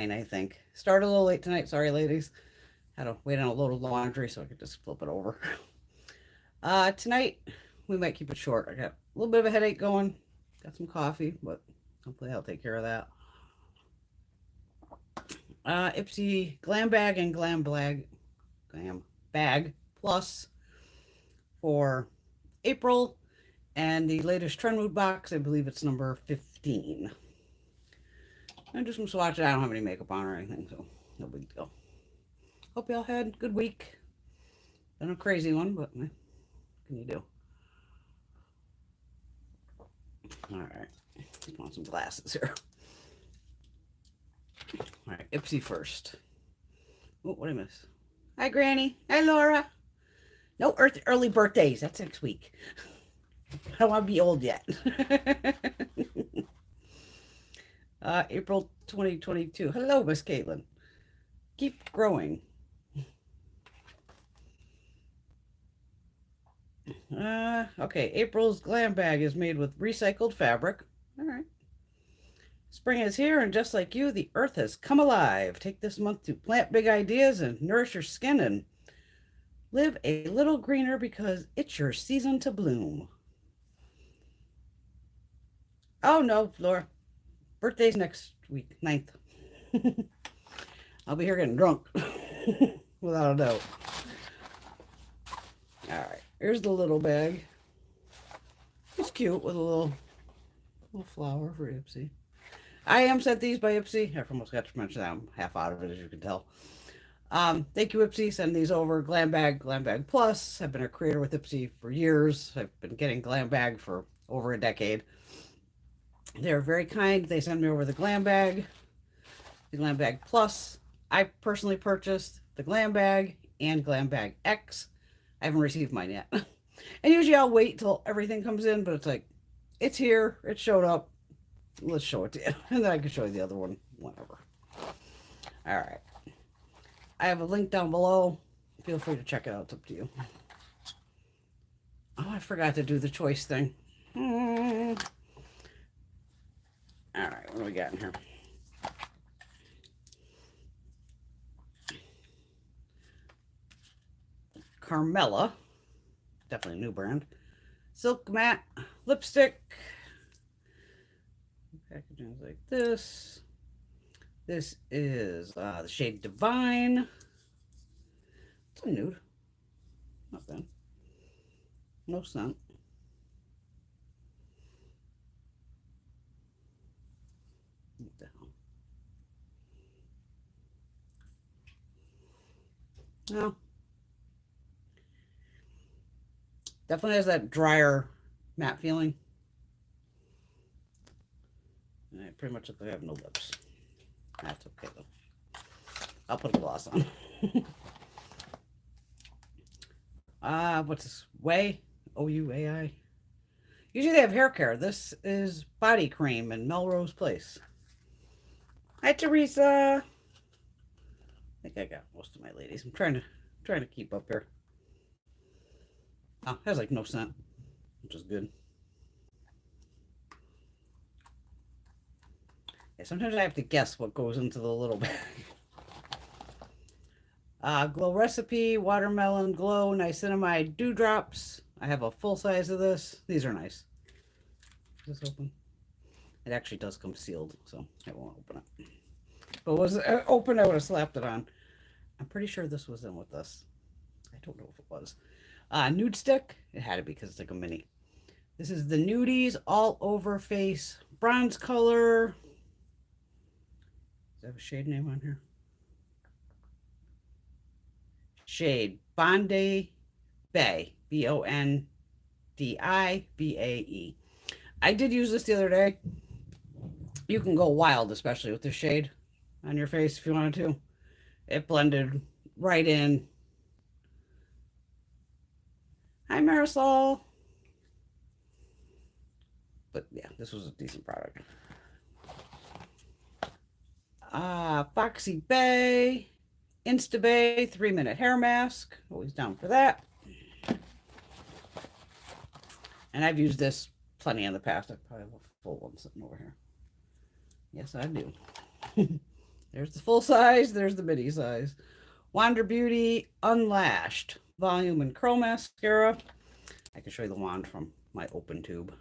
I think. Started a little late tonight. Sorry, ladies. Had to wait on a load of laundry so I could just flip it over. Tonight, we might keep it short. I got a little bit of a headache going. Got some coffee, but hopefully I'll take care of that. IPSY Glam Bag and Glam Bag Plus for April. And the latest Trendmood Box, I believe it's number 15. And do some swatches. I don't have any makeup on or anything, so no big deal. Hope y'all had a good week. Been a crazy one, but what can you do? All right. Just want some glasses here. All right, IPSY first. Oh, what did I miss? Hi, Granny. Hi, Laura. No early birthdays. That's next week. I don't want to be old yet. April 2022. Hello, Miss Caitlin. Keep growing. Okay, April's Glam Bag is made with recycled fabric. All right. Spring is here, and just like you, the earth has come alive. Take this month to plant big ideas and nourish your skin and live a little greener because it's your season to bloom. Oh, no, Laura. Birthday's next week, 9th. I'll be here getting drunk, without a doubt. All right, here's the little bag. It's cute with a little flower for IPSY. I am sent these by IPSY. I almost got to mention that. I'm half out of it, as you can tell. Thank you, IPSY. Send these over. Glam Bag Plus. I've been a creator with IPSY for years. I've been getting Glam Bag for over a decade. They're very kind. They send me over the Glam Bag Plus. I personally purchased the Glam Bag and Glam Bag X. I haven't received mine yet. And usually I'll wait till everything comes in, but it's like, it's here. It showed up. Let's show it to you. And then I can show you the other one whenever. All right. I have a link down below. Feel free to check it out. It's up to you. Oh, I forgot to do the choice thing. All right. What do we got in here? Carmella. Definitely a new brand. Silk Matte Lipstick. Packaging is like this. This is the shade Divine. It's a nude. Not bad. No scent. What the hell? No. Definitely has that drier matte feeling. I pretty much look like I have no lips. That's okay though. I'll put a gloss on. What's this? Way? O-U-A-I. Usually they have hair care. This is body cream in Melrose Place. Hi, Teresa. I think I got most of my ladies. I'm trying to keep up here. Oh, it has like no scent, which is good. Yeah, sometimes I have to guess what goes into the little bag. Glow Recipe, Watermelon Glow, Niacinamide Dewdrops. I have a full size of this. These are nice. Is this open? It actually does come sealed, so I won't open it. But was it open, I would have slapped it on. I'm pretty sure this was in with this. I don't know if it was. Nude Stick. It had to be because it's like a mini. This is the Nudies All Over Face Bronze Color. Does it have a shade name on here? Shade Bondi Bay. B-O-N-D-I-B-A-E. I did use this the other day. You can go wild, especially with this shade on your face if you wanted to. It blended right in. Hi, Marisol. But yeah, this was a decent product. Foxy Bay, Insta Bay 3-minute hair mask. Always down for that. And I've used this plenty in the past. I probably have a full one sitting over here. Yes, I do. There's the full size. There's the mini size. Wander Beauty Unlashed Volume and Curl Mascara. I can show you the wand from my open tube.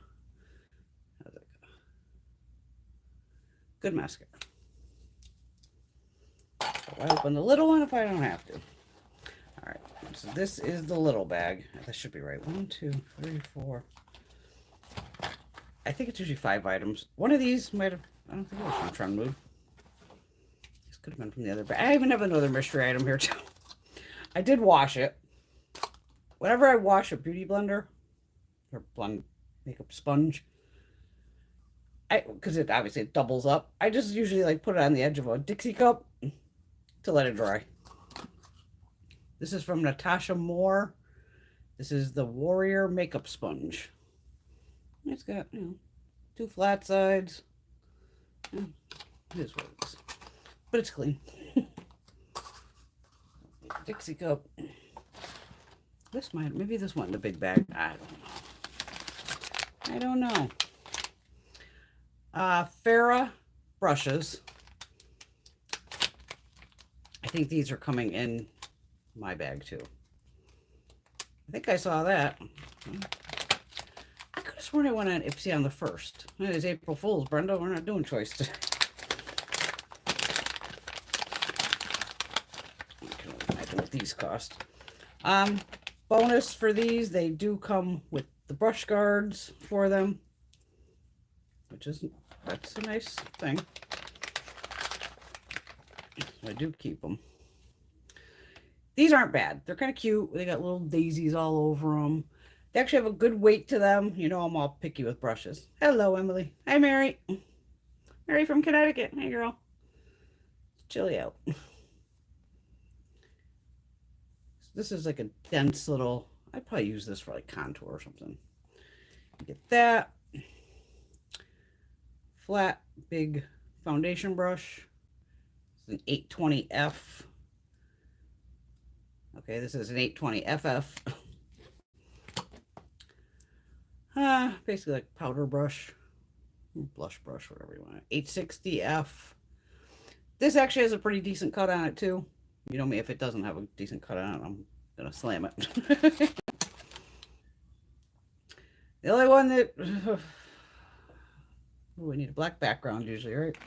Good mascara. So I open the little one if I don't have to. All right, so this is the little bag. That should be right. 1, 2, 3, 4. I think it's usually 5 items. One of these might have, I don't think it was from Trendmood. This could have been from the other bag. I even have another mystery item here too. I did wash it. Whenever I wash a beauty blender or blend makeup sponge, because it obviously it doubles up, I just usually like put it on the edge of a Dixie cup to let it dry. This is from Natasha Moore. This is the Warrior Makeup Sponge. It's got, 2 flat sides. It is what it is. But it's clean. Dixie cup. Maybe this one in the big bag. I don't know. Farrah brushes. I think these are coming in my bag too. I think I saw that. I could have sworn I went on IPSY on the 1st. It is April Fool's, Brenda. We're not doing choice today. I can only imagine what these cost. Bonus for these, they do come with the brush guards for them, which is, that's a nice thing. I do keep them. These aren't bad. They're kind of cute. They got little daisies all over them. They actually have a good weight to them. You know I'm all picky with brushes. Hello, Emily. Hi, Mary. Mary from Connecticut. Hey, girl. It's chilly out. This is like a dense little, I'd probably use this for like contour or something. Get that. Flat, big foundation brush. It's an 820F. Okay, this is an 820FF. Basically like powder brush, blush brush, whatever you want. 860F. This actually has a pretty decent cut on it too. You know me, if it doesn't have a decent cut on it, I'm gonna slam it. The only one that we need a black background usually, right?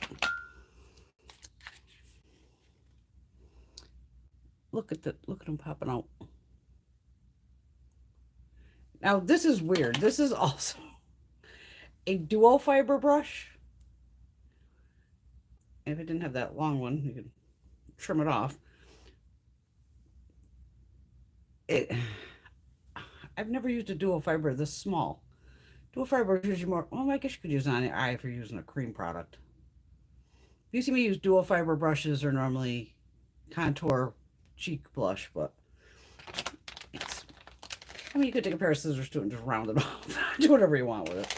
Look at them popping out. Now this is weird. This is also a duo fiber brush. If it didn't have that long one, you could trim it off. I've never used a duo fiber this small. Duo fiber is usually more, well, I guess you could use it on the eye if you're using a cream product. If you see me use duo fiber brushes, are normally contour cheek blush, but you could take a pair of scissors to it and just round it off. Do whatever you want with it.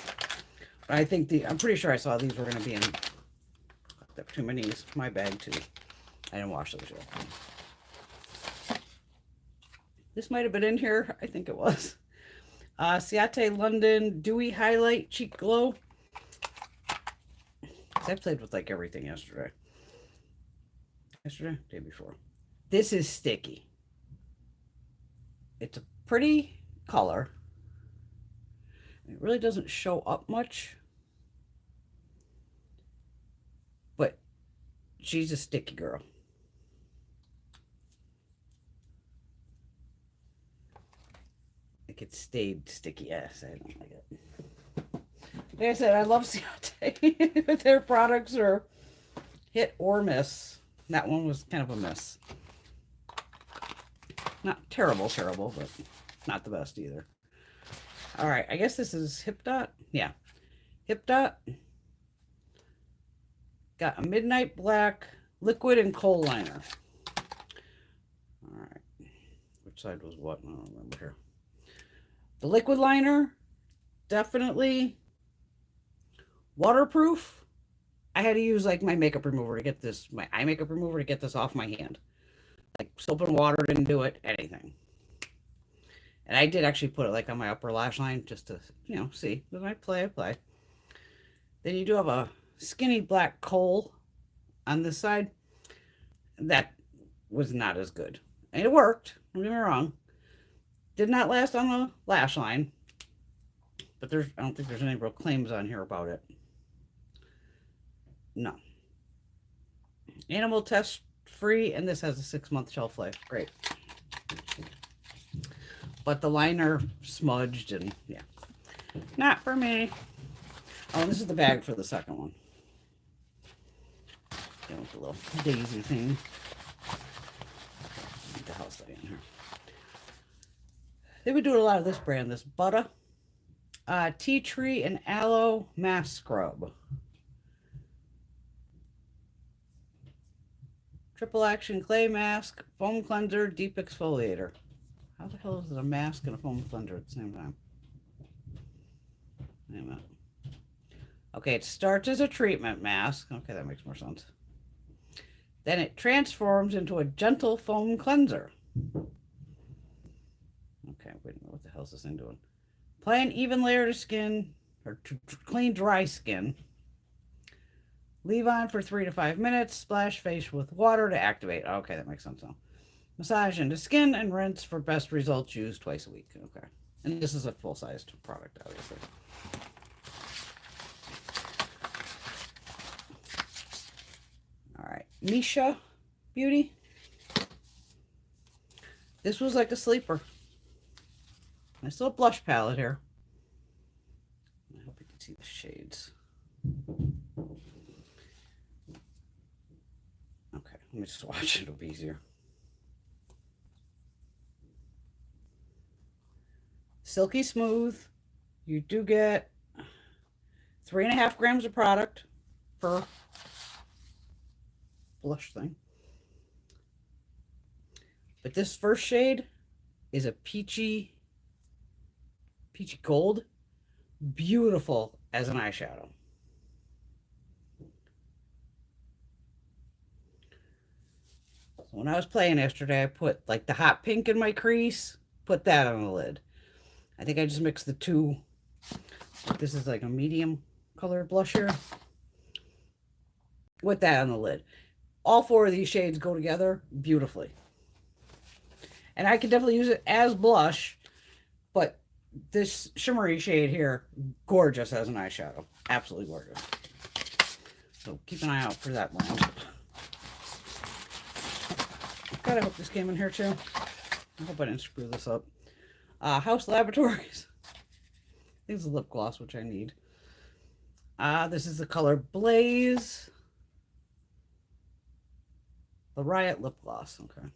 But I think I'm pretty sure I saw these were going to be in too many. My bag too. I didn't wash those yet. This might have been in here. I think it was. Ciate London Dewey Highlight Cheek Glow. I played with like everything yesterday. Day before. This is sticky. It's a pretty color. It really doesn't show up much. But she's a sticky girl. Like it stayed sticky. Yes, I don't like it. Like I said, I love Ciate. But their products are hit or miss. That one was kind of a miss. Not terrible, but not the best either. All right, I guess this is Hip Dot. Yeah, Hip Dot. Got a Midnight Black liquid and kohl liner. All right, which side was what? I don't remember here. The liquid liner, definitely waterproof. I had to use like my makeup remover to get this, my eye makeup remover to get this off my hand. Like soap and water didn't do it, anything. And I did actually put it like on my upper lash line just to, see. When I apply. Then you do have a skinny black kohl on this side. that was not as good. And it worked, don't get me wrong. Did not last on the lash line. But I don't think there's any real claims on here about it. No. Animal test free, and this has a 6-month shelf life. Great. But the liner smudged, and yeah. Not for me. Oh, and this is the bag for the second one. Yeah, with the little daisy thing. Get the house light in here. They've been doing a lot of this brand, this Butter. Tea tree and aloe mask scrub. Triple action clay mask, foam cleanser, deep exfoliator. How the hell is it a mask and a foam cleanser at the same time? Wait a minute. Okay, it starts as a treatment mask. Okay, that makes more sense. Then it transforms into a gentle foam cleanser. Okay, wait a minute. What the hell is this thing doing? Apply an even layer to skin, or to clean dry skin. Leave on for 3 to 5 minutes. Splash face with water to activate. Okay, that makes sense now. Massage into skin and rinse for best results. Use twice a week. Okay. And this is a full-sized product, obviously. All right. Misha Beauty. This was like a sleeper. Nice little blush palette here. I hope you can see the shades. Okay, let me swatch it. It'll be easier. Silky smooth. You do get 3.5 grams of product per blush thing. But this first shade is a peachy gold. Beautiful as an eyeshadow. So when I was playing yesterday, I put like the hot pink in my crease, put that on the lid. I think I just mixed the two. This is like a medium color blush here. With that on the lid. All 4 of these shades go together beautifully. And I could definitely use it as blush, but this shimmery shade here, gorgeous as an eyeshadow. Absolutely gorgeous. So keep an eye out for that one. God, I hope this came in here too. I hope I didn't screw this up. House Laboratories. I think it's a lip gloss, which I need. This is the color Blaze. The Riot Lip Gloss. Okay.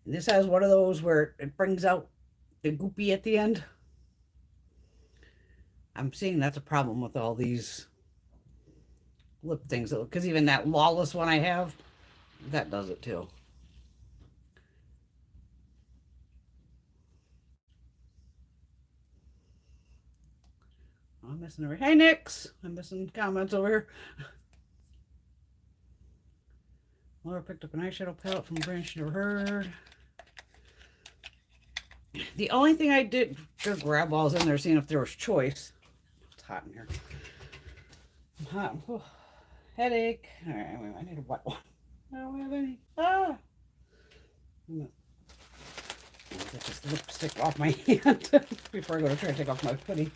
And this has one of those where it brings out the goopy at the end. I'm seeing that's a problem with all these lip things. Because even that Lawless one I have, that does it too. I'm missing over. Hey, Nix. I'm missing comments over here. Laura picked up an eyeshadow palette from a brand she never heard. The only thing I did to grab while I was in there, seeing if there was choice. It's hot in here. I'm hot. Oh, headache. All right, wait, I need a wet one. I don't have any. Ah! Get this lipstick off my hand before I go to try to take off my hoodie.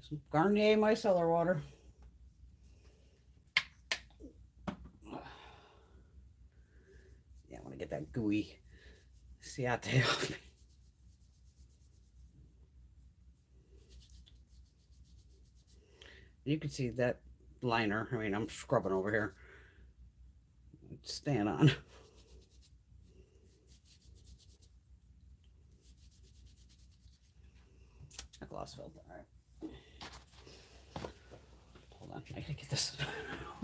Some Garnier micellar water. Yeah, I want to get that gooey Ciate off me. You can see that liner. I mean, I'm scrubbing over here. It's staying on. A gloss filter. All right. Hold on. I gotta get this.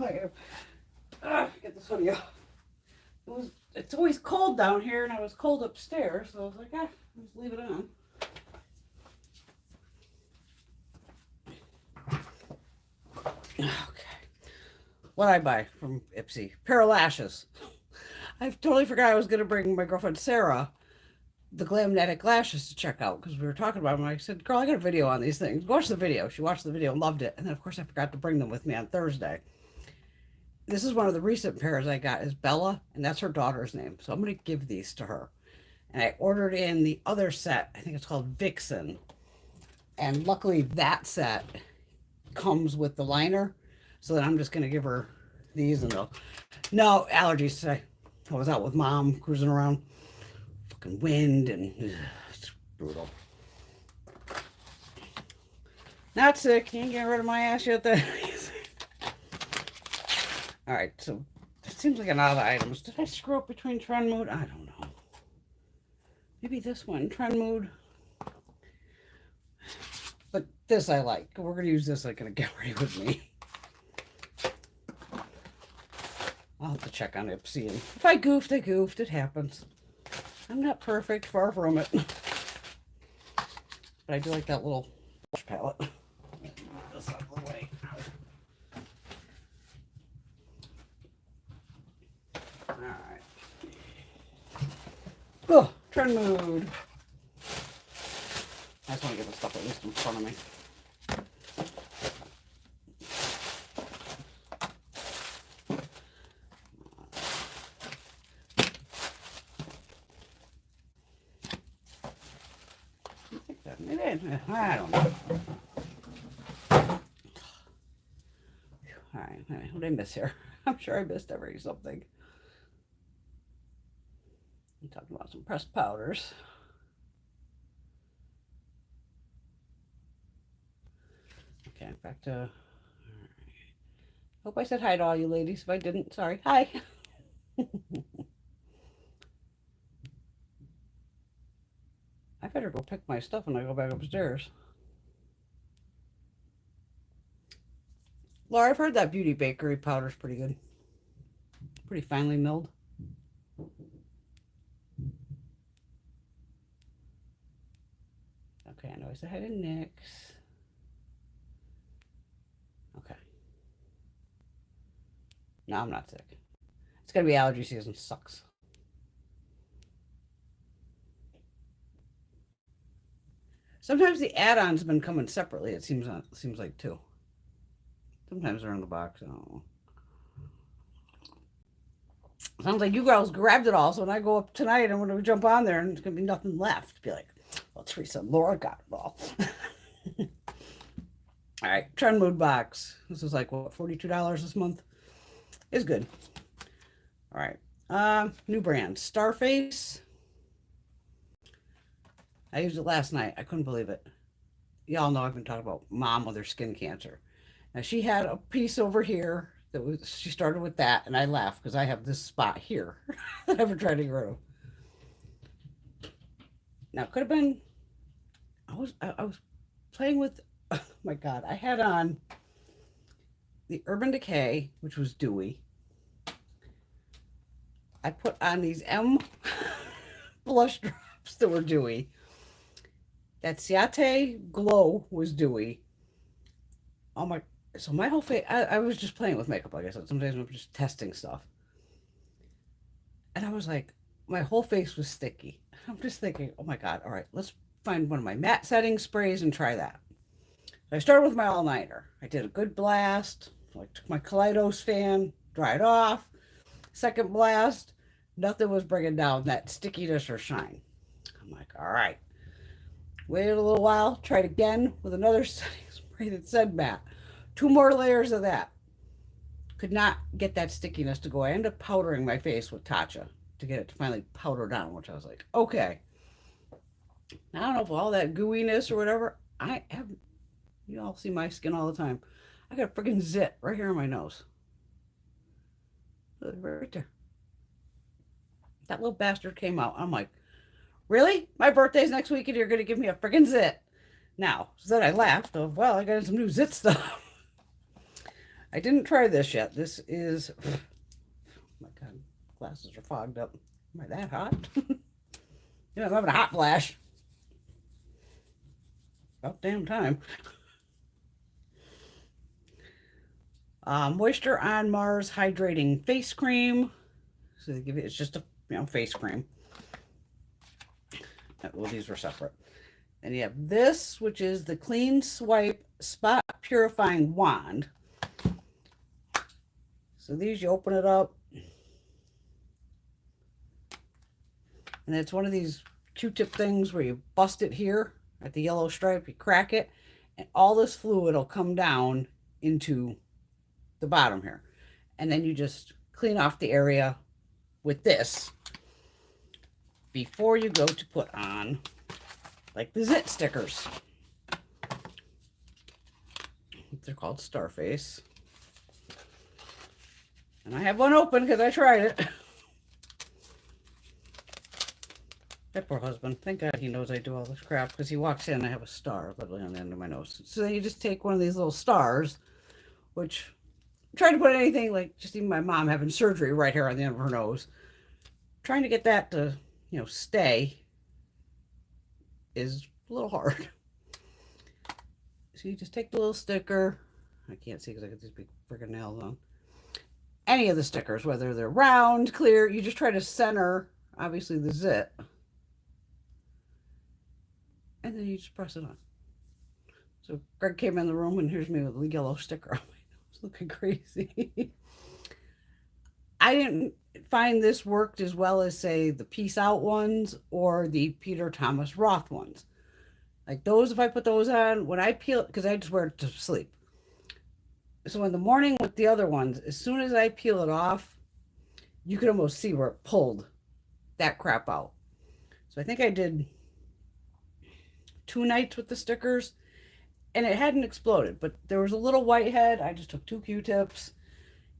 I gotta get this hoodie off. It's always cold down here, and I was cold upstairs, so I was like, just leave it on. Okay. What'd I buy from IPSY? Pair of lashes. I totally forgot I was going to bring my girlfriend Sarah the Glamnetic lashes to check out because we were talking about them. I said, girl, I got a video on these things. Watch the video. She watched the video and loved it. And then, of course, I forgot to bring them with me on Thursday. This is one of the recent pairs I got is Bella, and that's her daughter's name. So I'm going to give these to her. And I ordered in the other set. I think it's called Vixen. And luckily that set comes with the liner. So then I'm just going to give her these and they'll... No allergies today. I was out with Mom cruising around. Fucking wind and it's brutal. Not sick. You ain't getting rid of my ass yet then. Alright, so it seems like an odd items. Did I screw up between Trendmood? I don't know. Maybe this one, Trendmood. But this I like. We're going to use this. I'm going to get ready with me. I'll have to check on IPSY. And if I goofed, I goofed. It happens. I'm not perfect. Far from it. But I do like that little blush palette. Move this out of the way. Alright. Oh, Trendmood. I just want to get the stuff at least in front of me. I don't know. Alright, what did I miss here? I'm sure I missed something. I'm talking about some pressed powders. Okay, back to... Hope I said hi to all you ladies. If I didn't, sorry. Hi! I better go pick my stuff when I go back upstairs. Laura, I've heard that Beauty Bakery powder's pretty good. Pretty finely milled. Okay, I know I said hi to Nyx. Okay. No, I'm not sick. It's gonna be allergy season. Sucks. Sometimes the add-ons have been coming separately. It seems like too. Sometimes they're in the box. I don't know. Sounds like you girls grabbed it all. So when I go up tonight, I'm gonna jump on there, and there's gonna be nothing left. Be like, well, Teresa and Laura got it all. All right, Trendmood Box. This is like what, $42 this month. It's good. All right, new brand, Starface. I used it last night. I couldn't believe it. Y'all know I've been talking about Mom with her skin cancer. Now she had a piece over here that was, she started with that, and I laughed because I have this spot here that I've been trying to get rid of. Now it could have been, I was playing with, oh my God, I had on the Urban Decay, which was Dewey. I put on these M blush drops that were Dewey. That Ciate Glow was Dewey. Oh my, so my whole face, I was just playing with makeup, like I said. Sometimes I'm just testing stuff. And I was like, my whole face was sticky. I'm just thinking, oh my God, all right, let's find one of my matte setting sprays and try that. So I started with my all-nighter. I did a good blast. I took my Kaleidos fan, dried off. Second blast, nothing was bringing down that stickiness or shine. I'm like, all right. Waited a little while, tried again with another setting spray that said matte. 2 more layers of that. Could not get that stickiness to go. I ended up powdering my face with Tatcha to get it to finally powder down, which I was like, okay. Now, I don't know if all that gooiness or whatever, I have, you all see my skin all the time. I got a freaking zit right here on my nose. Right there. That little bastard came out. I'm like, really? My birthday's next week and you're going to give me a freaking zit? Now, so then I laughed of, well, I got some new zit stuff. I didn't try this yet. This is, oh my God, glasses are fogged up. Am I that hot? Yeah, I'm having a hot flash. About damn time. Moisture on Mars Hydrating Face Cream. So they give it, it's just a face cream. Well, these were separate. And you have this, which is the Clean Swipe Spot Purifying Wand. So these, you open it up, and it's one of these Q-tip things where you bust it here at the yellow stripe, you crack it, and all this fluid will come down into the bottom here. And then you just clean off the area with this before you go to put on like the zit stickers. They're called Starface. And I have one open because I tried it. That poor husband. Thank God he knows I do all this crap, because he walks in and I have a star literally on the end of my nose. So then you just take one of these little stars, which I'm trying to put anything, like just even my mom having surgery right here on the end of her nose. Trying to get that to, stay is a little hard. So you just take the little sticker. I can't see because I got these big freaking nails on. Any of the stickers, whether they're round, clear, you just try to center, obviously, the zit. And then you just press it on. So Greg came in the room and here's me with a yellow sticker on my nose, looking crazy. I didn't find this worked as well as, say, the Peace Out ones or the Peter Thomas Roth ones. Like those, if I put those on, when I peel, because I just wear it to sleep. So in the morning with the other ones, as soon as I peel it off, you could almost see where it pulled that crap out. So I think I did 2 nights with the stickers, and it hadn't exploded, but there was a little whitehead. I just took 2 Q-tips,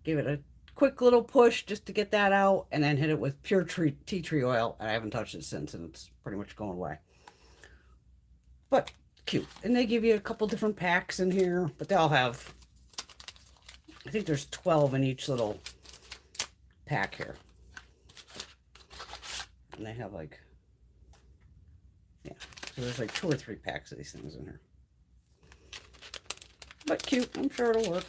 gave it a quick little push just to get that out, and then hit it with pure tea tree oil, and I haven't touched it since, and it's pretty much going away. But cute. And they give you a couple different packs in here, but they all have, I think there's 12 in each little pack here. And they have like, yeah, so there's like 2 or 3 packs of these things in here. But cute, I'm sure it'll work.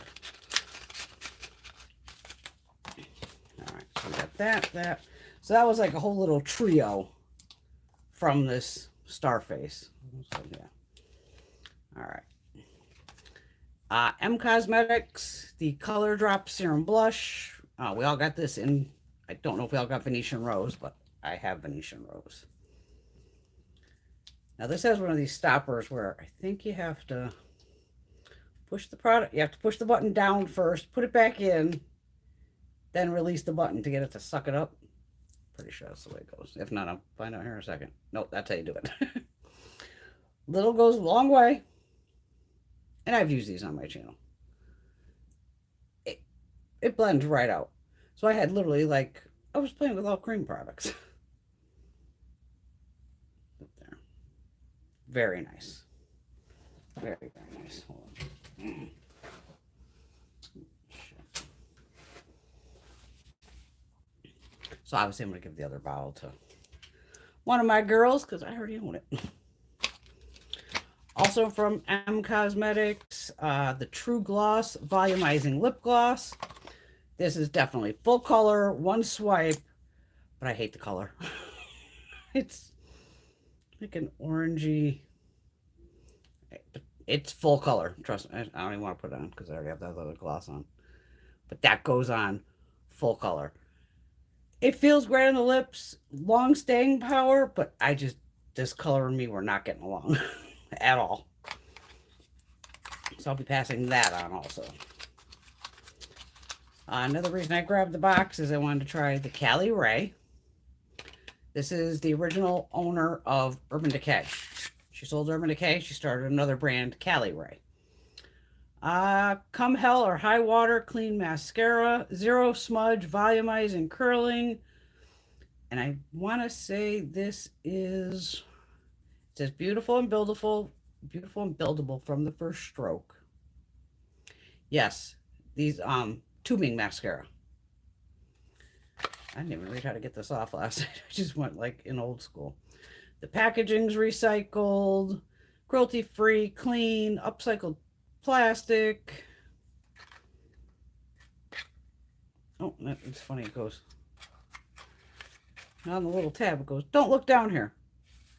All right, so we got that. So that was like a whole little trio from this Starface. So, yeah. All right. M Cosmetics, the Color Drop Serum Blush. We all got this in, I don't know if we all got Venetian Rose, but I have Venetian Rose. Now this has one of these stoppers where I think you have to push the product, you have to push the button down first, put it back in, then release the button to get it to suck it up. Pretty sure that's the way it goes. If not, I'll find out here in a second. Nope, that's how you do it. Little goes a long way. And I've used these on my channel. It blends right out. So I had literally like, I was playing with all cream products. There. Very nice. Very, very nice. Hold on. So obviously I'm going to give the other bottle to one of my girls because I already own it. Also from M Cosmetics, the True Gloss Volumizing Lip Gloss. This is definitely full color, 1 swipe, but I hate the color. It's like an orangey, it's full color. Trust me, I don't even want to put it on because I already have that other gloss on. But that goes on full color. It feels great on the lips, long staying power, but this color and me were not getting along at all. So I'll be passing that on also. Another reason I grabbed the box is I wanted to try the Cali Ray. This is the original owner of Urban Decay. She sold Urban Decay. She started another brand, Cali Ray. Come Hell or High Water Clean Mascara. Zero Smudge, Volumizing, Curling. And I want to say this is, it says beautiful and buildable from the first stroke. Yes, these tubing mascara. I didn't even read how to get this off last night. I just went like in old school. The packaging's recycled, cruelty-free, clean, upcycled plastic. Oh, it's funny. It goes on the little tab. It goes, don't look down here.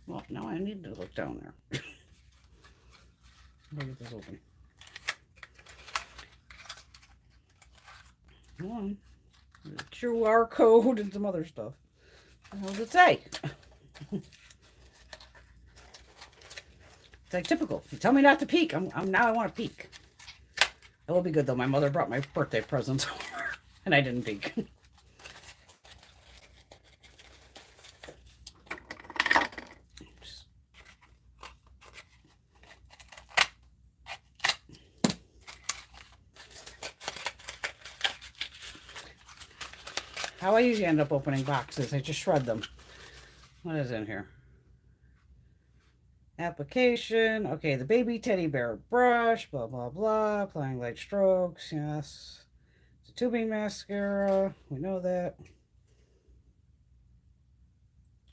Well, now I need to look down there. Let me get this open. Come on. QR code and some other stuff. What does it say? It's like typical. You tell me not to peek. I'm now I want to peek. It will be good though. My mother brought my birthday presents over and I didn't peek. How I usually end up opening boxes, I just shred them. What is in here? Application. Okay, the baby teddy bear brush, blah, blah, blah. Applying light strokes, yes. It's a tubing mascara. We know that.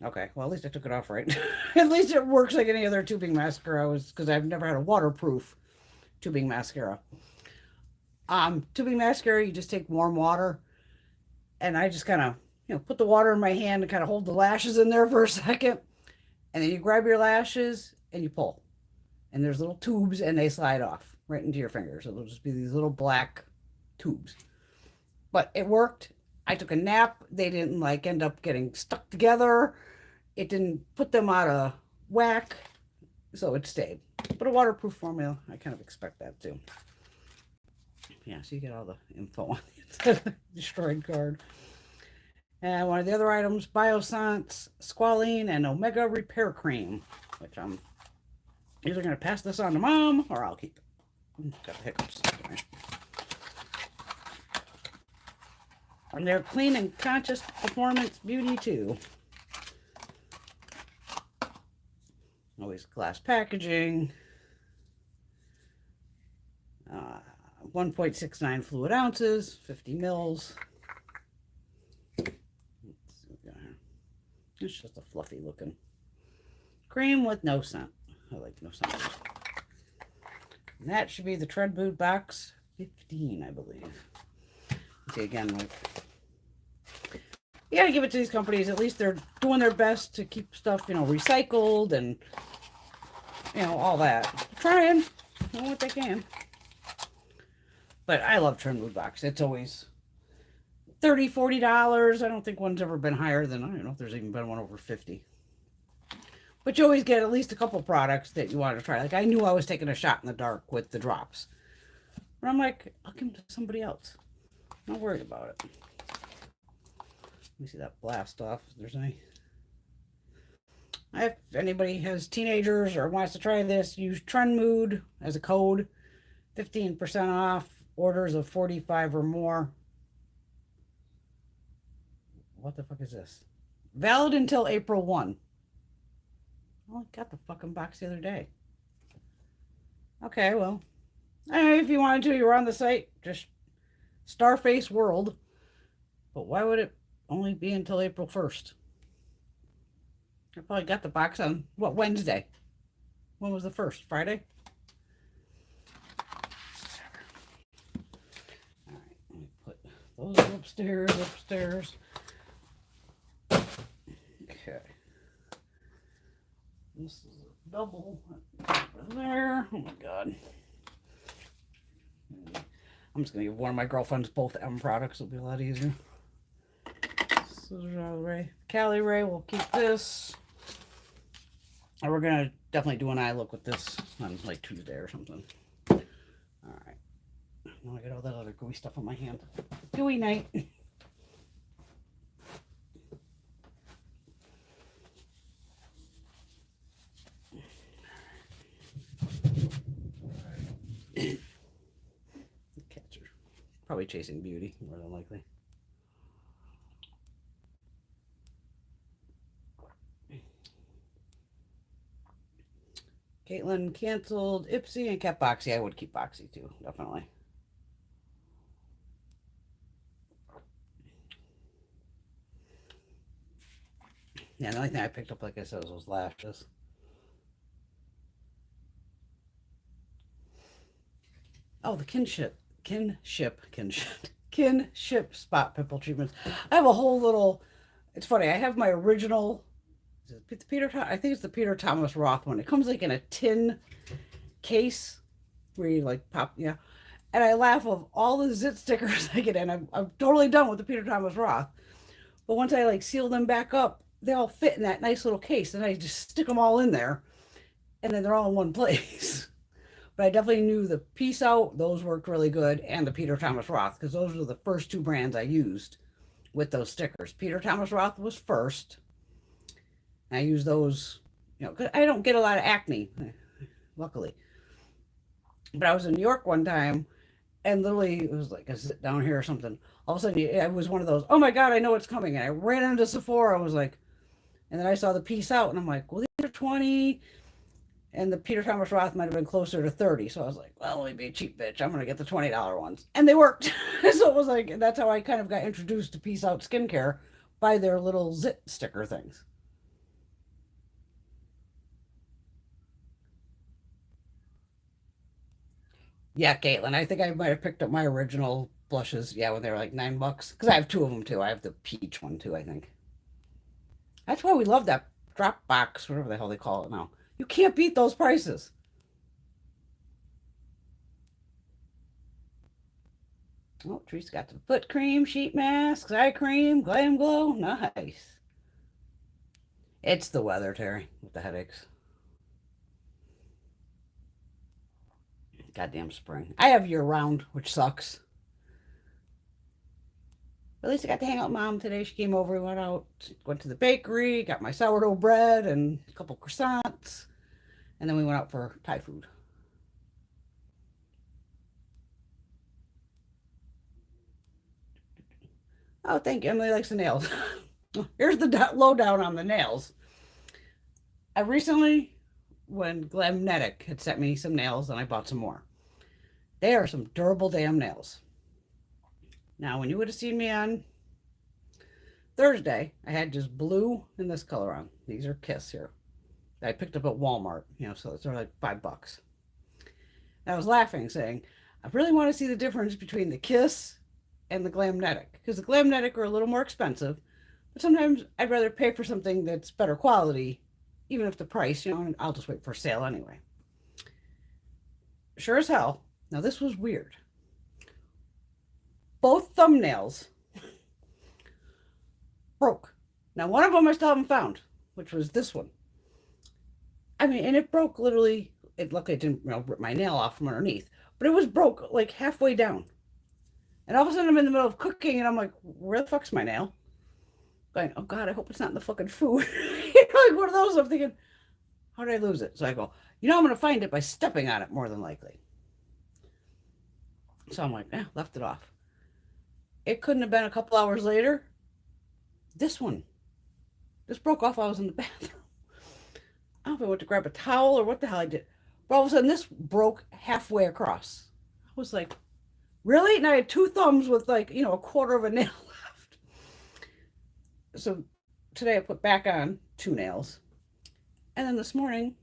Okay, well, at least I took it off right. At least it works like any other tubing mascara, because I've never had a waterproof tubing mascara. Tubing mascara, you just take warm water. And I just kind of, put the water in my hand and kind of hold the lashes in there for a second. And then you grab your lashes and you pull. And there's little tubes and they slide off right into your fingers. It'll just be these little black tubes. But it worked. I took a nap. They didn't end up getting stuck together. It didn't put them out of whack. So it stayed. But a waterproof formula, I kind of expect that too. Yeah, so you get all the info on the destroyed card. And one of the other items, Biossance Squalene and Omega Repair Cream, which I'm either going to pass this on to Mom or I'll keep it. Got the hiccups. And they're clean and conscious performance beauty too. Always glass packaging. 1.69 fluid ounces, 50 mils. It's just a fluffy looking cream with no scent. I like no scent. And that should be the Trendmood Box 15, I believe. See again, you gotta give it to these companies. At least they're doing their best to keep stuff, recycled and all that. Trying, what they can. But I love Trendmood Box. It's always $30, $40. I don't think one's ever been higher than, I don't know if there's even been one over 50. But you always get at least a couple products that you want to try. Like I knew I was taking a shot in the dark with the drops. But I'm like, I'll give them to somebody else. I'm not worried about it. Let me see that blast off. If there's any. If anybody has teenagers or wants to try this, use Trendmood as a code. 15% off. Orders of 45 or more. What the fuck is this? Valid until April 1. I only got the fucking box the other day. Okay, well. If you wanted to, you were on the site. Just Starface World. But why would it only be until April 1st? I probably got the box on, Wednesday? When was the 1st? Friday? Those are upstairs. Okay. This is a double there. Oh my god. I'm just going to give one of my girlfriends both M products. It'll be a lot easier. Scissors out of the way. Cali Ray, we'll keep this. And we're going to definitely do an eye look with this on Tuesday or something. Alright. Now I got all that other gooey stuff on my hand. Gooey night. The cats are probably chasing beauty, more than likely. Caitlin canceled IPSY and kept Boxy. I would keep Boxy too, definitely. Yeah, the only thing I picked up, like I said, was Lashes. Oh, the kinship spot pimple treatments. I have a whole little, it's funny, I have my original The Peter, I think it's the Peter Thomas Roth one. It comes like in a tin case where you like pop, yeah. And I laugh of all the zit stickers I get in. I'm totally done with the Peter Thomas Roth. But once I like seal them back up, they all fit in that nice little case, and I just stick them all in there, and then they're all in one place. But I definitely knew the Peace Out; those worked really good, and the Peter Thomas Roth, because those were the first two brands I used with those stickers. Peter Thomas Roth was first. I use those, because I don't get a lot of acne, luckily. But I was in New York one time, and literally it was like a sit down here or something. All of a sudden, it was one of those, oh my God, I know it's coming. And I ran into Sephora. I was like, and then I saw the Peace Out, and I'm like, well, these are 20. And the Peter Thomas Roth might have been closer to 30. So I was like, well, let me be a cheap bitch. I'm going to get the $20 ones. And they worked. So it was like, that's how I kind of got introduced to Peace Out skincare, by their little zit sticker things. Yeah, Caitlin, I think I might have picked up my original blushes. Yeah, when they were like $9. Because I have two of them too. I have the peach one too, I think. That's why we love that drop box, whatever the hell they call it now. You can't beat those prices. Oh, Teresa's got the foot cream, sheet masks, eye cream, Glam Glow. Nice. It's the weather, Terry, with the headaches. Goddamn spring. I have year round, which sucks. But at least I got to hang out with Mom today. She came over, we went out, went to the bakery, got my sourdough bread and a couple croissants, and then we went out for Thai food. Oh, thank you. Emily likes the nails. Here's the lowdown on the nails. I recently, when Glamnetic had sent me some nails, and I bought some more. They are some durable damn nails. Now, when you would have seen me on Thursday, I had just blue and this color on. These are Kiss here. That I picked up at Walmart, so they're like $5. And I was laughing, saying, I really want to see the difference between the Kiss and the Glamnetic, because the Glamnetic are a little more expensive, but sometimes I'd rather pay for something that's better quality, even if the price, and I'll just wait for sale anyway. Sure as hell. Now, this was weird. Both thumbnails broke. Now, one of them I still haven't found, which was this one. I mean, and it broke literally. It luckily it didn't rip my nail off from underneath, but it was broke like halfway down. And all of a sudden, I'm in the middle of cooking, and I'm like, "Where the fuck's my nail?" Going, "Oh God, I hope it's not in the fucking food." Like one of those. I'm thinking, "How did I lose it?" So I go, "I'm gonna find it by stepping on it more than likely." So I'm like, left it off. It couldn't have been a couple hours later. This one. This broke off while I was in the bathroom. I don't know if I went to grab a towel or what the hell I did. But all of a sudden, this broke halfway across. I was like, really? And I had two thumbs with like, a quarter of a nail left. So today I put back on two nails. And then this morning,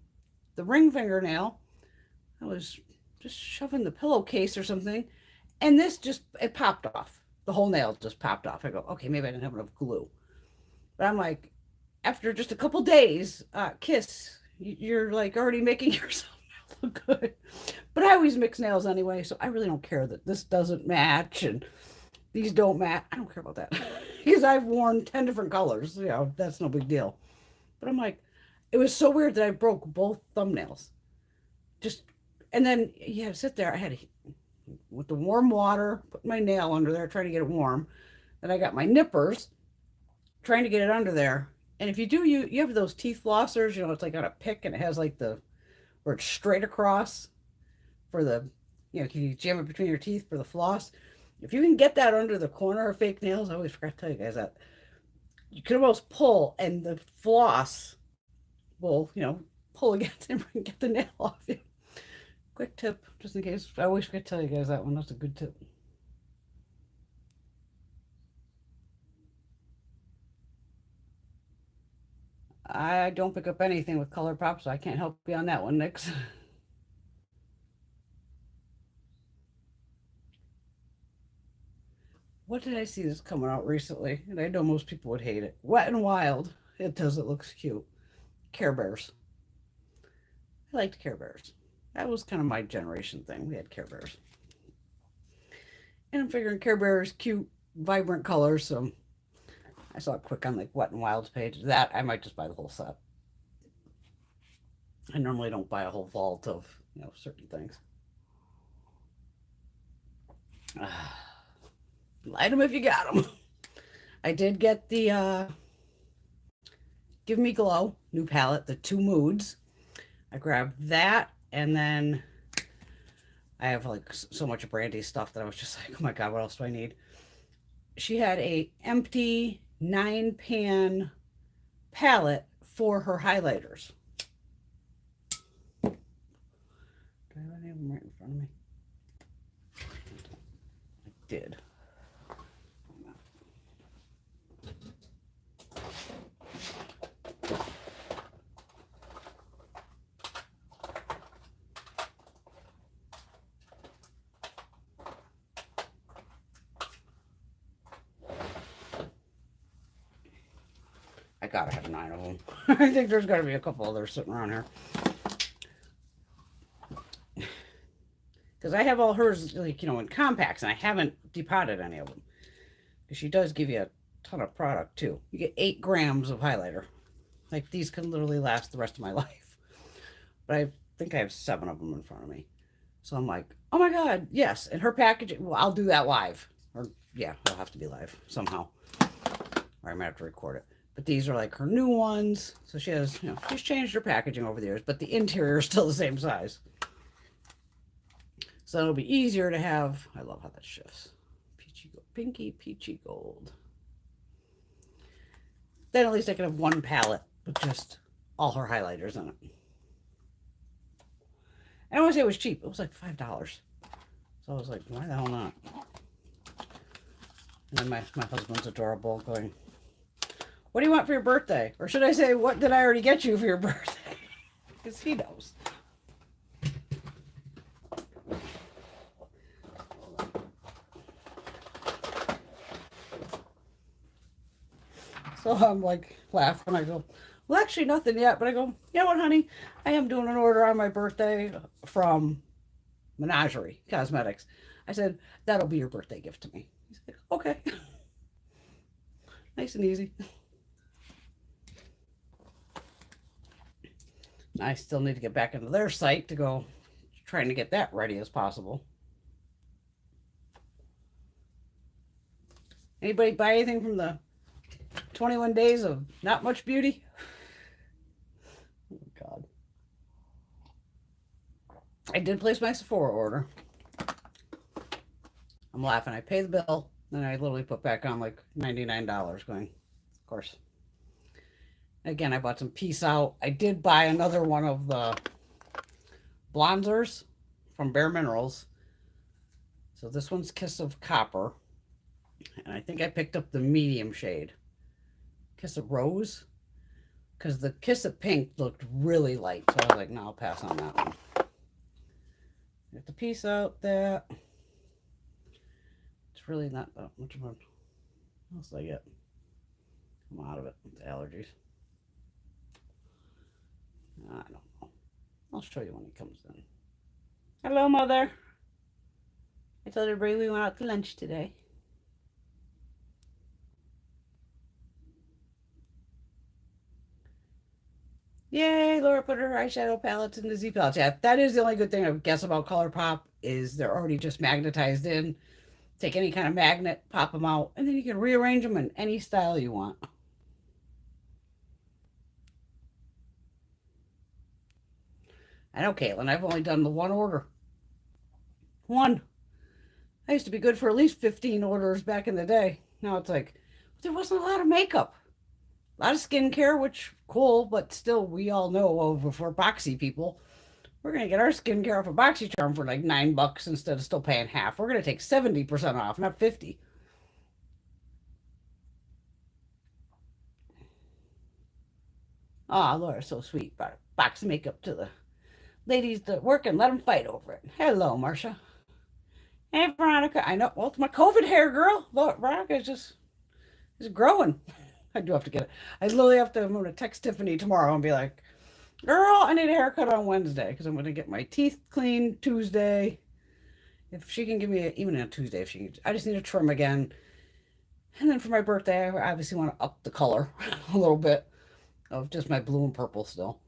the ring fingernail, I was just shoving the pillowcase or something. And this it popped off. The whole nail just popped off. I go, okay, maybe I didn't have enough glue. But I'm like, after just a couple days, Kiss, you're like already making yourself look good. But I always mix nails anyway, so I really don't care that this doesn't match and these don't match. I don't care about that. Because I've worn 10 different colors. That's no big deal. But I'm like, it was so weird that I broke both thumbnails. And then you had to sit there. I had to, with the warm water, put my nail under there, trying to get it warm. Then I got my nippers, trying to get it under there. And if you do, you have those teeth flossers, it's like on a pick, and it has like where it's straight across for the, you jam it between your teeth for the floss. If you can get that under the corner of fake nails, I always forgot to tell you guys that, you can almost pull, and the floss will, pull against it and get the nail off you. Quick tip, just in case. I always forget to tell you guys that one. That's a good tip. I don't pick up anything with ColourPop, so I can't help you on that one, Nix. What did I see that's coming out recently? And I know most people would hate it. Wet and Wild. It does. It looks cute. Care Bears. I liked Care Bears. That was kind of my generation thing. We had Care Bears. And I'm figuring Care Bears, cute, vibrant colors, so I saw it quick on like Wet n Wild's page. That I might just buy the whole set. I normally don't buy a whole vault of, certain things. Light them if you got them. I did get the Give Me Glow new palette, the 2 moods. I grabbed that, and then I have like so much of Brandy's stuff that I was just like, oh my god, what else do I need? She had a empty 9-pan palette for her highlighters. Do I have any of them right in front of me? I did. I gotta have 9 of them. I think there's gotta be a couple others sitting around here. Because I have all hers, like, in compacts, and I haven't depotted any of them. Because she does give you a ton of product, too. You get 8 grams of highlighter. Like, these can literally last the rest of my life. But I think I have 7 of them in front of me. So I'm like, oh my god, yes. And her packaging, well, I'll do that live. Or, yeah, it'll have to be live somehow. Or I might have to record it. But these are like her new ones. So she has, she's changed her packaging over the years, but the interior is still the same size. So it'll be easier to have. I love how that shifts. Peachy gold, pinky peachy gold. Then at least I can have one palette with just all her highlighters in it. I don't want to say it was cheap. It was like $5. So I was like, why the hell not? And then my husband's adorable, going, what do you want for your birthday? Or should I say, what did I already get you for your birthday? Because he knows. So I'm like laughing. I go, well, actually nothing yet. But I go, you know what, honey? I am doing an order on my birthday from Menagerie Cosmetics. I said, that'll be your birthday gift to me. He's like, okay. Nice and easy. I still need to get back into their site to go trying to get that ready as possible. Anybody buy anything from the 21 days of Not Much Beauty? Oh, God. I did place my Sephora order. I'm laughing. I pay the bill, and I literally put back on like $99 going, of course. Again, I bought some Peace Out. I did buy another one of the bronzers from Bare Minerals. So this one's Kiss of Copper. And I think I picked up the medium shade. Kiss of Rose. Because the Kiss of Pink looked really light. So I was like, no, I'll pass on that one. Get the Peace Out that. It's really not that much of a... What else did I get? I'm out of it with allergies. I don't know. I'll show you when he comes in. Hello, Mother. I told everybody we went out to lunch today. Yay, Laura put her eyeshadow palettes into Z palettes. Yeah, that is the only good thing I guess about ColourPop is they're already just magnetized in. Take any kind of magnet, pop them out, and then you can rearrange them in any style you want. I know, Caitlin, I've only done the one order. One. I used to be good for at least 15 orders back in the day. Now it's like, there wasn't a lot of makeup. A lot of skincare, which cool, but still we all know if we're boxy people, we're going to get our skincare off a BoxyCharm for like $9 instead of still paying half. We're going to take 70% off, not 50. Ah, Laura's so sweet. Brought a box of makeup to the ladies that work and let them fight over it. Hello, Marcia. Hey, Veronica. I know. Well, it's my COVID hair, girl. Look, Veronica is growing. I do have to get it. I literally have to. I'm going to text Tiffany tomorrow and be like, Girl, I need a haircut on Wednesday because I'm going to get my teeth cleaned Tuesday. If she can give me even on Tuesday, if she can, I just need a trim again. And then for my birthday, I obviously want to up the color a little bit of just my blue and purple still.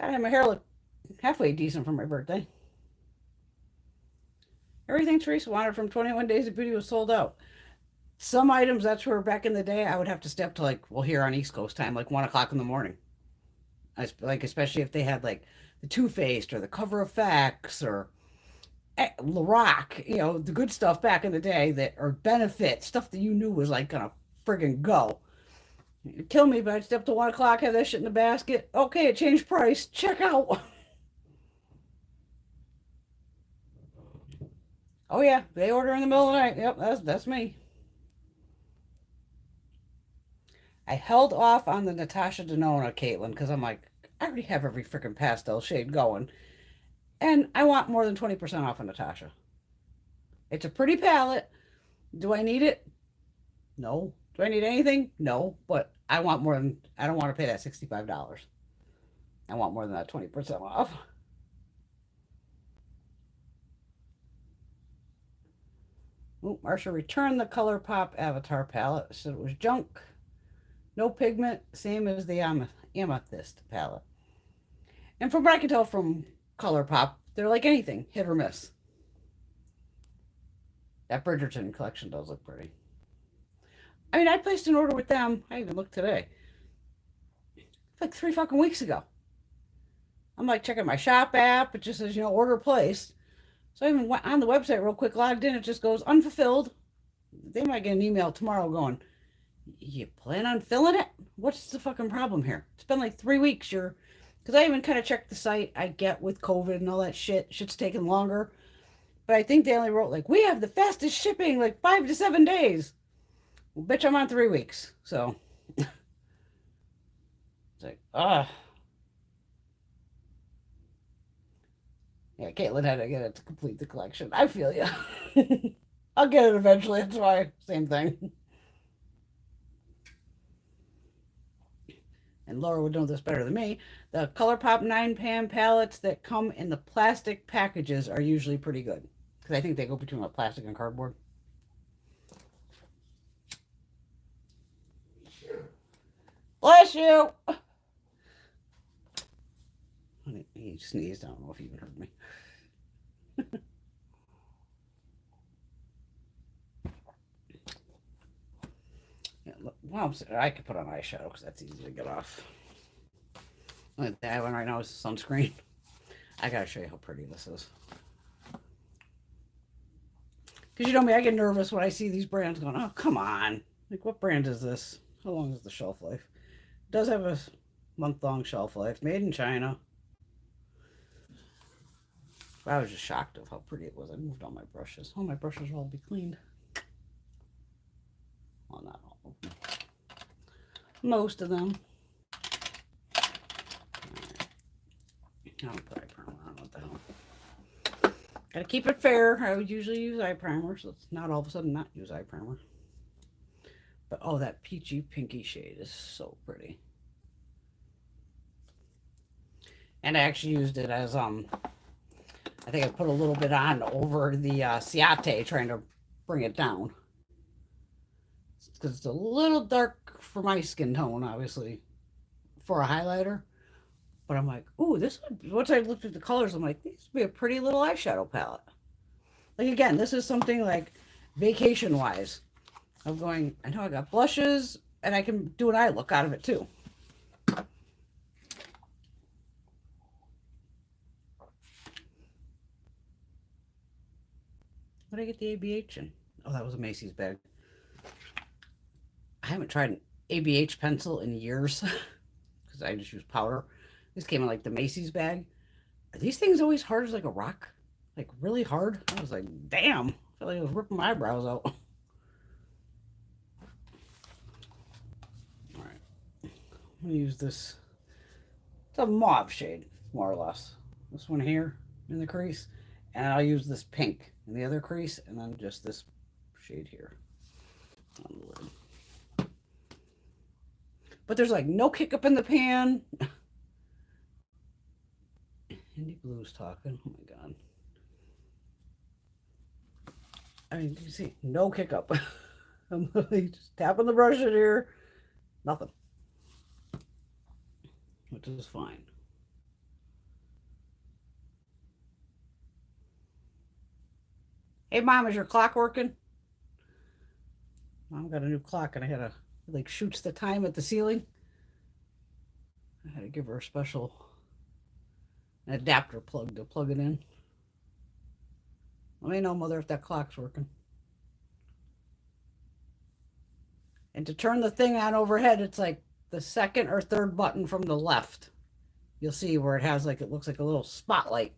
I had my hair look halfway decent for my birthday. Everything Teresa wanted from 21 Days of Beauty was sold out. Some items, that's where back in the day, I would have to step to like, well, here on East Coast time, like 1 o'clock in the morning. Like, especially if they had like the Too Faced or the Cover of Facts or Lorac, you know, the good stuff back in the day that, or Benefit, stuff that you knew was like gonna friggin' go. It'd kill me, but I'd step to 1 o'clock, have that shit in the basket. Okay, it changed price. Check out. Oh yeah, they order in the middle of the night. Yep, that's me. I held off on the Natasha Denona Caitlin because I'm like, I already have every freaking pastel shade going, and I want more than 20% off of Natasha. It's a pretty palette. Do I need it? No. Do I need anything? No. But I want more than I don't want to pay that $65. I want more than that 20% off. Ooh, Marsha returned the ColourPop Avatar palette. Said it was junk. No pigment, same as the Amethyst palette. And from what I can tell from ColourPop, they're like anything, hit or miss. That Bridgerton collection does look pretty. I mean, I placed an order with them. I even looked today. Like 3 fucking weeks ago. I'm like checking my shop app. It just says, you know, order placed. So I even went on the website real quick, logged in. It just goes unfulfilled. They might get an email tomorrow going, you plan on filling it? What's the fucking problem here? It's been like 3 weeks. Because I even kind of checked the site. I get with COVID and all that shit. Shit's taking longer. But I think they only wrote like, we have the fastest shipping, like 5 to 7 days. Well, bitch, I'm on 3 weeks. So it's like, yeah, Caitlin had to get it to complete the collection. I feel you. I'll get it eventually. That's why. Same thing. And Laura would know this better than me. The ColourPop 9-pan palettes that come in the plastic packages are usually pretty good. Because I think they go between like plastic and cardboard. Bless you! He sneezed. I don't know if he even heard me. Yeah, look, well, I could put on eyeshadow because that's easy to get off. That one right now is sunscreen. I gotta show you how pretty this is. Because you know me, I get nervous when I see these brands going, oh, come on. Like, what brand is this? How long is the shelf life? It does have a month-long shelf life. Made in China. I was just shocked of how pretty it was. I moved all my brushes. All my brushes will all be cleaned. Well, not all of them. Most of them. I'll put eye primer on. What the hell? Gotta keep it fair. I would usually use eye primer, so let's not all of a sudden not use eye primer. But oh, that peachy pinky shade is so pretty. And I actually used it as I think I put a little bit on over the Ciate, trying to bring it down. Because it's a little dark for my skin tone, obviously, for a highlighter. But I'm like, ooh, this would, once I looked at the colors, I'm like, this would be a pretty little eyeshadow palette. Like, again, this is something like vacation-wise. I'm going, I know I got blushes, and I can do an eye look out of it, too. What did I get the ABH in? Oh, that was a Macy's bag. I haven't tried an ABH pencil in years because I just use powder. This came in like the Macy's bag. Are these things always hard as like a rock? Like really hard? I was like, damn. I felt like I was ripping my eyebrows out. All right. I'm going to use this. It's a mauve shade, more or less. This one here in the crease. And I'll use this pink in the other crease. And then just this shade here on the lid. But there's like no kick up in the pan. Candy Blue's talking. Oh my god. I mean, you see, no kick up. I'm literally just tapping the brush in here. Nothing. Which is fine. Hey, Mom, is your clock working? Mom got a new clock and I had a, like, shoots the time at the ceiling. I had to give her a special adapter plug to plug it in. Let me know, Mother, if that clock's working. And to turn the thing on overhead, it's like the second or third button from the left. You'll see where it has like, it looks like a little spotlight.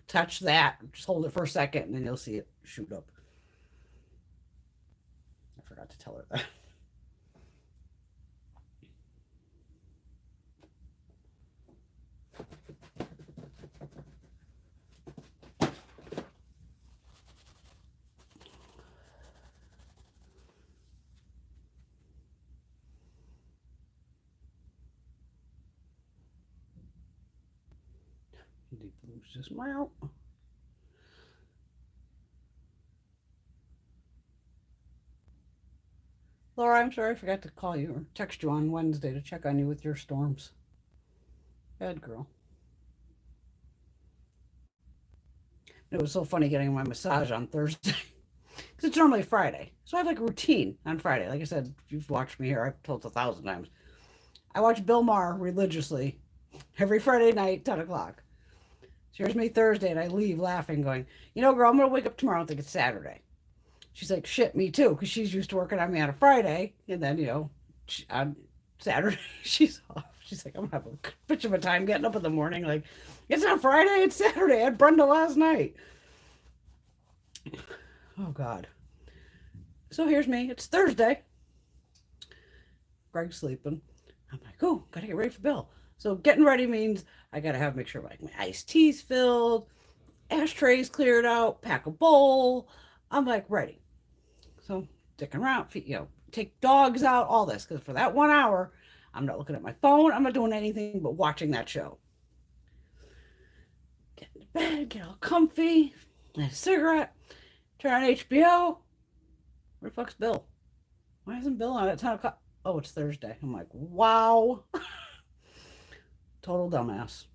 Touch that, just hold it for a second, and then you'll see it shoot up. I forgot to tell her that. Deep Blue's just out. Laura, I'm sorry I forgot to call you or text you on Wednesday to check on you with your storms. Bad girl. It was so funny getting my massage on Thursday. Because it's normally Friday. So I have like a routine on Friday. Like I said, if you've watched me here, I've told it 1,000 times. I watch Bill Maher religiously every Friday night, 10 o'clock. So here's me Thursday, and I leave laughing, going, you know, girl, I'm going to wake up tomorrow and think it's Saturday. She's like, shit, me too, because she's used to working on me on a Friday, and then, you know, on Saturday, she's off. She's like, I'm going to have a bitch of a time getting up in the morning, like, it's not Friday, it's Saturday. I had Brenda last night. Oh, God. So here's me. It's Thursday. Greg's sleeping. I'm like, oh, got to get ready for Bill. So getting ready means I got to make sure like my iced tea's filled, ashtrays cleared out, pack a bowl. I'm like ready. So sticking around, you know, take dogs out, all this. Because for that 1 hour, I'm not looking at my phone. I'm not doing anything but watching that show. Get into bed, get all comfy, light a cigarette, turn on HBO. Where the fuck's Bill? Why isn't Bill on at 10 o'clock? Oh, it's Thursday. I'm like, wow. Total dumbass.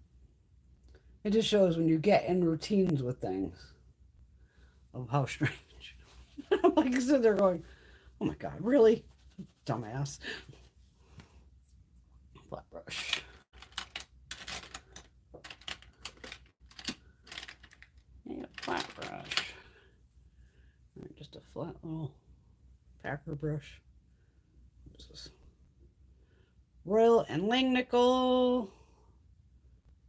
It just shows when you get in routines with things of how strange. I'm like sitting there going, oh my God, really? Dumbass. Flat brush. Yeah, flat brush. All right, just a flat little packer brush. What's this? Royal and Langnickel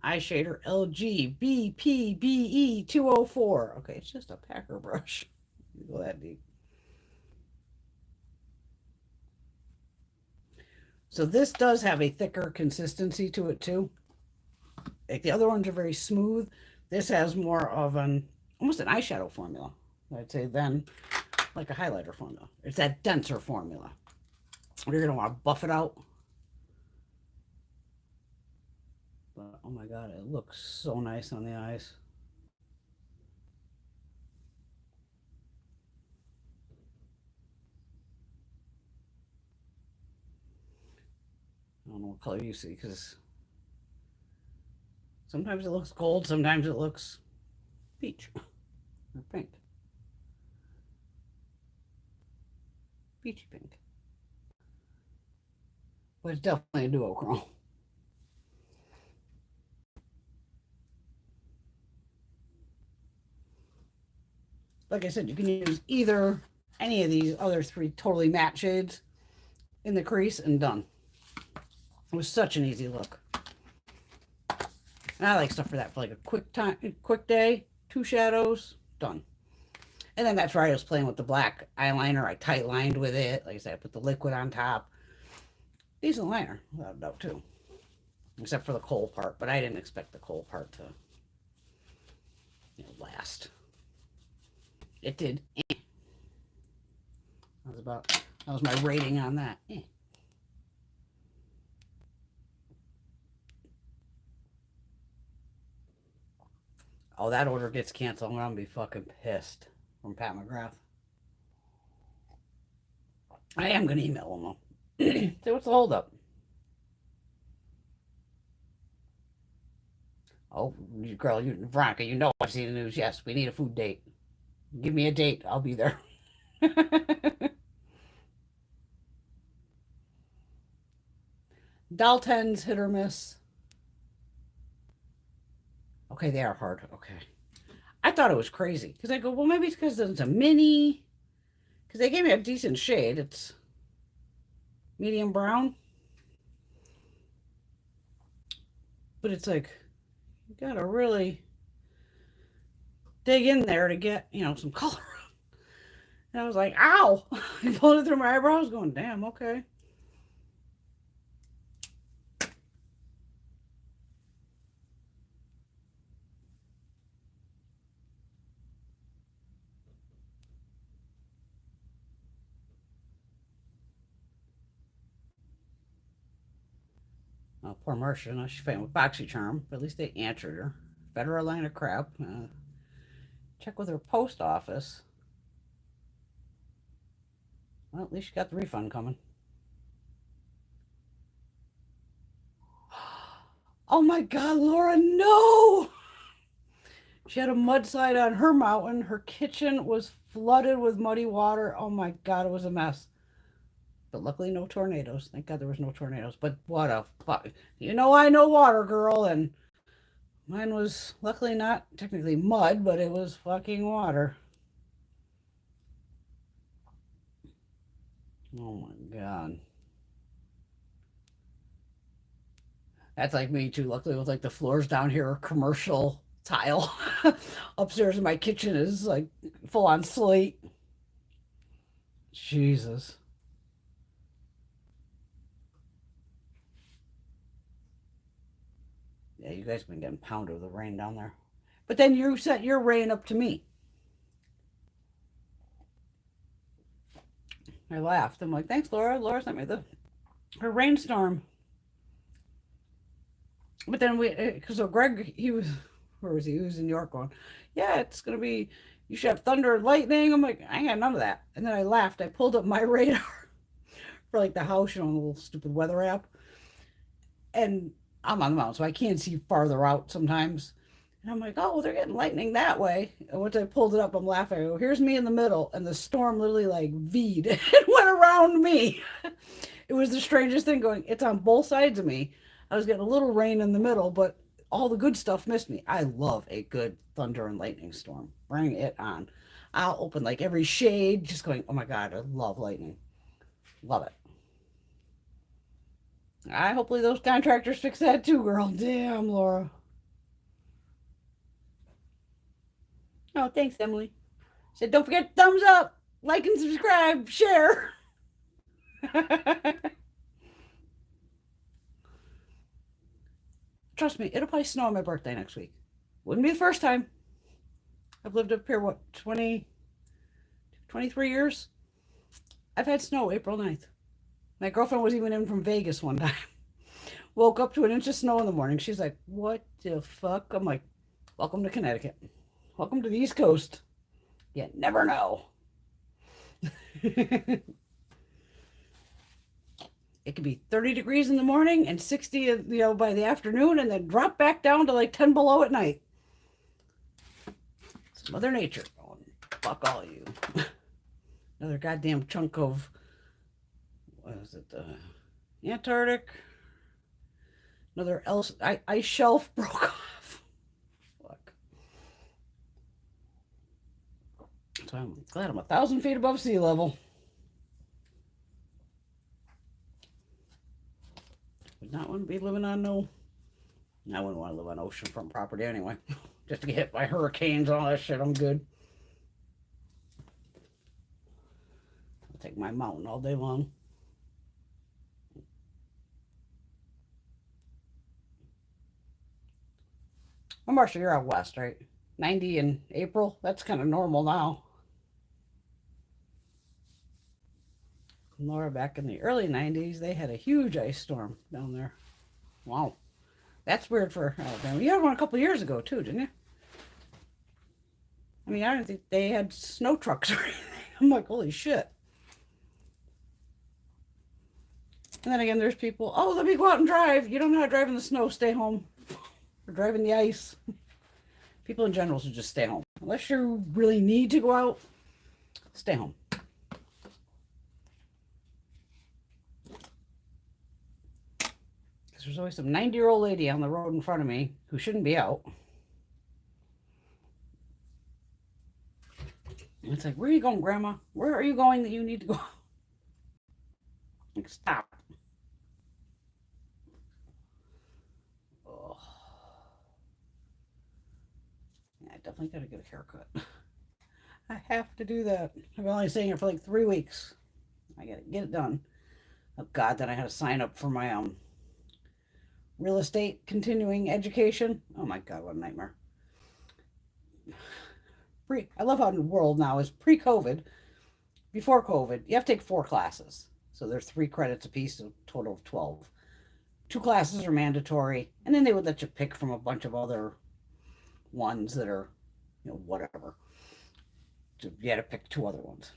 eye shader LG BPBE 204. Okay, it's just a packer brush. Go that deep. So this does have a thicker consistency to it too. Like the other ones are very smooth. This has more of an almost an eyeshadow formula, I'd say, than like a highlighter formula. It's that denser formula. You're gonna want to buff it out. But oh my God, it looks so nice on the eyes. I don't know what color you see, because sometimes it looks gold, sometimes it looks peach or pink. Peachy pink. But it's definitely a duochrome. Like I said, you can use either any of these other three totally matte shades in the crease and done. It was such an easy look. And I like stuff for that, for like a quick day, 2 shadows, done. And then that's where I was playing with the black eyeliner. I tight lined with it. Like I said, I put the liquid on top. Decent liner, without a doubt, too. Except for the kohl part, but I didn't expect the kohl part to, you know, last. It did. That was my rating on that. Oh, that order gets canceled. I'm gonna be fucking pissed from Pat McGrath. I am gonna email him though. Say, what's the holdup? Oh, girl, Veronica, you know I've seen the news. Yes, we need a food date. Give me a date. I'll be there. Dalton's hit or miss. Okay, they are hard. Okay. I thought it was crazy because I go, well, maybe it's because it's a mini. Because they gave me a decent shade. It's medium brown. But it's like, you gotta really dig in there to get, some color. And I was like, ow! I pulled it through my eyebrows going, damn, okay. Poor Marcia, now she's fighting with BoxyCharm, but at least they answered her. Fed her a line of crap. Check with her post office. Well, at least she got the refund coming. Oh my God, Laura, no! She had a mudslide on her mountain. Her kitchen was flooded with muddy water. Oh my God, it was a mess. But luckily, no tornadoes. Thank God there was no tornadoes. But what a fuck. I know water, girl. And mine was luckily not technically mud, but it was fucking water. Oh my God. That's like me too. Luckily, with like the floors down here are commercial tile. Upstairs in my kitchen is like full on slate. Jesus. Yeah, you guys have been getting pounded with the rain down there. But then you sent your rain up to me. I laughed. I'm like, thanks, Laura. Laura sent me her rainstorm. But then because Greg, where was he? He was in New York going, yeah, it's going to be, you should have thunder and lightning. I'm like, I ain't got none of that. And then I laughed. I pulled up my radar for like the house, the little stupid weather app. And I'm on the mountain, so I can't see farther out sometimes. And I'm like, oh, well, they're getting lightning that way. And once I pulled it up, I'm laughing. I go, here's me in the middle. And the storm literally like V'd and went around me. It was the strangest thing going, it's on both sides of me. I was getting a little rain in the middle, but all the good stuff missed me. I love a good thunder and lightning storm. Bring it on. I'll open like every shade, just going, oh my God, I love lightning. Love it. Hopefully those contractors fix that too, girl. Damn, Laura. Oh, thanks, Emily. Said, don't forget thumbs up, like and subscribe, share. Trust me, it'll probably snow on my birthday next week. Wouldn't be the first time. I've lived up here, 23 years? I've had snow April 9th. My girlfriend was even in from Vegas one time. Woke up to an inch of snow in the morning. She's like, what the fuck? I'm like, welcome to Connecticut. Welcome to the East Coast. You never know. It could be 30 degrees in the morning and 60, by the afternoon, and then drop back down to like 10 below at night. It's Mother Nature going, fuck all you. Another goddamn chunk of, what is it, Antarctic. Another ice shelf broke off. Fuck. So I'm glad I'm 1,000 feet above sea level. Would not want to be living on I wouldn't want to live on oceanfront property anyway. Just to get hit by hurricanes and all that shit, I'm good. I'll take my mountain all day long. Well, Marcia, you're out west, right? 90 in April? That's kind of normal now. Laura, back in the early 90s, they had a huge ice storm down there. Wow. That's weird for Alabama. You had one a couple years ago, too, didn't you? I mean, I don't think they had snow trucks or anything. I'm like, holy shit. And then again, there's people, oh, let me go out and drive. You don't know how to drive in the snow, stay home. Or drive in the ice. People in general should just stay home. Unless you really need to go out, stay home. Because there's always some 90-year-old lady on the road in front of me who shouldn't be out. And it's like, where are you going, Grandma? Where are you going that you need to go? Like, stop. Oh. Yeah, I definitely got to get a haircut. I have to do that. I've been only saying it for like 3 weeks. I got to get it done. Oh God, then I had to sign up for my real estate continuing education. Oh my God, what a nightmare. I love how the world now is pre-COVID. Before COVID, you have to take 4 classes. So there's 3 credits a piece, a total of 12. 2 classes are mandatory, and then they would let you pick from a bunch of other ones that are, you know, whatever. So you had to pick 2 other ones.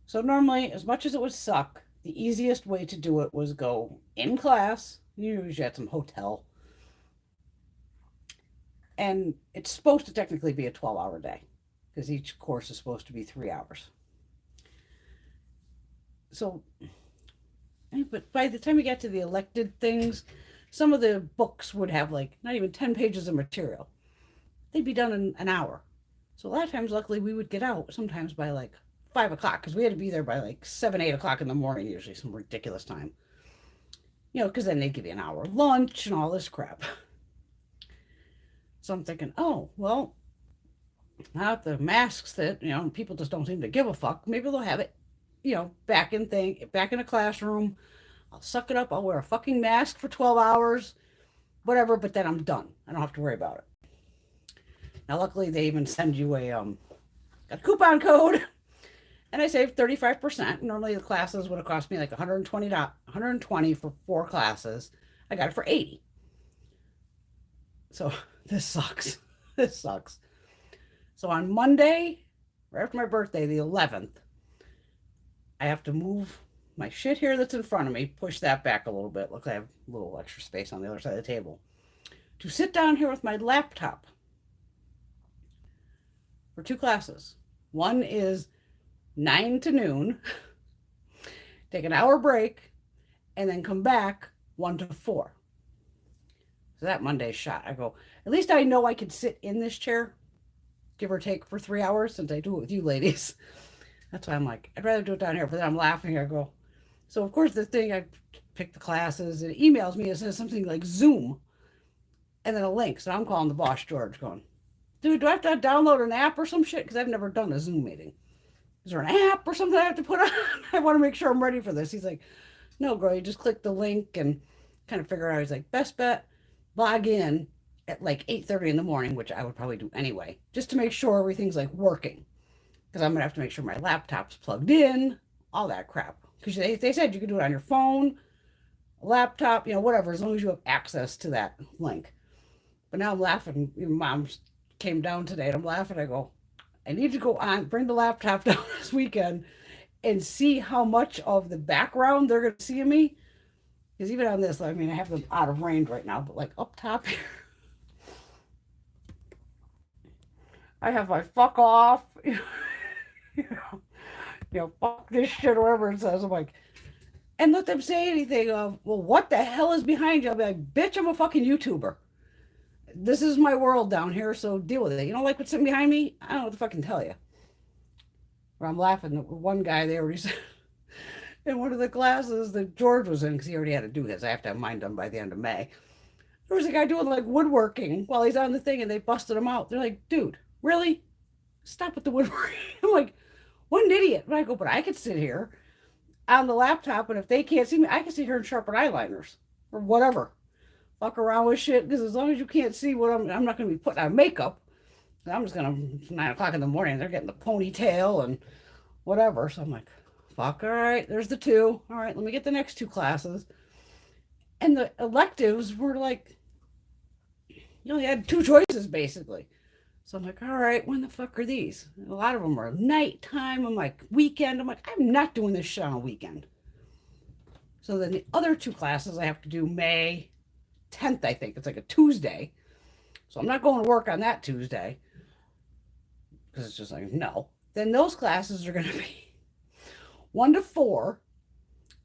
So normally, as much as it would suck, the easiest way to do it was go in class. You usually had some hotel. And it's supposed to technically be a 12-hour day because each course is supposed to be 3 hours. So, but by the time we got to the elected things, some of the books would have like not even 10 pages of material. They'd be done in an hour. So a lot of times, luckily, we would get out sometimes by like 5 o'clock because we had to be there by like 7, 8 o'clock in the morning, usually some ridiculous time. You know, because then they'd give you an hour lunch and all this crap. So I'm thinking, oh, well, not the masks that, you know, people just don't seem to give a fuck. Maybe they'll have it, you know, back in a classroom. I'll suck it up. I'll wear a fucking mask for 12 hours, whatever, but then I'm done. I don't have to worry about it. Now, luckily, they even send you a coupon code, and I saved 35%. Normally, the classes would have cost me like $120 for 4 classes. I got it for $80. So this sucks. This sucks. So on Monday, right after my birthday, the 11th, I have to move my shit here that's in front of me, push that back a little bit. Look, I have a little extra space on the other side of the table. To sit down here with my laptop for 2 classes. One is 9 to noon, take an hour break, and then come back 1 to 4. So that Monday's shot. I go, at least I know I can sit in this chair, give or take, for 3 hours since I do it with you ladies. That's why I'm like, I'd rather do it down here. But then I'm laughing. I go, so of course the thing, I pick the classes. It emails me. It says something like Zoom and then a link. So I'm calling the boss, George, going, dude, do I have to download an app or some shit? Because I've never done a Zoom meeting. Is there an app or something I have to put on? I want to make sure I'm ready for this. He's like, no, girl, you just click the link and kind of figure out. He's like, best bet, log in at like 8:30 in the morning, which I would probably do anyway, just to make sure everything's like working. Because I'm going to have to make sure my laptop's plugged in, all that crap. Because they said you could do it on your phone, laptop, you know, whatever, as long as you have access to that link. But now I'm laughing. Mom came down today and I'm laughing. I go, I need to go on, bring the laptop down this weekend and see how much of the background they're going to see of me. Because even on this, I mean, I have them out of range right now, but like up top here, I have my fuck off, fuck this shit, or whatever it says. I'm like, and let them say anything of, well, what the hell is behind you? I'll be like, bitch, I'm a fucking YouTuber. This is my world down here, so deal with it. You don't like what's sitting behind me? I don't know what to fucking tell you. Or I'm laughing. One guy, they already said, in one of the classes that George was in, because he already had to do his. I have to have mine done by the end of May. There was a guy doing like woodworking while he's on the thing, and they busted him out. They're like, dude, really? Stop with the woodworking. I'm like, what an idiot. But I go, but I could sit here on the laptop, and if they can't see me, I can sit here and sharpen eyeliners or whatever. Fuck around with shit, because as long as you can't see what I'm not going to be putting on makeup. I'm just going to, 9 o'clock in the morning, they're getting the ponytail and whatever. So I'm like, fuck, all right, there's the 2. All right, let me get the next 2 classes. And the electives were like, you only had 2 choices, basically. So I'm like, all right, when the fuck are these? A lot of them are nighttime. I'm like, weekend. I'm like, I'm not doing this shit on a weekend. So then the other two classes I have to do May 10th, I think. It's like a Tuesday. So I'm not going to work on that Tuesday because it's just like, no. Then those classes are going to be 1 to 4,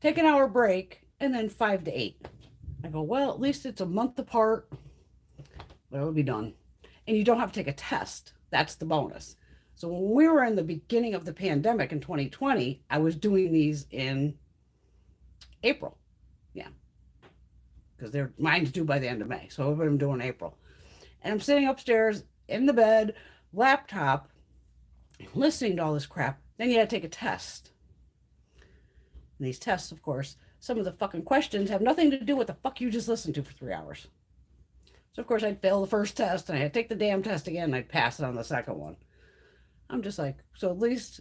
take an hour break, and then 5 to 8. I go, well, at least it's a month apart, but it'll be done. And you don't have to take a test. That's the bonus. So when we were in the beginning of the pandemic in 2020, I was doing these in April. Yeah. Because mine's due by the end of May. So I'm doing April. And I'm sitting upstairs in the bed, laptop, listening to all this crap. Then you had to take a test. And these tests, of course, some of the fucking questions have nothing to do with the fuck you just listened to for 3 hours. So, of course, I'd fail the first test, and I'd take the damn test again, and I'd pass it on the second one. I'm just like, so at least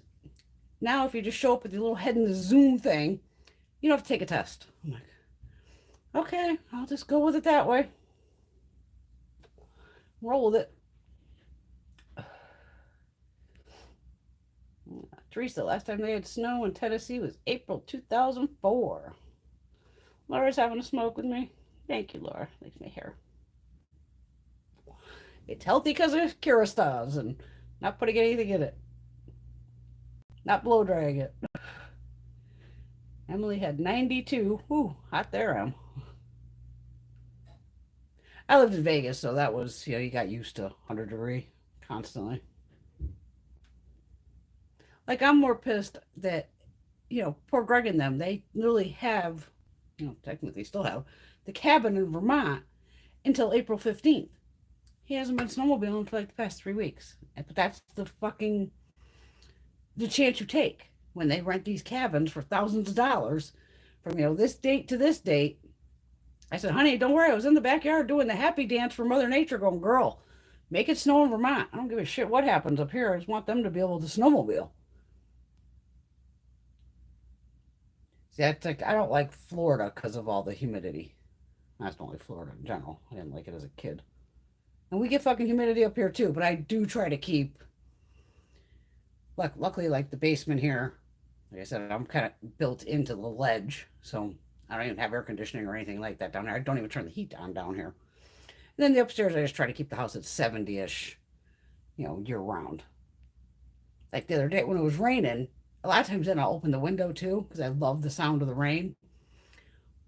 now if you just show up with your little head in the Zoom thing, you don't have to take a test. I'm like, okay, I'll just go with it that way. Roll with it. Teresa, last time they had snow in Tennessee was April 2004. Laura's having a smoke with me. Thank you, Laura. Makes my hair. It's healthy because of Kerastase and not putting anything in it. Not blow drying it. Emily had 92. Whew, hot there, Em. I lived in Vegas, so that was, you got used to 100 degree constantly. Like, I'm more pissed that, poor Greg and them, they literally have, technically still have, the cabin in Vermont until April 15th. He hasn't been snowmobiling for like the past 3 weeks. But that's the chance you take when they rent these cabins for thousands of dollars from, this date to this date. I said, honey, don't worry. I was in the backyard doing the happy dance for Mother Nature going, girl, make it snow in Vermont. I don't give a shit what happens up here. I just want them to be able to snowmobile. See, I don't like Florida because of all the humidity. I just don't like Florida in general. I didn't like it as a kid. And we get fucking humidity up here too, but I do try to keep, luckily, like the basement here, like I said, I'm kind of built into the ledge, so I don't even have air conditioning or anything like that down there. I don't even turn the heat on down here. And then the upstairs, I just try to keep the house at 70-ish, year round. Like the other day when it was raining, a lot of times then I'll open the window too, because I love the sound of the rain.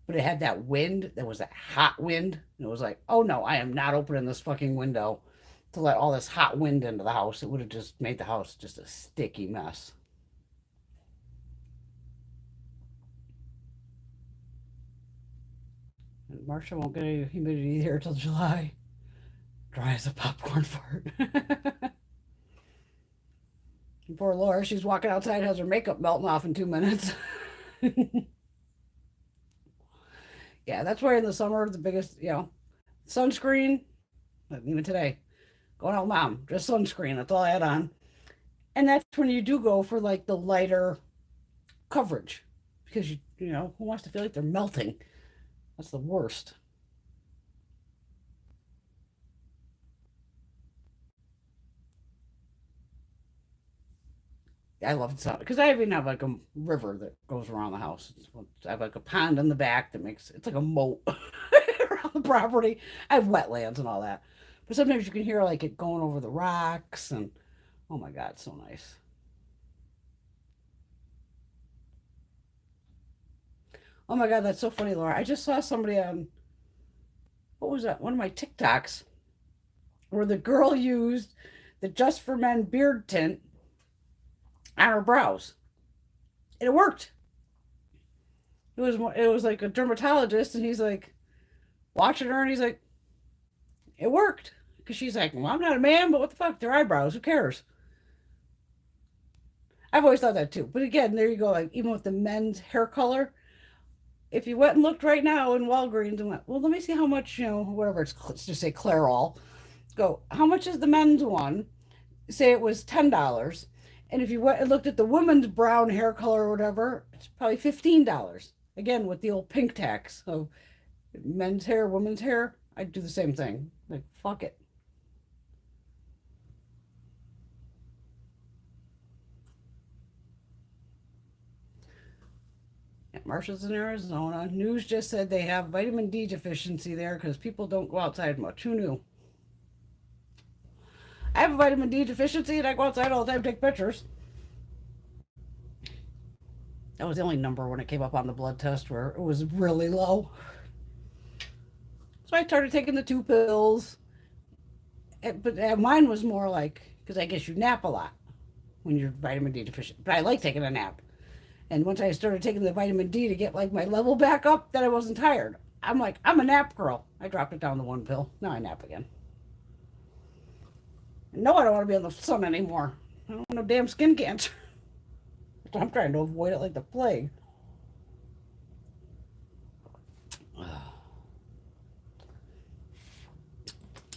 But it had that wind, that was that hot wind. And it was like, oh no, I am not opening this fucking window to let all this hot wind into the house. It would have just made the house just a sticky mess. And Marcia won't get any humidity here till July. Dry as a popcorn fart. Poor Laura, she's walking outside, has her makeup melting off in 2 minutes. Yeah, that's why in the summer, the biggest, sunscreen, even today, going out, mom, just sunscreen. That's all I had on. And that's when you do go for like the lighter coverage because who wants to feel like they're melting? That's the worst. I love the because I even have like a river that goes around the house. I have like a pond in the back that it's like a moat around the property. I have wetlands and all that, but sometimes you can hear like it going over the rocks and oh my god, it's so nice. Oh my god, that's so funny, Laura. I just saw somebody on what was that? One of my TikToks where the girl used the Just for Men beard tint on her brows. And it worked. It was like a dermatologist, and he's like watching her, and he's like, it worked. Because she's like, well, I'm not a man, but what the fuck? Their eyebrows. Who cares? I've always thought that too. But again, there you go. Like even with the men's hair color, if you went and looked right now in Walgreens and went, well, let me see how much, whatever let's just say Clairol. Go, how much is the men's one? Say it was $10. And if you went and looked at the woman's brown hair color or whatever, it's probably $15. Again, with the old pink tax of men's hair, women's hair, I'd do the same thing. Like, fuck it. Marsha's in Arizona. News just said they have vitamin D deficiency there because people don't go outside much. Who knew? I have a vitamin D deficiency and I go outside all the time to take pictures. That was the only number when it came up on the blood test where it was really low. So I started taking the 2 pills. But mine was more like, because I guess you nap a lot when you're vitamin D deficient. But I like taking a nap. And once I started taking the vitamin D to get like my level back up, then I wasn't tired. I'm like, I'm a nap girl. I dropped it down to 1 pill. Now I nap again. No, I don't want to be in the sun anymore. I don't want no damn skin cancer. I'm trying to avoid it like the plague.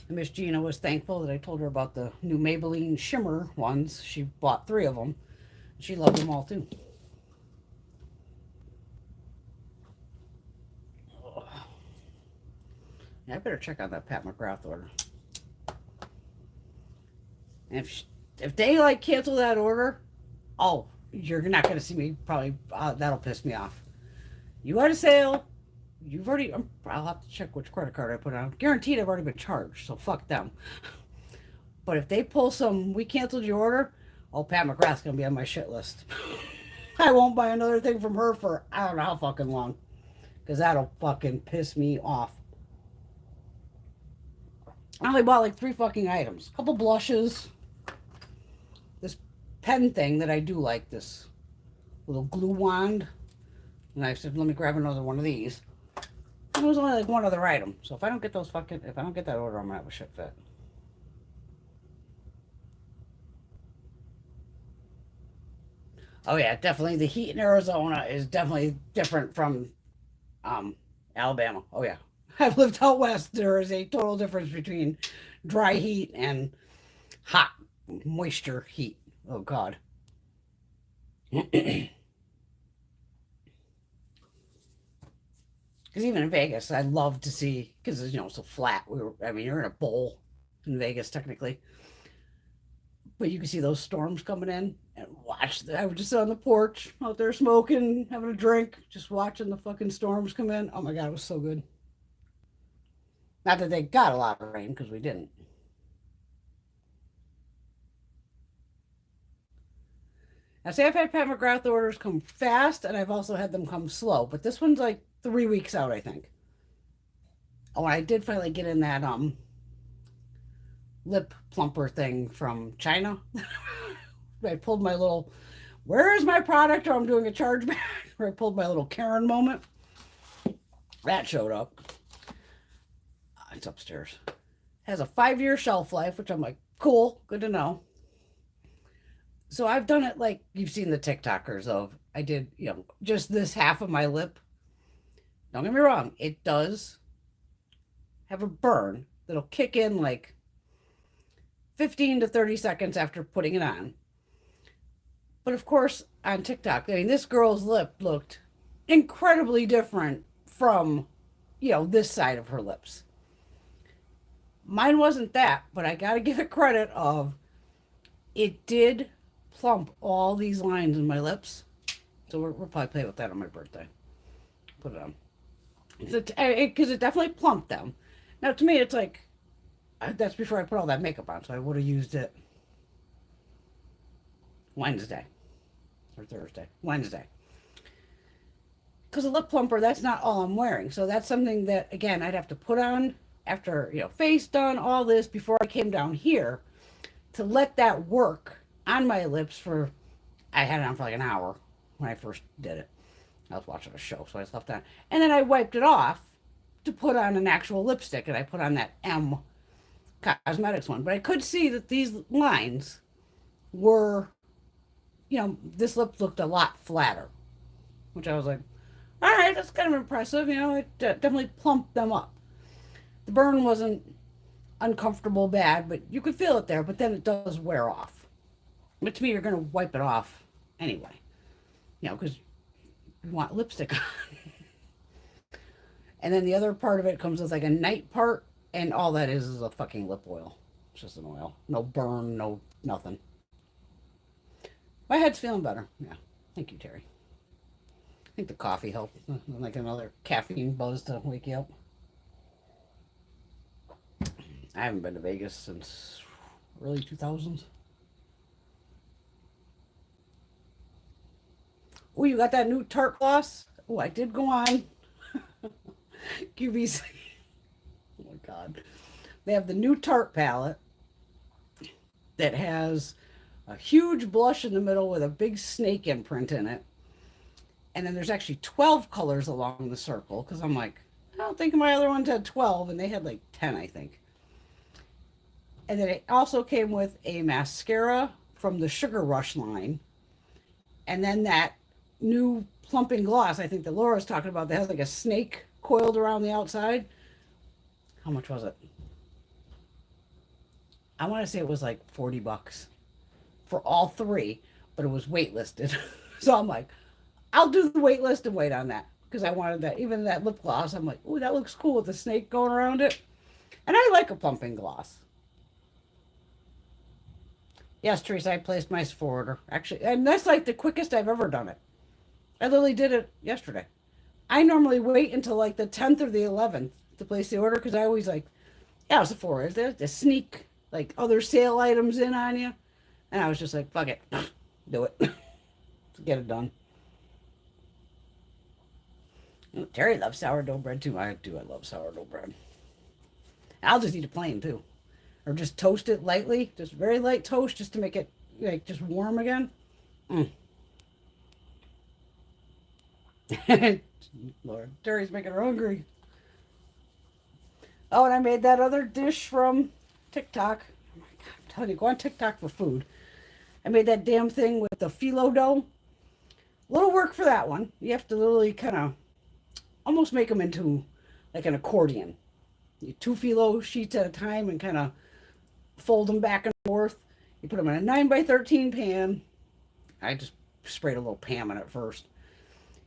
Miss Gina was thankful that I told her about the new Maybelline shimmer ones. She bought 3 of them. She loved them all too. Yeah, I better check on that Pat McGrath order. And if they like cancel that order, oh, you're not going to see me probably. That'll piss me off. You had a sale. You've already. I'll have to check which credit card I put on. Guaranteed, I've already been charged, so fuck them. But if they pull some, we canceled your order. Oh, Pat McGrath's gonna be on my shit list. I won't buy another thing from her for I don't know how fucking long, because that'll fucking piss me off. I only bought like 3 fucking items. A couple blushes. This pen thing that I do like, this little glue wand. And I said, let me grab another one of these. And it was only like 1 other item. So if I don't get those fucking, if I don't get that order, I'm gonna have a shit fit. Oh yeah, definitely the heat in Arizona is definitely different from Alabama. Oh yeah. I've lived out west. There is a total difference between dry heat and hot moisture heat. Oh God. Because even in Vegas, I love to see, because it's, so flat. I mean, you're in a bowl in Vegas, technically. But you can see those storms coming in and watch. I would just sit on the porch out there smoking, having a drink, just watching the fucking storms come in. Oh my God, it was so good. Not that they got a lot of rain, because we didn't. Now, see, I've had Pat McGrath orders come fast, and I've also had them come slow. But this one's like 3 weeks out, I think. Oh, I did finally get in that lip plumper thing from China. I pulled my little, where is my product? Or I'm doing a chargeback. Where I pulled my little Karen moment. That showed up. It's upstairs. Has a 5-year shelf life, which I'm like, cool, good to know. So I've done it like you've seen the TikTokers of, I did, just this half of my lip. Don't get me wrong, it does have a burn that'll kick in like 15 to 30 seconds after putting it on. But of course, on TikTok, I mean, this girl's lip looked incredibly different from, this side of her lips. Mine wasn't that, but I got to give it credit of, it did plump all these lines in my lips. So we'll probably play with that on my birthday. Put it on. Because it definitely plumped them. Now, to me, it's like, that's before I put all that makeup on, so I would have used it Wednesday. Or Thursday. Wednesday. Because a lip plumper, that's not all I'm wearing. So that's something that, again, I'd have to put on after, face done, all this, before I came down here, to let that work on my lips for, I had it on for like an hour when I first did it. I was watching a show, so I just left that. And then I wiped it off to put on an actual lipstick, and I put on that M Cosmetics one. But I could see that these lines were, this lip looked a lot flatter, which I was like, all right, that's kind of impressive. It definitely plumped them up. The burn wasn't uncomfortable bad, but you could feel it there, but then it does wear off. But to me, you're going to wipe it off anyway, because you want lipstick on. And then the other part of it comes with like a night part, and all that is a fucking lip oil. It's just an oil. No burn, no nothing. My head's feeling better. Yeah. Thank you, Terry. think the coffee helped. Like another caffeine buzz to wake you up. I haven't been to Vegas since early 2000s. Oh, you got that new Tarte gloss? Oh, I did go on QVC. Oh my God. They have the new Tarte palette that has a huge blush in the middle with a big snake imprint in it. And then there's actually 12 colors along the circle because I'm like, I don't think my other ones had 12, and they had like 10, I think. And then it also came with a mascara from the Sugar Rush line. And then that new plumping gloss, I think that Laura's talking about, that has like a snake coiled around the outside. How much was it? I want to say it was like $40 for all three, but it was waitlisted. So I'm like, I'll do the waitlist and wait on that because I wanted that. Even that lip gloss, I'm like, ooh, that looks cool with the snake going around it. And I like a plumping gloss. Yes, Teresa, I placed my Sephora order. Actually, and that's like the quickest I've ever done it. I literally did it yesterday. I normally wait until like the 10th or the 11th to place the order because I always like, yeah, Sephora, is there to sneak like other sale items in on you? And I was just like, fuck it, do it. Get it done. Terry loves sourdough bread too. I do. I love sourdough bread. I'll just eat it plain too, or just toast it lightly, just very light toast, just to make it like just warm again. Mm. Lord, Terry's making her hungry. Oh, and I made that other dish from TikTok. Oh my God, I'm telling you, go on TikTok for food. I made that damn thing with the phyllo dough. A little work for that one. You have to literally kind of almost make them into like an accordion. You two phyllo sheets at a time and kind of fold them back and forth. You put them in a 9x13 pan. I just sprayed a little Pam in it first.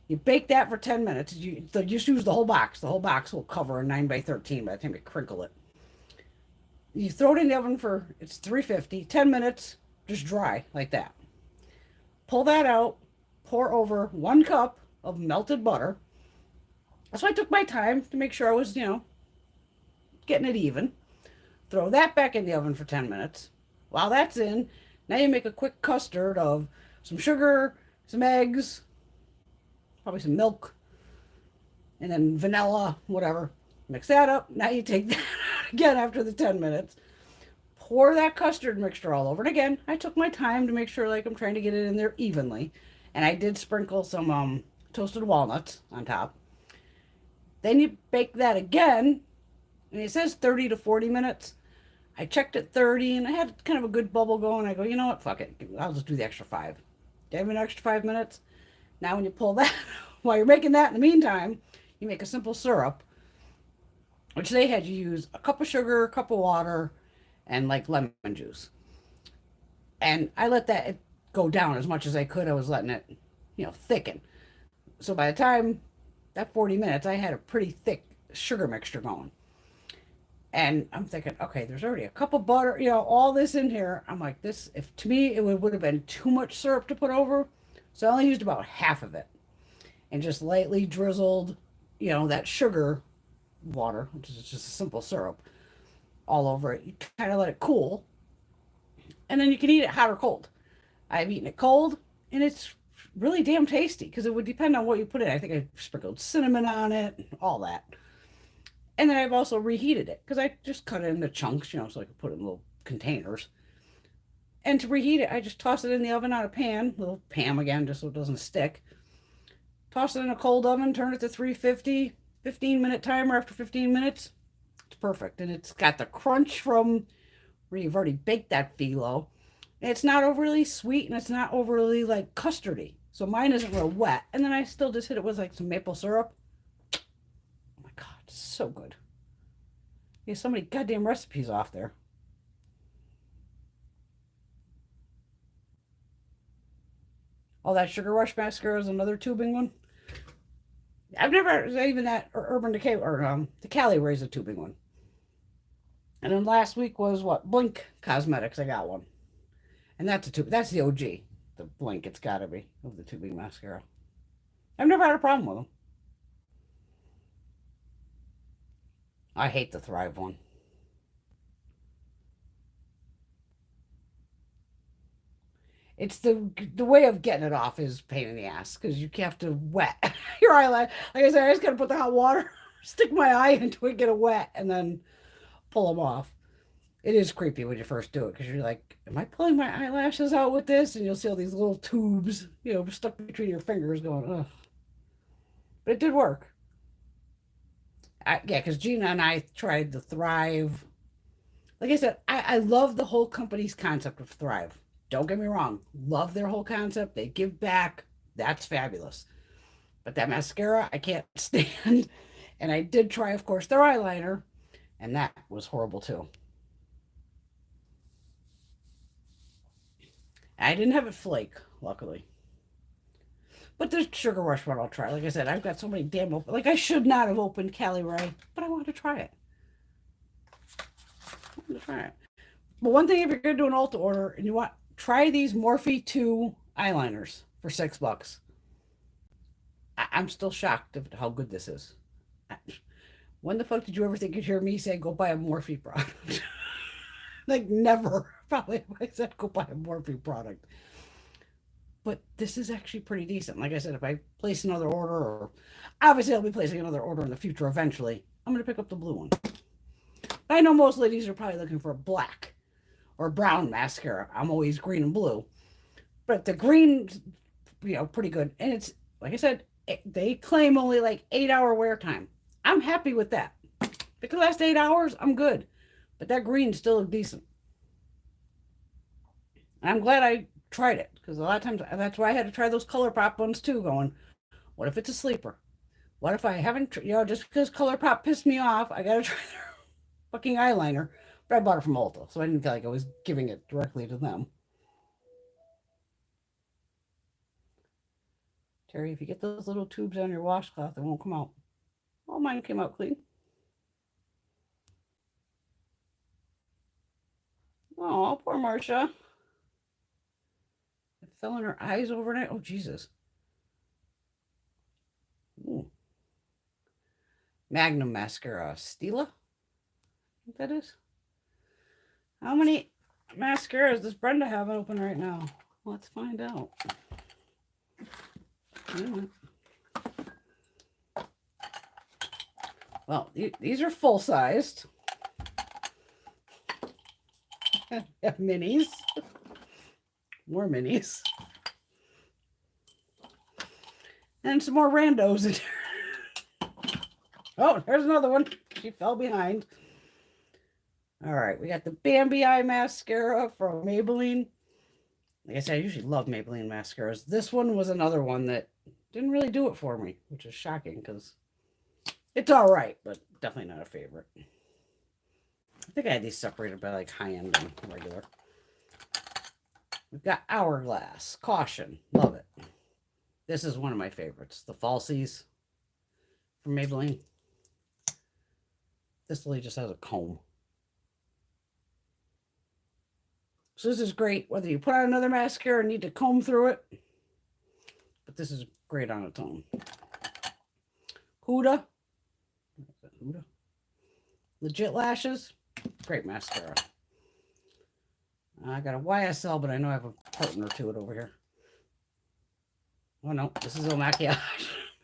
You bake that for 10 minutes. You just use the whole box. The whole box will cover a 9x13 by the time you crinkle it. You throw it in the oven for, it's 350, 10 minutes, just dry like that. Pull that out, pour over 1 cup of melted butter. So I took my time to make sure I was, getting it even. Throw that back in the oven for 10 minutes. While that's in, now you make a quick custard of some sugar, some eggs, probably some milk, and then vanilla, whatever. Mix that up. Now you take that out again after the 10 minutes. Pour that custard mixture all over. And again, I took my time to make sure like I'm trying to get it in there evenly. And I did sprinkle some toasted walnuts on top. Then you bake that again. And it says 30 to 40 minutes. I checked at 30 and I had kind of a good bubble going. I go, you know what? Fuck it. I'll just do the extra 5. Give me an extra 5 minutes. Now when you pull that, while you're making that in the meantime, you make a simple syrup, which they had you use a cup of sugar, a cup of water, and like lemon juice. And I let that go down as much as I could. I was letting it, thicken. So by the time that 40 minutes, I had a pretty thick sugar mixture going. And I'm thinking, okay, there's already a cup of butter, all this in here. I'm like, this, if to me, it would have been too much syrup to put over. So I only used about half of it and just lightly drizzled, that sugar water, which is just a simple syrup, all over it. You kind of let it cool. And then you can eat it hot or cold. I've eaten it cold, and it's really damn tasty because it would depend on what you put in. I think I sprinkled cinnamon on it, all that. And then I've also reheated it because I just cut it into chunks, so I could put it in little containers. And to reheat it, I just toss it in the oven on a pan, little Pam again, just so it doesn't stick. Toss it in a cold oven, turn it to 350, 15-minute timer. After 15 minutes, it's perfect. And it's got the crunch from where you've already baked that phyllo. And it's not overly sweet and it's not overly like custardy. So mine isn't real wet. And then I still just hit it with like some maple syrup. Oh my God, it's so good. There's so many goddamn recipes off there. Oh, that Sugar Rush mascara is another tubing one. I've never even that or Urban Decay or the Cali Rays a tubing one. And then last week was what? Blink Cosmetics. I got one. And that's a tube. That's the OG. The Blink, it's gotta be, of the tubing mascara. I've never had a problem with them. I hate the Thrive one. It's the way of getting it off is a pain in the ass because you have to wet your eyelash. Like I said, I just gotta put the hot water, stick my eye into it, get it wet, and then pull them off. It is creepy when you first do it because you're like, "Am I pulling my eyelashes out with this?" And you'll see all these little tubes, stuck between your fingers, going, "Ugh." But it did work. Yeah, because Gina and I tried the Thrive. Like I said, I love the whole company's concept of Thrive. Don't get me wrong. Love their whole concept. They give back. That's fabulous. But that mascara, I can't stand. And I did try, of course, their eyeliner, and that was horrible too. I didn't have it flake, luckily. But the Sugar Rush one I'll try. Like I said, I've got so many damn open. Like I should not have opened Cali Ray, but I wanted to try it. I wanted to try it. But one thing, if you're gonna do an Ulta order and you want, try these Morphe 2 eyeliners for $6. I'm still shocked at how good this is. When the fuck did you ever think you'd hear me say go buy a Morphe product? Like never. Probably if I said go buy a Morphe product. But this is actually pretty decent. Like I said, if I place another order, or obviously I'll be placing another order in the future eventually, I'm going to pick up the blue one. I know most ladies are probably looking for a black or brown mascara. I'm always green and blue. But the green, pretty good. And it's, like I said, they claim only like 8-hour wear time. I'm happy with that. If it can last 8 hours, I'm good. But that green still decent. I'm glad I tried it because a lot of times that's why I had to try those ColourPop ones too. Going, what if it's a sleeper? What if I haven't, just because ColourPop pissed me off, I gotta try their fucking eyeliner. But I bought it from Ulta, so I didn't feel like I was giving it directly to them. Terry, if you get those little tubes on your washcloth, it won't come out. All mine came out clean. Oh, poor Marcia. It fell in her eyes overnight. Oh, Jesus. Ooh. Magnum mascara. Stila? I think that is. How many mascaras does Brenda have open right now? Let's find out. Well, these are full-sized. Have minis. More minis. And some more randos in there. Oh, there's another one. She fell behind. All right, we got the Bambi Eye Mascara from Maybelline. Like I said, I usually love Maybelline mascaras. This one was another one that didn't really do it for me, which is shocking because it's all right, but definitely not a favorite. I think I had these separated by like high-end and regular. We've got Hourglass. Caution. Love it. This is one of my favorites. The Falsies from Maybelline. This lily just has a comb. So this is great whether you put on another mascara and need to comb through it. But this is great on its own. Huda. Huda. Legit Lashes. Great mascara. I got a YSL, but I know I have a partner to it over here. Oh no, this is Il Makiage.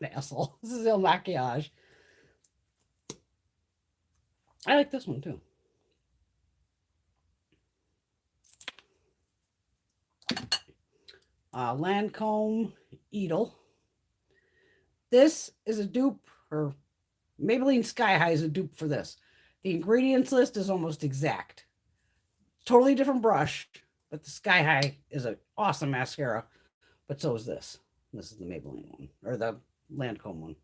Asshole. This is Il Makiage. I like this one too. Lancome Edel. This is a dupe, or Maybelline Sky High is a dupe for this. The ingredients list is almost exact. Totally different brush, but the Sky High is an awesome mascara, but so is this. This is the Maybelline one, or the Lancome one.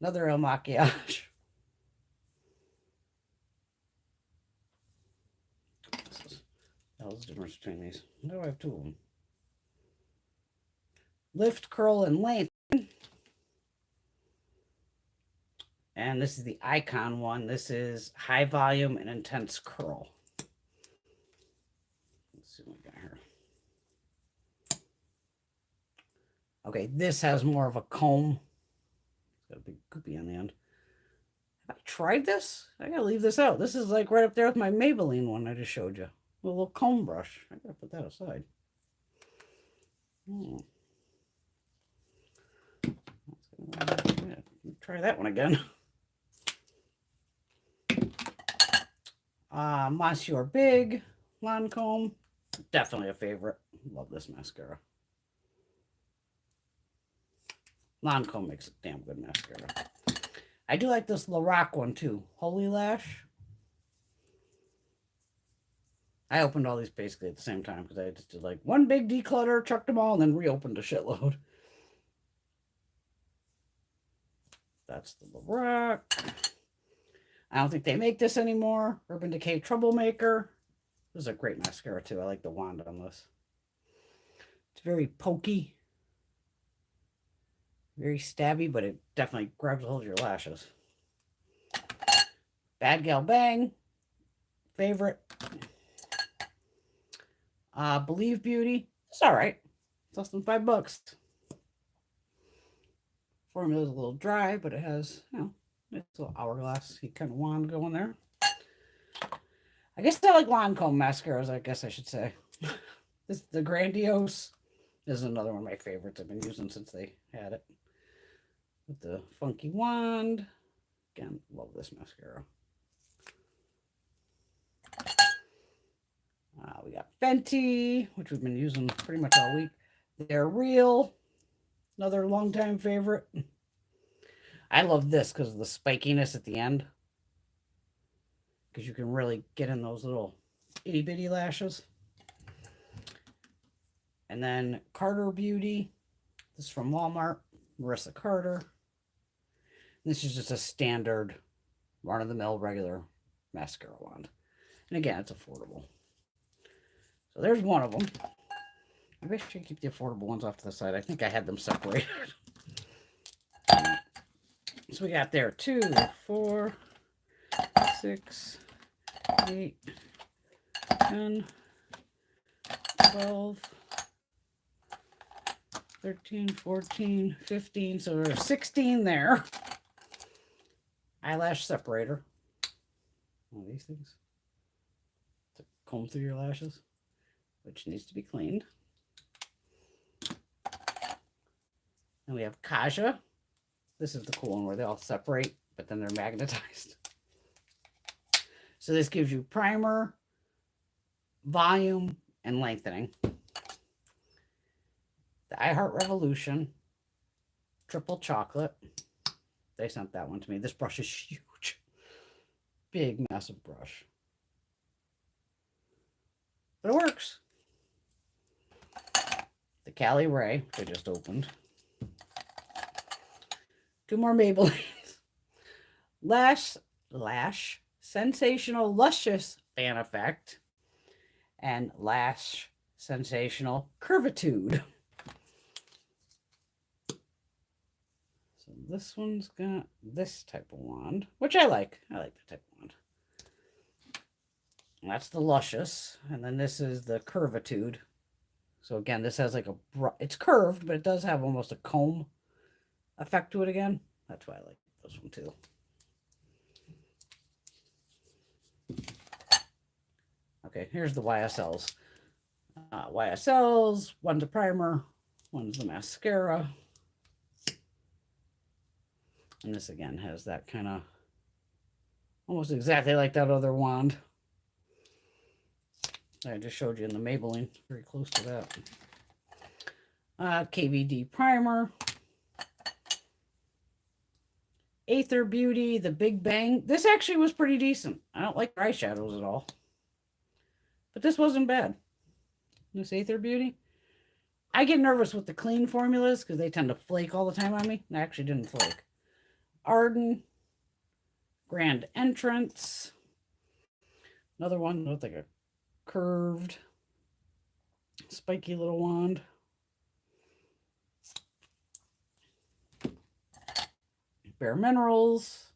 Another Il Makiage. What's the difference between these? Why do I have two of them? Lift, Curl, and Lengthen. And this is the Icon one. This is High Volume and Intense Curl. Let's see what we got here. Okay, this has more of a comb. It's got a big goopy on the end. Have I tried this? I gotta leave this out. This is like right up there with my Maybelline one I just showed you. A little comb brush. I gotta put that aside. Try that one again. Monsieur Big Lancome. Definitely a favorite. Love this mascara. Lancome makes a damn good mascara. I do like this Lorac one too. Holy Lash. I opened all these basically at the same time because I just did like one big declutter, chucked them all, and then reopened a shitload. That's the Lorac. I don't think they make this anymore. Urban Decay Troublemaker. This is a great mascara too. I like the wand on this. It's very pokey. Very stabby, but it definitely grabs a hold of your lashes. Bad Gal Bang. Favorite. Believe Beauty. It's alright. It's less than $5. Formula's a little dry, but it has, you know, it's a little hourglass kind of wand going there. I guess I like Lancome mascaras, I guess I should say. This the Grandiose. This is another one of my favorites I've been using since they had it. With the funky wand. Again, love this mascara. We got Fenty, which we've been using pretty much all week. They're Real. Another longtime favorite. I love this because of the spikiness at the end. Because you can really get in those little itty bitty lashes. And then Carter Beauty. This is from Walmart. Marissa Carter. This is just a standard run-of-the-mill regular mascara wand. And again, it's affordable. So there's one of them. Maybe I should keep the affordable ones off to the side. I think I had them separated. So we got there 2, 4, 6, 8, 10, 12, 13, 14, 15. So there's 16 there. Eyelash separator. One of these things to comb through your lashes, which needs to be cleaned. And we have Kaja. This is the cool one where they all separate, but then they're magnetized. So this gives you primer, volume, and lengthening. The I Heart Revolution Triple Chocolate. They sent that one to me. This brush is huge. Big, massive brush. But it works. The Cali Ray, which I just opened. 2 more Maybellines. Lash Sensational Luscious Fan Effect. And Lash Sensational Curvatude. So this one's got this type of wand, which I like. I like that type of wand. And that's the Luscious. And then this is the Curvatude. So again, this has like it's curved, but it does have almost a comb effect to it again. That's why I like this one too. Okay, here's the YSLs. YSLs, one's a primer, one's the mascara. And this again has that kind of almost exactly like that other wand that I just showed you in the Maybelline. Very close to that. KVD primer. Aether Beauty, the Big Bang. This actually was pretty decent. I don't like eyeshadows at all. But this wasn't bad. This Aether Beauty. I get nervous with the clean formulas because they tend to flake all the time on me. I actually didn't flake. Arden. Grand Entrance. Another one with like a curved, spiky little wand. Bare Minerals,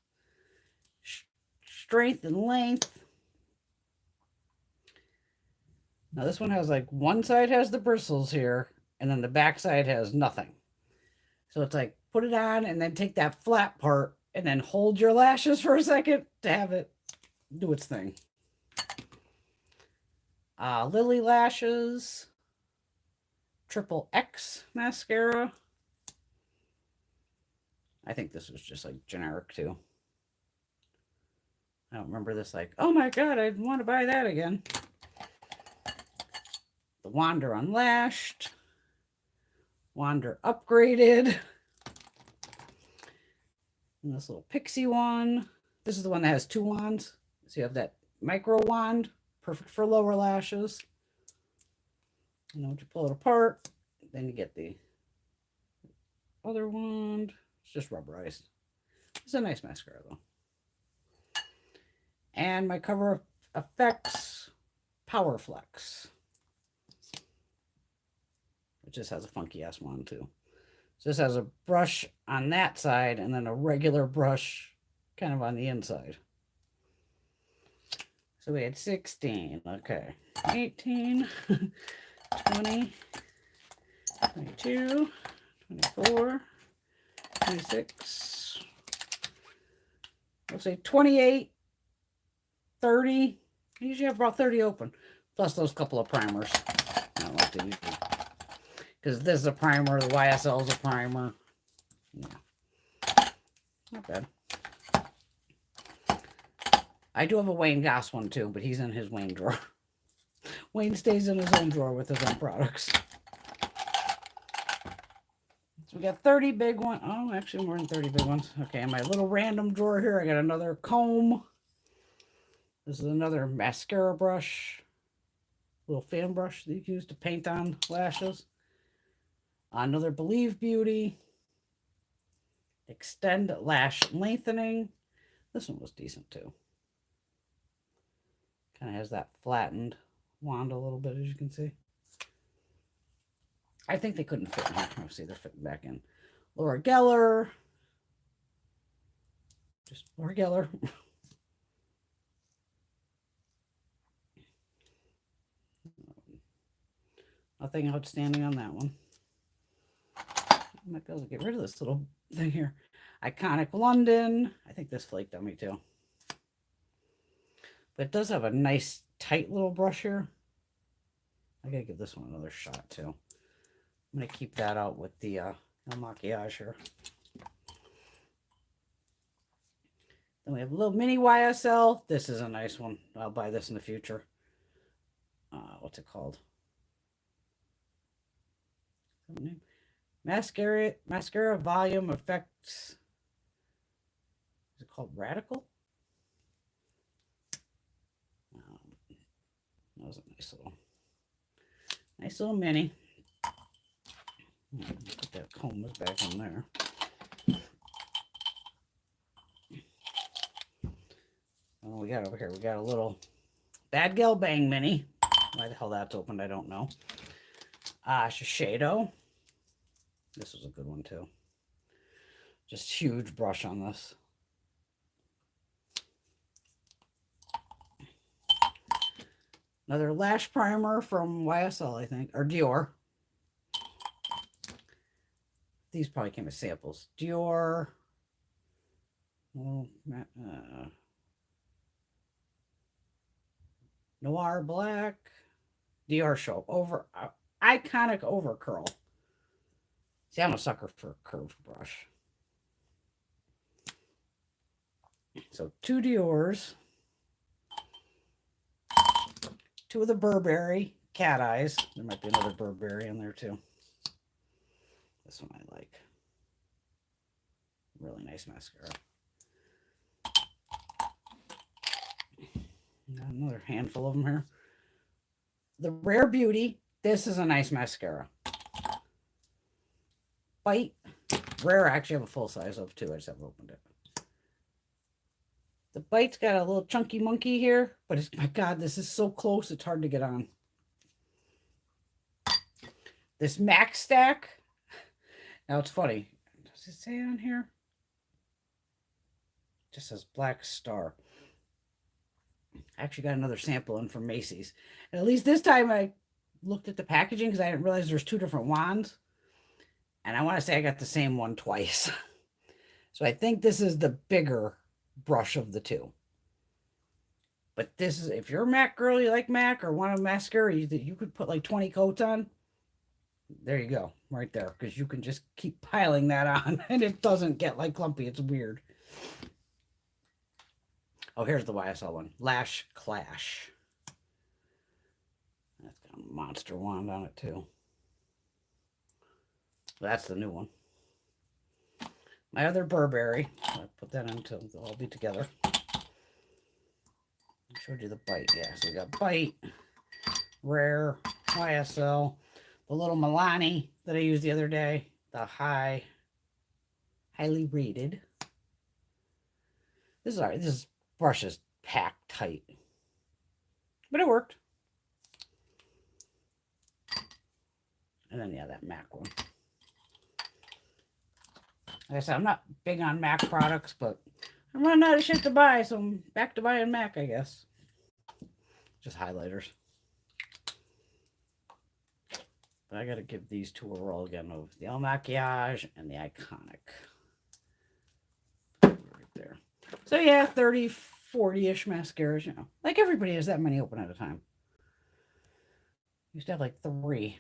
Strength and Length. Now this one has like one side has the bristles here, and then the back side has nothing. So it's like, put it on and then take that flat part and then hold your lashes for a second to have it do its thing. Lilly Lashes. XXX mascara. I think this was just like generic too. I don't remember this like, oh my god, I want to buy that again. The Wander Unlashed. Wander Upgraded. And this little pixie one. This is the one that has 2 wands. So you have that micro wand, perfect for lower lashes. And then once you pull it apart, then you get the other wand. It's just rubberized. It's a nice mascara though. And my Cover FX Power Flex. It just has a funky ass wand too. So this has a brush on that side and then a regular brush kind of on the inside. So we had 16. Okay. 18, 20, 22, 24, 26. Let's say 28, 30. I usually have about 30 open. Plus those couple of primers. I don't like to use them. Because this is a primer, the YSL is a primer. Yeah. Not bad. I do have a Wayne Goss one too, but he's in his Wayne drawer. Wayne stays in his own drawer with his own products. So we got 30 big ones. Oh, actually more than 30 big ones. Okay, in my little random drawer here, I got another comb. This is another mascara brush. Little fan brush that you can use to paint on lashes. Another Believe Beauty. Extend Lash Lengthening. This one was decent too. Kind of has that flattened wand a little bit, as you can see. I think they couldn't fit in here. Oh, see, they're fitting back in. Laura Geller. Just Laura Geller. Nothing outstanding on that one. I might be able to get rid of this little thing here. Iconic London. I think this flaked on me too. But it does have a nice tight little brush here. I gotta give this one another shot too. I'm gonna keep that out with the El Maquillage here. Then we have a little mini YSL. This is a nice one. I'll buy this in the future. What's it called? Mascara Volume Effects. Is it called Radical? That was a nice little mini. Put that comb back in there. What do we got over here? We got a little Bad Gal Bang mini. Why the hell that's opened, I don't know. Shiseido. This was a good one too. Just huge brush on this. Another lash primer from YSL, I think, or Dior. These probably came as samples. Dior. Noir Black. Dior Show. Iconic Over Curl. See, I'm a sucker for a curved brush. So 2 Dior's. 2 of the Burberry Cat Eyes. There might be another Burberry in there too. This one I like. Really nice mascara. Got another handful of them here. The Rare Beauty. This is a nice mascara. Bite. Rare, I actually have a full size of too. I just haven't opened it. The Bite's got a little chunky monkey here, but it's, my God, this is so close, it's hard to get on. This Max Stack. Now it's funny. Does it say on here? It just says Black Star. I actually got another sample in from Macy's. And at least this time I looked at the packaging because I didn't realize there's 2 different wands. And I want to say I got the same one twice. So I think this is the bigger brush of the two. But this is, if you're a MAC girl, you like MAC or want a mascara you could put like 20 coats on, there you go, right there. Because you can just keep piling that on and it doesn't get like clumpy. It's weird. Oh, here's the YSL one. Lash Clash. That's got a monster wand on it too. That's the new one. My other Burberry. I put that in to all be together. I showed you the Bite. Yeah, so we got Bite, Rare, YSL, the little Milani that I used the other day, the highly rated. This brush is packed tight, but it worked. And then yeah, that MAC one. Like I said, I'm not big on MAC products, but I'm running out of shit to buy, so I'm back to buying MAC, I guess. Just highlighters. But I gotta give these two a roll again of the El Maquillage and the Iconic. Right there. So yeah, 30, 40-ish mascaras, you know. Like everybody has that many open at a time. Used to have like 3.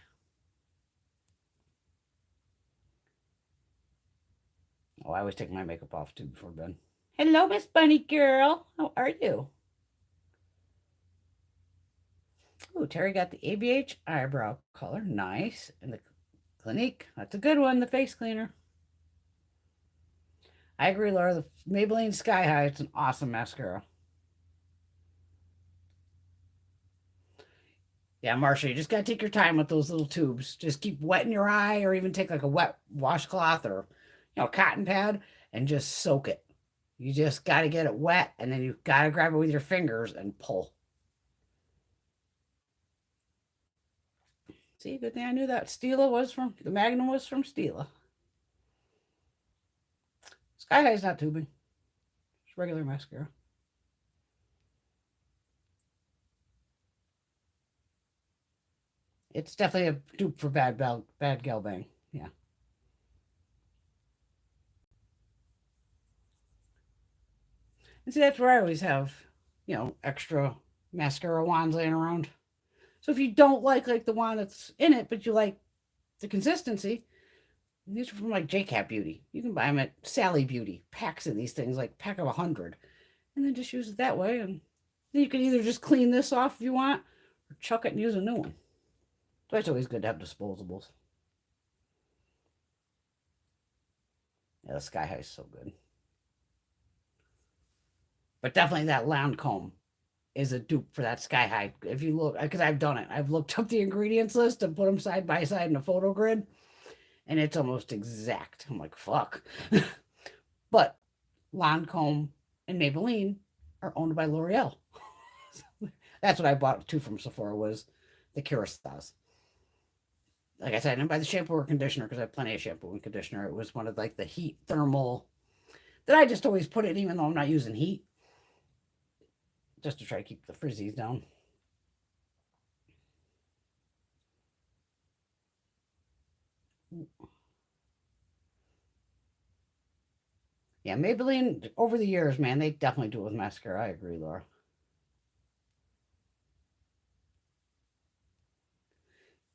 Oh, I always take my makeup off too before bed. Hello, Miss Bunny Girl. How are you? Oh, Terry got the ABH eyebrow color. Nice. And the Clinique. That's a good one. The face cleaner. I agree, Laura. The Maybelline Sky High. It's an awesome mascara. Yeah, Marsha, you just got to take your time with those little tubes. Just keep wetting your eye or even take like a wet washcloth or, you know, cotton pad and just soak it. You just got to get it wet and then you got to grab it with your fingers and pull. See, good thing I knew that Stila was from, the Magnum was from Stila. Sky High's not tubing. It's regular mascara. It's definitely a dupe for Bad Gal Bang. Yeah. And see, that's where I always have, you know, extra mascara wands laying around. So if you don't like the wand that's in it, but you like the consistency, these are from like JCat Beauty. You can buy them at Sally Beauty. Packs of these things, like pack of 100. And then just use it that way. And then you can either just clean this off if you want, or chuck it and use a new one. So it's always good to have disposables. Yeah, the Sky High is so good. But definitely that Lancome is a dupe for that Sky High. If you look, because I've done it. I've looked up the ingredients list and put them side by side in a photo grid. And it's almost exact. I'm like, fuck. But Lancome and Maybelline are owned by L'Oreal. That's what I bought too from Sephora was the Kerastase. Like I said, I didn't buy the shampoo or conditioner because I have plenty of shampoo and conditioner. It was one of like the heat thermal that I just always put it even though I'm not using heat. Just to try to keep the frizzies down. Yeah, Maybelline, over the years, man, they definitely do it with mascara. I agree, Laura.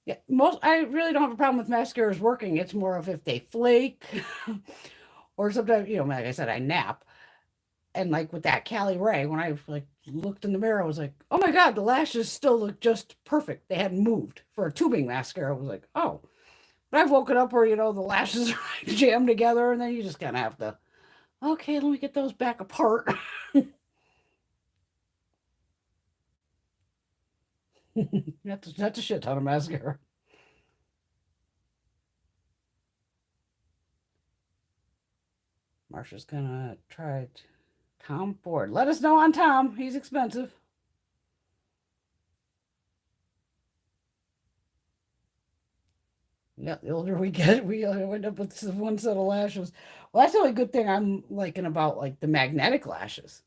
Yeah, I really don't have a problem with mascaras working. It's more of if they flake or sometimes, you know, like I said, I nap. And like with that Cali Ray, when I like looked in the mirror, I was like, oh my God, the lashes still look just perfect. They hadn't moved for a tubing mascara. I was like, oh. But I've woken up where, you know, the lashes are jammed together and then you just kind of have to, okay, let me get those back apart. That's a shit ton of mascara. Marsha's gonna try it. Tom Ford. Let us know on Tom. He's expensive. Yeah, the older we get, we end up with one set of lashes. Well, that's the only good thing I'm liking about like the magnetic lashes.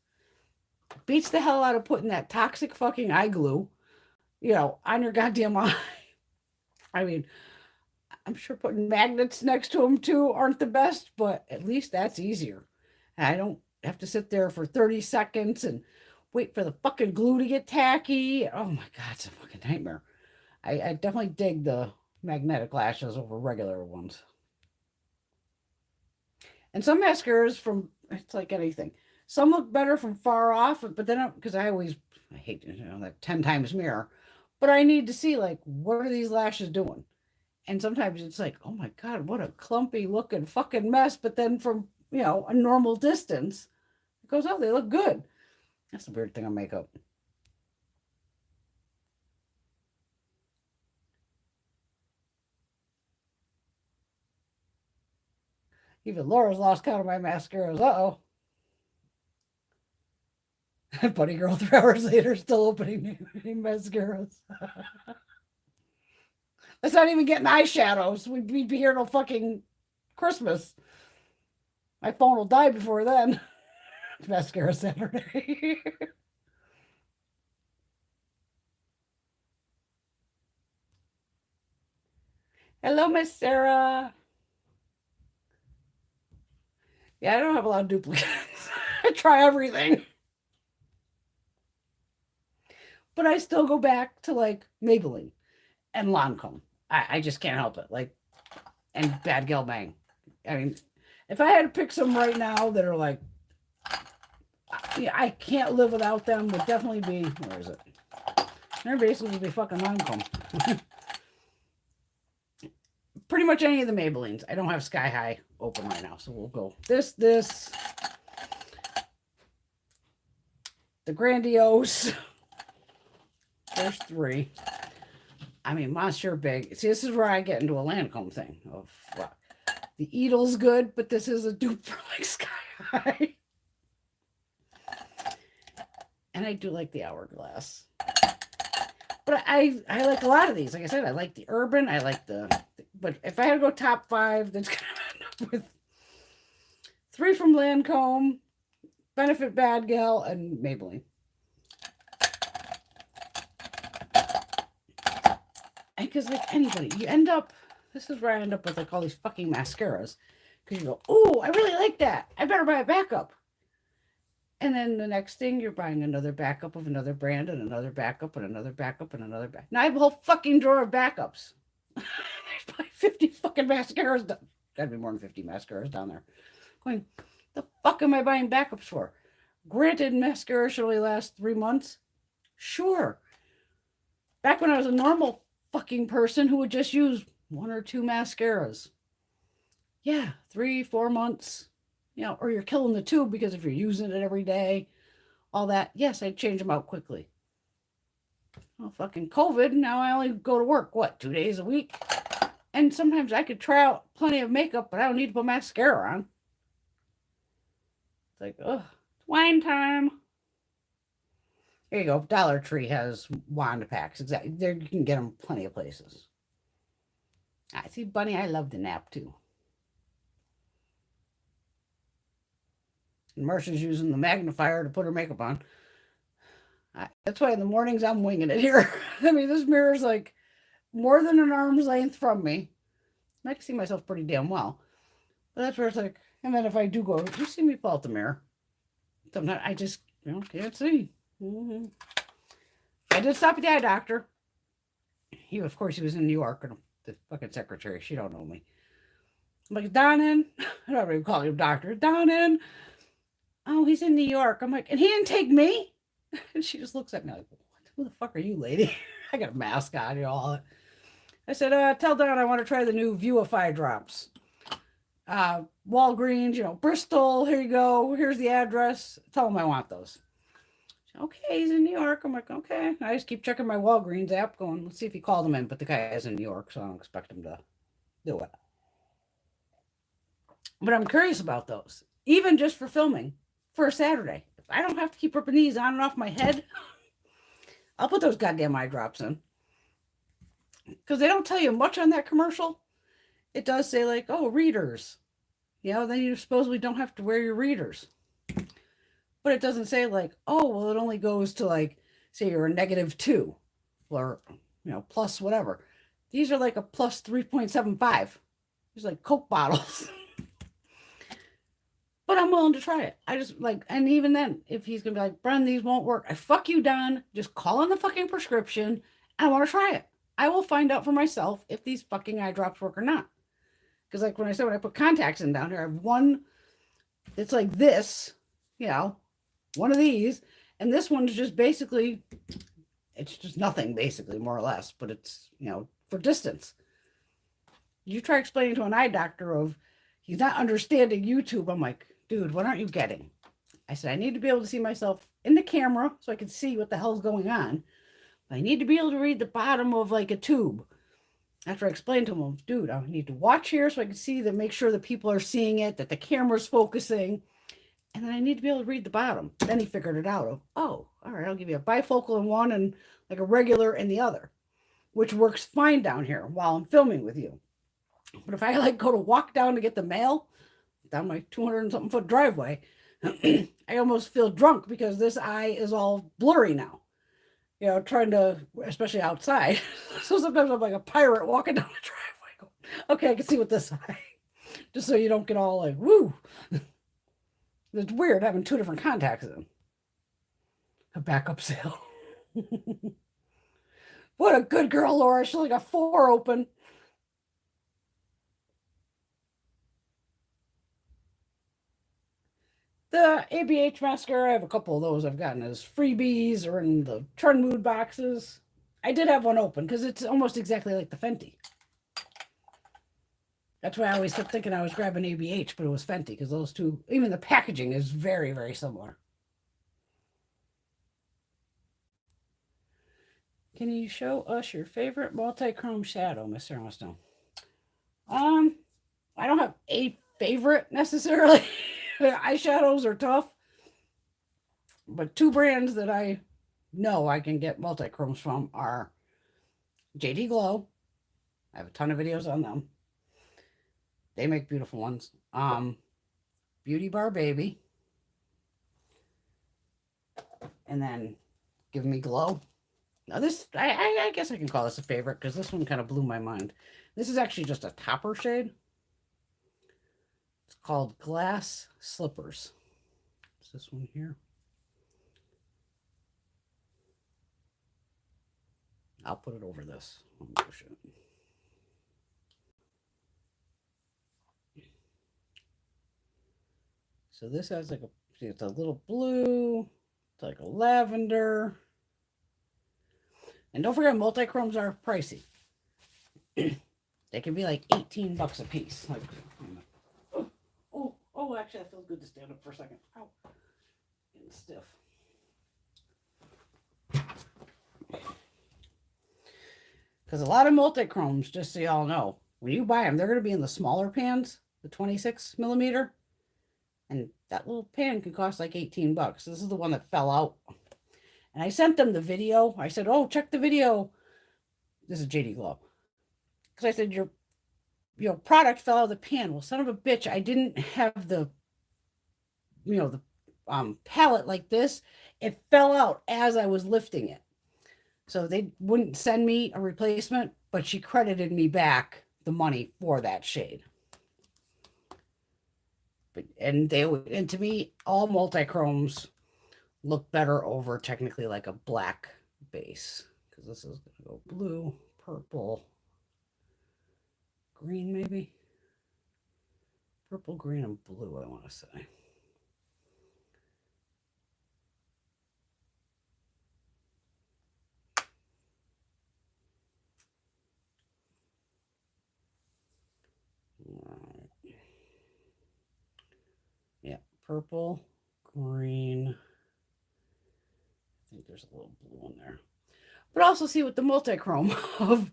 Beats the hell out of putting that toxic fucking eye glue, you know, on your goddamn eye. I mean, I'm sure putting magnets next to them too aren't the best, but at least that's easier. I don't have to sit there for 30 seconds and wait for the fucking glue to get tacky. Oh my God, it's a fucking nightmare. I definitely dig the magnetic lashes over regular ones. And some mascaras from, it's like anything. Some look better from far off, but then, because I hate, that 10 times mirror, but I need to see, like, what are these lashes doing? And sometimes it's like, oh my God, what a clumpy looking fucking mess. But then from, a normal distance, it goes, oh, they look good. That's the weird thing on makeup. Even Laura's lost count of my mascaras. Uh-oh. Bunny girl 3 hours later still opening mascaras. That's not even getting eyeshadows. We'd be here till fucking Christmas. My phone will die before then. Mascara Saturday. Hello, Miss Sarah. Yeah, I don't have a lot of duplicates. I try everything. But I still go back to like Maybelline and Lancome. I just can't help it. Like, and Bad Gal Bang. I mean, if I had to pick some right now that are like, yeah, I can't live without them, would definitely be, where is it? They're basically be fucking Lancome. Pretty much any of the Maybellines. I don't have Sky High open right now, so we'll go this, the Grandiose. There's 3. I mean, Monster Big. See, this is where I get into a Lancome thing. Oh, fuck. The Edel's good, but this is a dupe for like Sky High. And I do like the Hourglass. But I like a lot of these. Like I said, I like the Urban. I like but if I had to go top 5, that's going to end up with 3 from Lancome, Benefit Bad Gal, and Maybelline. And because like anybody, you end up, this is where I end up with like all these fucking mascaras. Because you go, oh, I really like that. I better buy a backup. And then the next thing, you're buying another backup of another brand and another backup and another backup and another backup. Now I have a whole fucking drawer of backups. There's probably 50 fucking mascaras. Gotta be more than 50 mascaras down there. Going, the fuck am I buying backups for? Granted, mascara should only last 3 months. Sure. Back when I was a normal fucking person who would just use 1 or 2 mascaras. Yeah, 3, 4 months. Or you're killing the tube because if you're using it every day, all that. Yes, I'd change them out quickly. Well, fucking COVID, now I only go to work, 2 days a week? And sometimes I could try out plenty of makeup, but I don't need to put mascara on. It's like, ugh, it's wine time. There you go. Dollar Tree has wand packs. Exactly. There you can get them plenty of places. I see, Bunny, I love the nap too. And Marcia's using the magnifier to put her makeup on. That's why in the mornings I'm winging it here. I mean, this mirror's like more than an arm's length from me. I can see myself pretty damn well. But that's where it's like, and then if I do go, you see me pull out the mirror. Sometimes I just, can't see. Mm-hmm. I did stop at the eye doctor. Of course, he was in New York, and the fucking secretary, she don't know me. I'm like, Don in? I don't even call him doctor. Don in? Oh, he's in New York. I'm like, and he didn't take me? And she just looks at me like, who the fuck are you, lady? I got a mask on, all. I said, tell Don I want to try the new Viewify drops. Walgreens, Bristol, here you go. Here's the address. Tell him I want those. Okay, he's in New York. I'm like, okay. I just keep checking my Walgreens app going, let's see if he called him in. But the guy is in New York, so I don't expect him to do it. But I'm curious about those, even just for filming for a Saturday. If I don't have to keep ripping these on and off my head, I'll put those goddamn eye drops in. Because they don't tell you much on that commercial. It does say like, oh, readers. Then you supposedly don't have to wear your readers. But it doesn't say like, oh, well, it only goes to like, say you're a -2 or, plus whatever. These are like a plus 3.75. These are like Coke bottles. But I'm willing to try it. I just like, and even then, if he's gonna be like, Bren, these won't work. I fuck you, Don. Just call in the fucking prescription. I want to try it. I will find out for myself if these fucking eye drops work or not. Because like when I put contacts in down here, I have one. It's like this, you know, one of these, and this one's just basically, it's just nothing basically, more or less. But it's, you know, for distance. You try explaining to an eye doctor of he's not understanding YouTube. I'm like, dude, what aren't you getting? I said, I need to be able to see myself in the camera so I can see what the hell's going on. I need to be able to read the bottom of like a tube. After I explained to him, dude, I need to watch here so I can see that, make sure that people are seeing it, that the camera's focusing. And then I need to be able to read the bottom. Then he figured it out. Of, oh, all right, I'll give you a bifocal in one and like a regular in the other, which works fine down here while I'm filming with you. But if I like go to walk down to get the mail down my 200 and something foot driveway, I almost feel drunk because this eye is all blurry now. You know, trying to, especially outside. So sometimes I'm like a pirate walking down the driveway. Going, okay, I can see with this eye. Just so you don't get all like, woo. It's weird having two different contacts in. A backup sale. What a good girl, Laura. She only got 4 open. The ABH mascara, I have a couple of those I've gotten as freebies or in the Trendmood boxes. I did have one open because it's almost exactly like the Fenty. That's why I always kept thinking I was grabbing ABH, but it was Fenty because those two, even the packaging is very, very similar. Can you show us your favorite multi-chrome shadow, Mr. Armstrong? I don't have a favorite necessarily. Eyeshadows are tough, but 2 brands that I know I can get multi-chromes from are JD Glow. I have a ton of videos on them. They make beautiful ones. Beauty Bar Baby. And then Give Me Glow. Now this, I guess I can call this a favorite because this one kind of blew my mind. This is actually just a topper shade. It's called Glass Slippers. It's this one here. I'll put it over this. Push it. So this has like a, see, it's a little blue. It's like a lavender. And don't forget, multi-chromes are pricey. They can be like $18 a piece. Like, oh, actually, that feels good to stand up for a second. Ow. Getting stiff. Because a lot of multi-chromes, just so y'all know, when you buy them, they're going to be in the smaller pans, the 26 millimeter. And that little pan can cost like $18. This is the one that fell out. And I sent them the video. I said, oh, check the video. This is JD Glow. Because I said, your product fell out of the pan. Well, son of a bitch, I didn't have the, the palette like this. It fell out as I was lifting it. So they wouldn't send me a replacement, but she credited me back the money for that shade. And to me, all multi-chromes look better over technically like a black base. Because this is going to go blue, purple, green maybe. Purple, green, and blue, I want to say. Yeah, purple, green. I think there's a little blue in there. But also see with the multi-chrome of,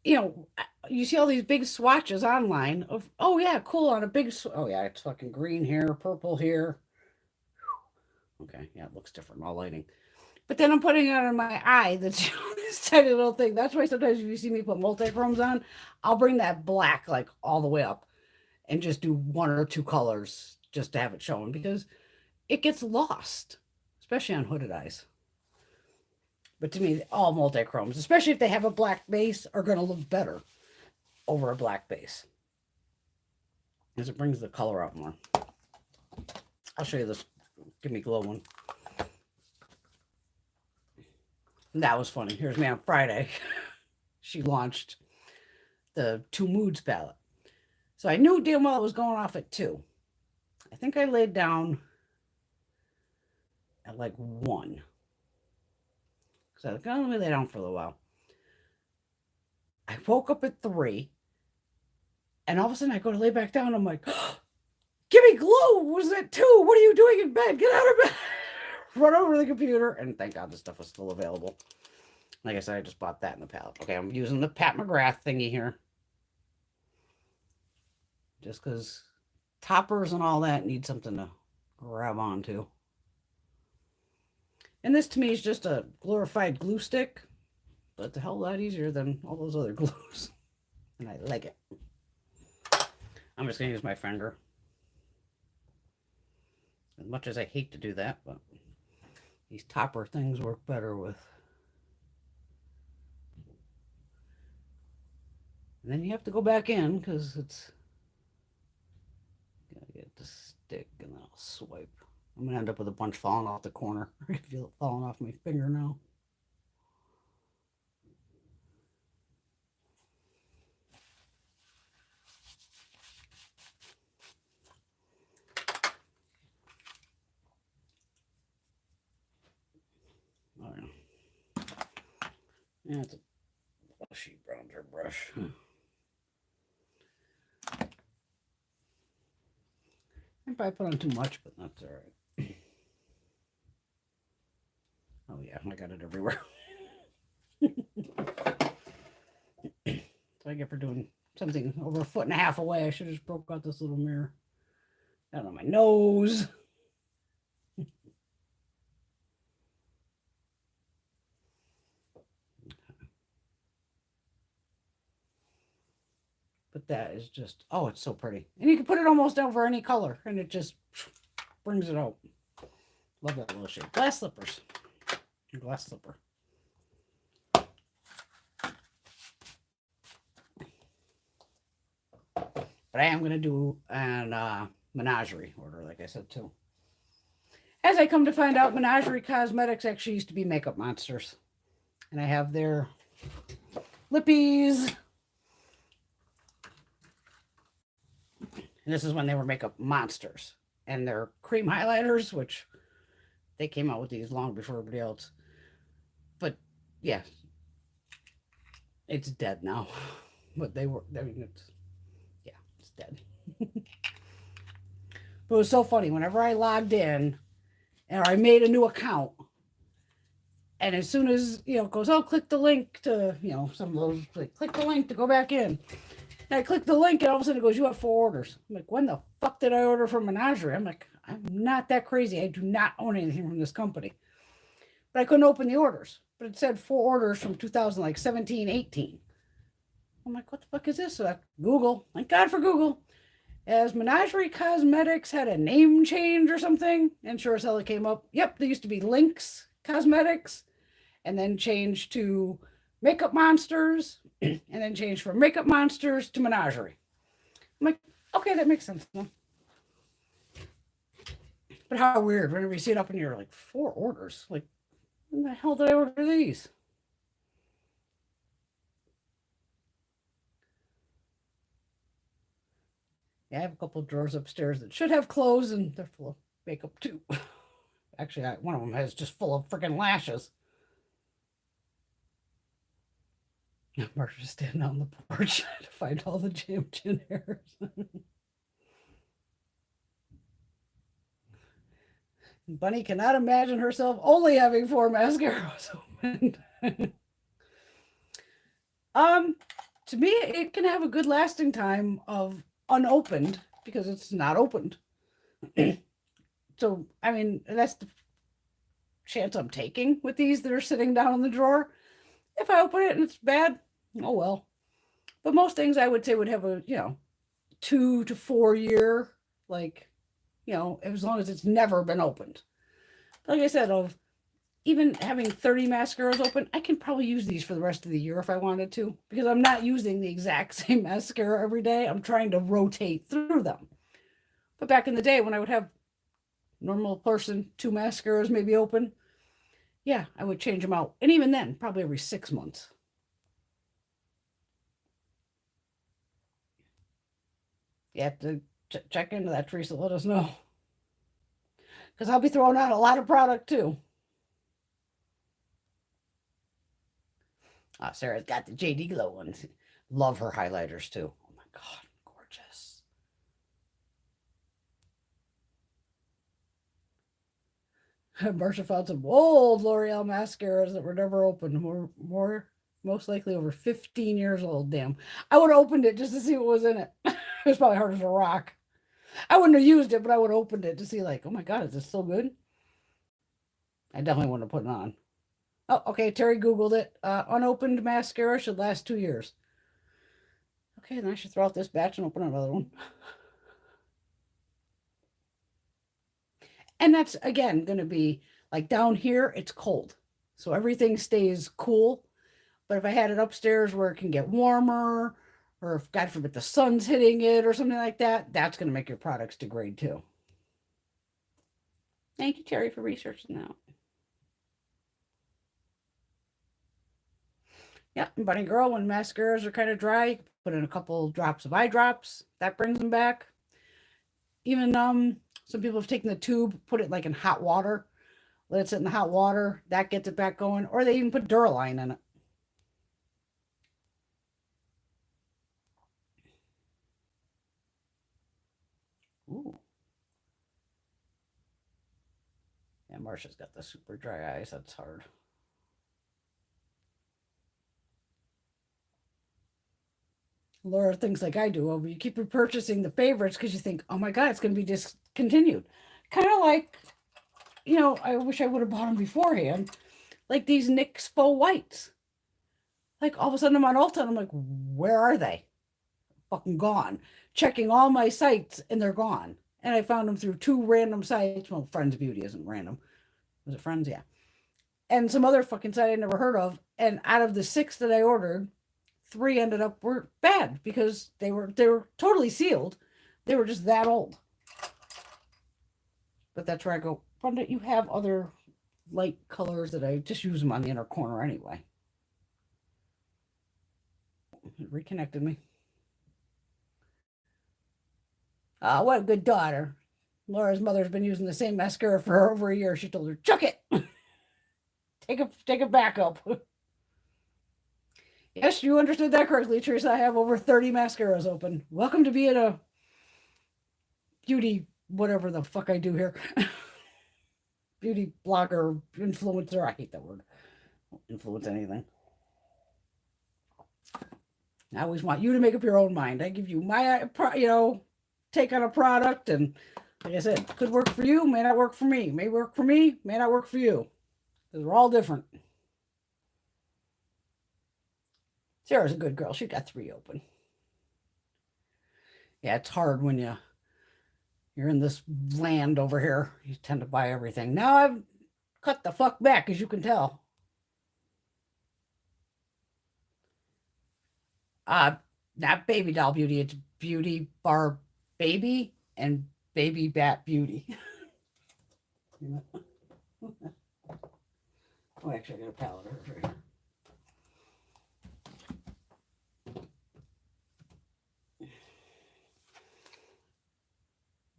you see all these big swatches online of, oh yeah, cool, on a big, oh yeah, it's fucking green here, purple here. Okay, yeah, it looks different, all lighting. But then I'm putting it on my eye, that's this tiny little thing. That's why sometimes if you see me put multi-chromes on, I'll bring that black like all the way up and just do 1 or 2 colors just to have it showing because it gets lost, especially on hooded eyes. But to me, all multi-chromes, especially if they have a black base, are going to look better over a black base. As it brings the color out more. I'll show you this Give Me Glow one. And that was funny. Here's me on Friday. She launched the Two Moods palette. So I knew damn well it was going off at 2. I think I laid down at like 1. So I was like, oh, let me lay down for a little while. I woke up at 3. And all of a sudden I go to lay back down. I'm like, oh, Give Me Glow was at 2. What are you doing in bed? Get out of bed. Run over to the computer. And thank God this stuff was still available. Like I said, I just bought that in the palette. Okay, I'm using the Pat McGrath thingy here. Just because toppers and all that need something to grab onto. And this to me is just a glorified glue stick. But it's a hell of a lot easier than all those other glues. And I like it. I'm just going to use my finger. As much as I hate to do that, but these topper things work better with. And then you have to go back in because it's gotta get the stick and then I'll swipe. I'm gonna end up with a bunch falling off the corner. I can feel it falling off my finger now. Oh yeah. Yeah, it's a blushy bronzer brush. I probably put on too much, but that's all right. Oh yeah, I got it everywhere. So I get for doing something over 1.5 feet away. I should have just broke out this little mirror. Down on my nose. But that is just, oh, it's so pretty. And you can put it almost over any color, and it just brings it out. Love that little shape. Glass slippers. Glass slipper. But I am going to do an menagerie order, like I said, too. As I come to find out, Menagerie Cosmetics actually used to be Makeup Monsters. And I have their lippies. And this is when they were Makeup Monsters. And their cream highlighters, which they came out with these long before everybody else. But, yeah. It's dead now. But they were, I mean, it's dead. But it was so funny. Whenever I logged in, or I made a new account, and as soon as, it goes, oh, click the link to, some of those, like, click the link to go back in. And I click the link, and all of a sudden it goes, you have 4 orders. I'm like, when the fuck did I order from Menagerie? I'm like, I'm not that crazy. I do not own anything from this company. But I couldn't open the orders. But it said 4 orders from 2017, 18. I'm like, what the fuck is this? So I Google. Thank God for Google. As Menagerie Cosmetics had a name change or something. And sure as hell it came up. Yep, they used to be Lynx Cosmetics. And then changed to Makeup Monsters. And then changed from Makeup Monsters to Menagerie. I'm like, okay, that makes sense. But how weird. Whenever you see it up in here, like 4 orders. Like, when the hell did I order these? Yeah, I have a couple of drawers upstairs that should have clothes, and they're full of makeup too. Actually, one of them has just full of freaking lashes. Marsha's standing on the porch to find all the jammed chin hairs. Bunny cannot imagine herself only having 4 mascaras opened. To me, it can have a good lasting time of unopened because it's not opened. So, I mean, that's the chance I'm taking with these that are sitting down in the drawer. If I open it and it's bad, oh well. But most things I would say would have a, 2 to 4 year, like, as long as it's never been opened. Like I said, of even having 30 mascaras open, I can probably use these for the rest of the year if I wanted to, because I'm not using the exact same mascara every day. I'm trying to rotate through them. But back in the day when I would have normal person 2 mascaras maybe open, yeah, I would change them out. And even then, probably every 6 months. You have to check into that, Teresa. Let us know. Because I'll be throwing out a lot of product too. Oh, Sarah's got the JD Glow ones. Love her highlighters too. Oh my God, gorgeous. Marsha found some old L'Oreal mascaras that were never opened. Most likely over 15 years old. Damn. I would have opened it just to see what was in it. It was probably hard as a rock. I wouldn't have used it, but I would have opened it to see, like, oh my God, is this still good? I definitely wouldn't have put it on. Oh, okay. Terry Googled it. Unopened mascara should last 2 years. Okay, then I should throw out this batch and open another one. And that's, again, going to be like down here, it's cold. So everything stays cool. But if I had it upstairs where it can get warmer, or if, God forbid, the sun's hitting it or something like that, that's going to make your products degrade too. Thank you, Terry, for researching that. Yeah, and Bunny Girl, when mascaras are kind of dry, you can put in a couple drops of eye drops. That brings them back. Even some people have taken the tube, put it like in hot water, let it sit in the hot water. That gets it back going. Or they even put Duraline in it. Ooh. Yeah, Marsha's got the super dry eyes. That's hard. Laura thinks like I do. Well, you keep repurchasing the favorites because you think, oh my God, it's going to be discontinued. Kind of like, I wish I would have bought them beforehand. Like these NYX Faux Whites. Like all of a sudden I'm on Ulta and I'm like, where are they? Fucking gone. Checking all my sites and they're gone. And I found them through 2 random sites. Well, Friends Beauty isn't random. Was it Friends? Yeah. And some other fucking site I never heard of. And out of the 6 that I ordered, 3 ended up were bad because they were totally sealed. They were just that old. But that's where I go, Brenda, you have other light colors that I just use them on the inner corner anyway. It reconnected me. What a good daughter. Laura's mother's been using the same mascara for over a year. She told her, chuck it. take a backup. Yes, you understood that correctly, Teresa. I have over 30 mascaras open. Welcome to being a beauty, whatever the fuck I do here. Beauty blogger, influencer. I hate that word. Don't influence anything. I always want you to make up your own mind. I give you my, take on a product, and like I said, could work for you, may not work for me. May work for me, may not work for you. Because we're all different. Sarah's a good girl. She got 3 open. Yeah, it's hard when you're in this land over here. You tend to buy everything. Now I've cut the fuck back, as you can tell. Not Baby Doll Beauty. It's Beauty Bar Baby and Baby Bat Beauty. Oh, actually, I got a palette of her here.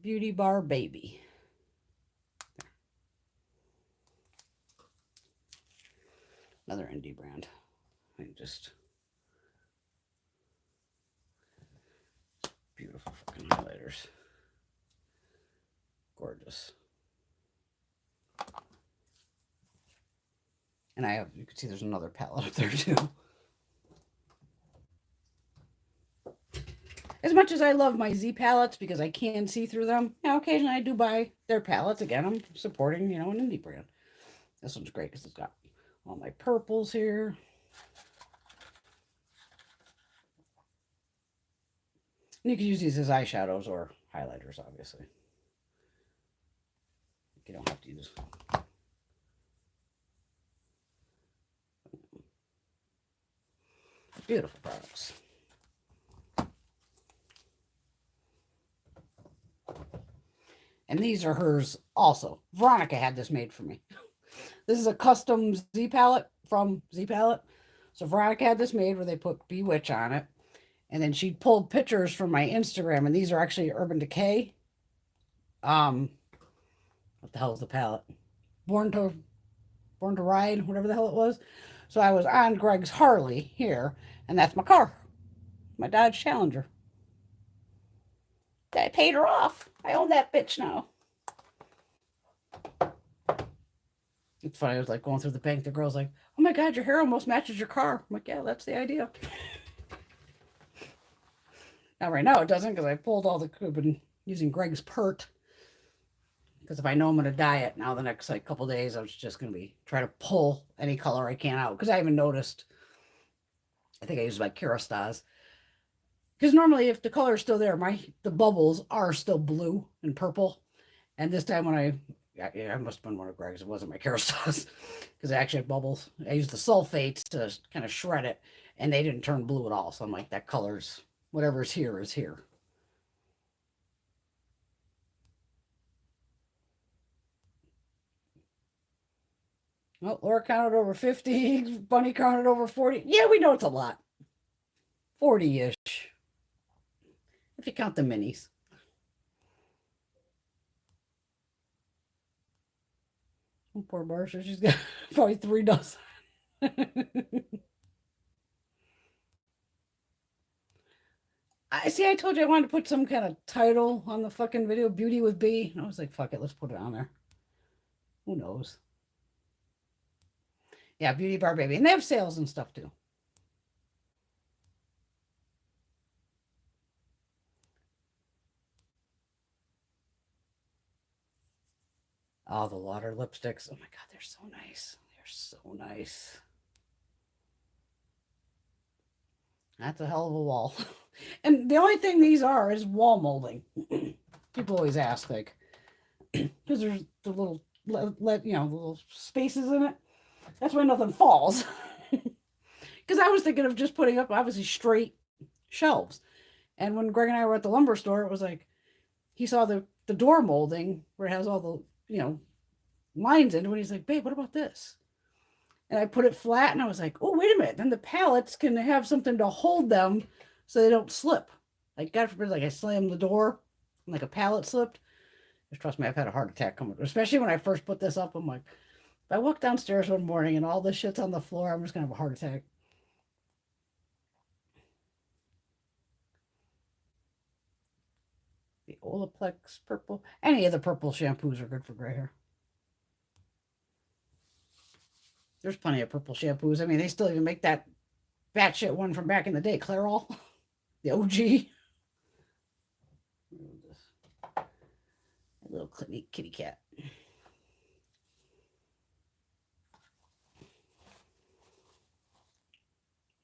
Beauty Bar Baby. Another indie brand. Beautiful fucking highlighters. Gorgeous. And you can see there's another palette up there too. As much as I love my Z palettes because I can see through them, occasionally I do buy their palettes. Again, I'm supporting, an indie brand. This one's great because it's got all my purples here. And you can use these as eyeshadows or highlighters, obviously. You don't have to use. Beautiful products. And these are hers also. Veronica had this made for me. This is a custom Z palette from Z Palette. So Veronica had this made where they put Bewitch on it. And then she pulled pictures from my Instagram, and these are actually Urban Decay. What the hell is the palette? Born to Ride, whatever the hell it was. So I was on Greg's Harley here, and that's my car. My Dodge Challenger. I paid her off. I own that bitch now. It's funny. I was like going through the bank. The girl's like, "Oh my God, your hair almost matches your car." I'm like, "Yeah, that's the idea." Now, right now it doesn't because I pulled all the. I've been using Greg's Pert. Because if I know I'm going to dye it now the next like couple days, I was just going to be try to pull any color I can out. Because I haven't noticed. I think I used my Kerastase. Because normally if the color is still there, the bubbles are still blue and purple. And this time when I must have been one of Greg's. It wasn't my Kerastase. Because I actually had bubbles. I used the sulfates to kind of shred it. And they didn't turn blue at all. So I'm like, that color's, whatever's here is here. Well, Laura counted over 50. Bunny counted over 40. Yeah, we know it's a lot. 40-ish. If you count the minis. Oh, poor Marcia. She's got probably 3 dozen. I told you I wanted to put some kind of title on the fucking video, Beauty with B. And I was like, fuck it, let's put it on there. Who knows? Yeah, Beauty Bar Baby. And they have sales and stuff too. Oh, the water lipsticks. Oh my God, they're so nice. They're so nice. That's a hell of a wall. And the only thing these are is wall molding. People always ask, like, because there's the little, the little spaces in it. That's why nothing falls. Because I was thinking of just putting up, obviously, straight shelves. And when Greg and I were at the lumber store, it was like, he saw the door molding where it has all the, lines in it. And he's like, babe, what about this? And I put it flat and I was like, oh, wait a minute. Then the pallets can have something to hold them so they don't slip. Like, God forbid, like I slammed the door and like a pallet slipped. Just trust me, I've had a heart attack coming, especially when I first put this up. I'm like, if I walk downstairs one morning and all this shit's on the floor, I'm just going to have a heart attack. The Olaplex purple. Any of the purple shampoos are good for gray hair. There's plenty of purple shampoos. I mean, they still even make that batshit one from back in the day, Clairol, the OG. A little kitty cat.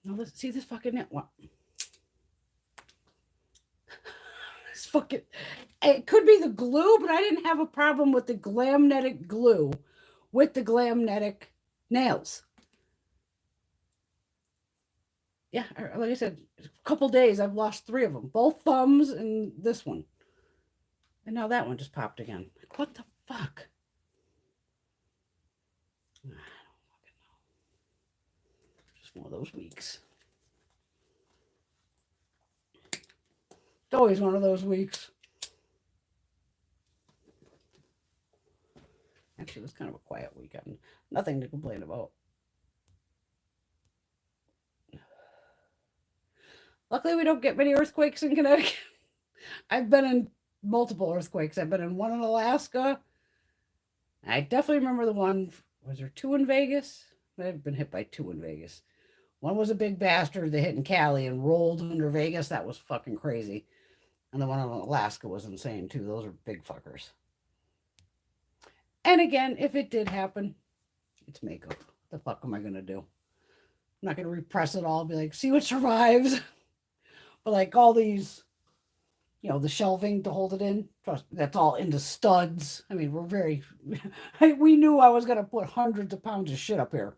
Now let's see this fucking net one. This fucking. It could be the glue, but I didn't have a problem with the Glamnetic glue with the Glamnetic nails. Yeah, like I said, a couple days I've lost 3 of them, both thumbs and this one, and now that one just popped again. Like, what the fuck? I don't fucking know. Just one of those weeks. It's always one of those weeks. Actually, it was kind of a quiet weekend. Nothing to complain about. Luckily, we don't get many earthquakes in Connecticut. I've been in multiple earthquakes. I've been in one in Alaska. I definitely remember the one. Was there 2 in Vegas? I've been hit by 2 in Vegas. One was a big bastard that hit in Cali and rolled under Vegas. That was fucking crazy. And the one in Alaska was insane, too. Those are big fuckers. And again, if it did happen, it's makeup. What the fuck am I going to do? I'm not going to repress it all. Be like, see what survives. But like all these, the shelving to hold it in, that's all into studs. I mean, we knew I was going to put hundreds of pounds of shit up here.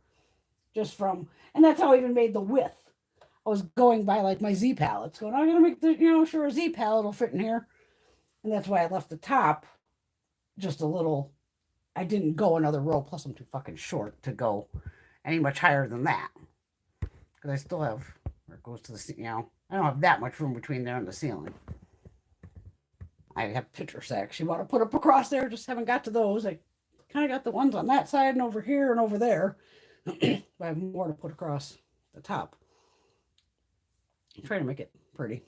Just from, and that's how I even made the width. I was going by like my Z palettes, going, I'm gonna make the, sure, a Z palette will fit in here. And that's why I left the top just a little. I didn't go another row, plus I'm too fucking short to go any much higher than that. Because I still have, where it goes to the, I don't have that much room between there and the ceiling. I have picture sacks you want to put up across there, just haven't got to those. I kind of got the ones on that side and over here and over there. But I have more to put across the top. I'm trying to make it pretty.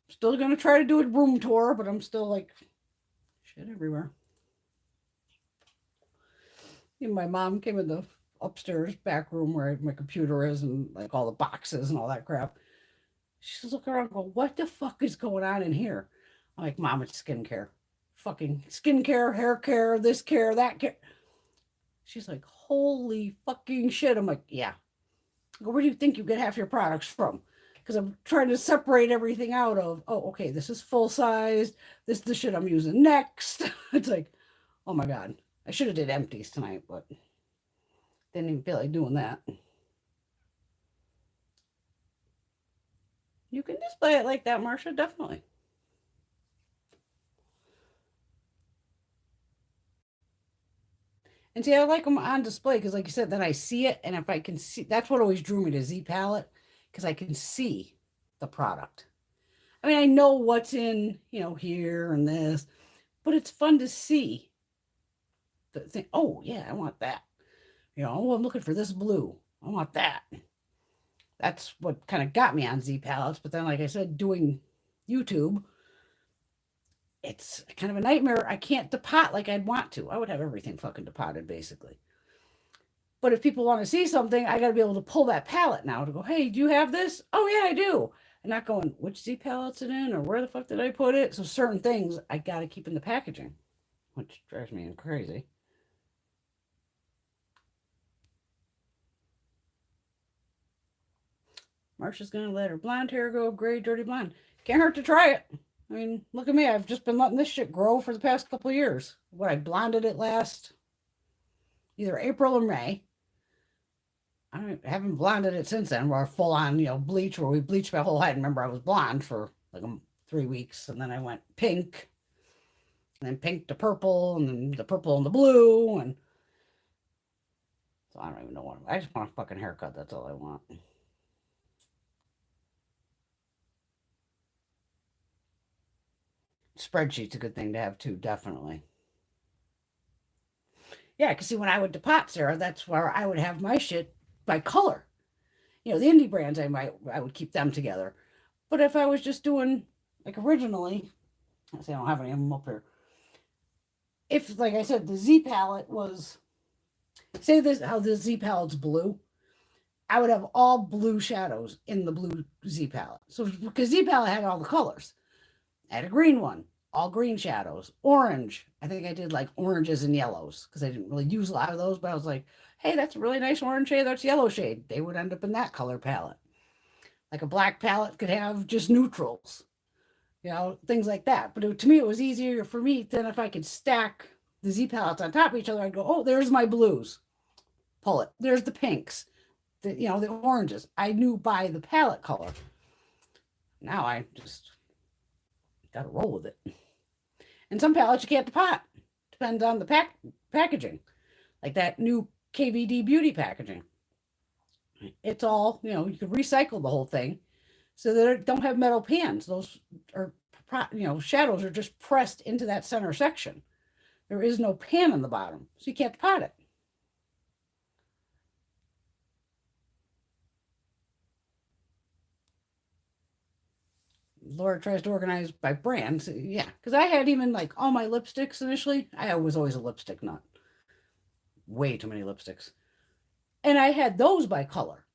I'm still going to try to do a room tour, but I'm still like, shit everywhere. Even my mom came in the upstairs back room where my computer is and like all the boxes and all that crap. She's looking around going, what the fuck is going on in here? I'm like, Mom, it's skincare. Fucking skincare, hair care, this care, that care. She's like, holy fucking shit. I'm like, yeah. I go, where do you think you get half your products from? Because I'm trying to separate everything out of, oh, okay, this is full size. This is the shit I'm using next. It's like, oh my God. I should have did empties tonight, but didn't even feel like doing that. You can display it like that, Marsha, definitely. And see, I like them on display because, like you said, then I see it. And if I can see, that's what always drew me to Z Palette, because I can see the product. I mean, I know what's in, here and this, but it's fun to see the thing. Oh, yeah, I want that. Oh, I'm looking for this blue. I want that. That's what kind of got me on Z Palettes. But then, like I said, doing YouTube, it's kind of a nightmare. I can't depot like I'd want to. I would have everything fucking depotted, basically. But if people want to see something, I got to be able to pull that palette now to go, hey, do you have this? Oh, yeah, I do. And not going, which Z palette's it in or where the fuck did I put it? So certain things I got to keep in the packaging, which drives me crazy. Marsha's going to let her blonde hair go gray, dirty blonde. Can't hurt to try it. I mean, look at me. I've just been letting this shit grow for the past couple of years. What, I blonded it last either April or May. I haven't blonded it since then. We're full on, bleach, where we bleached my whole head. Remember, I was blonde for like 3 weeks, and then I went pink, and then pink to purple, and then the purple and the blue, and so I don't even know what. I just want a fucking haircut. That's all I want. Spreadsheet's a good thing to have too, definitely. Yeah, because see, when I would depot, Sarah, that's where I would have my shit by color. The indie brands, I would keep them together. But if I was just doing like originally, I say I don't have any of them up here. If, like I said, the Z palette was, say this, how the Z palette's blue, I would have all blue shadows in the blue Z palette. So because Z palette had all the colors, I had a green one, all green shadows, orange. I think I did like oranges and yellows because I didn't really use a lot of those, but I was like, hey, that's a really nice orange shade. That's yellow shade. They would end up in that color palette. Like a black palette could have just neutrals, things like that. But to me, it was easier for me than if I could stack the Z palettes on top of each other. I'd go, oh, there's my blues. Pull it. There's the pinks, the oranges. I knew by the palette color. Now I just got to roll with it. And some palettes you can't depot. Depends on the packaging. Like that new KVD Beauty packaging. It's all, you can recycle the whole thing so that it don't have metal pans. Those are, shadows are just pressed into that center section. There is no pan on the bottom, so you can't pot it. Laura tries to organize by brands. Yeah, because I had even like all my lipsticks initially. I was always a lipstick nut. Way too many lipsticks. And I had those by color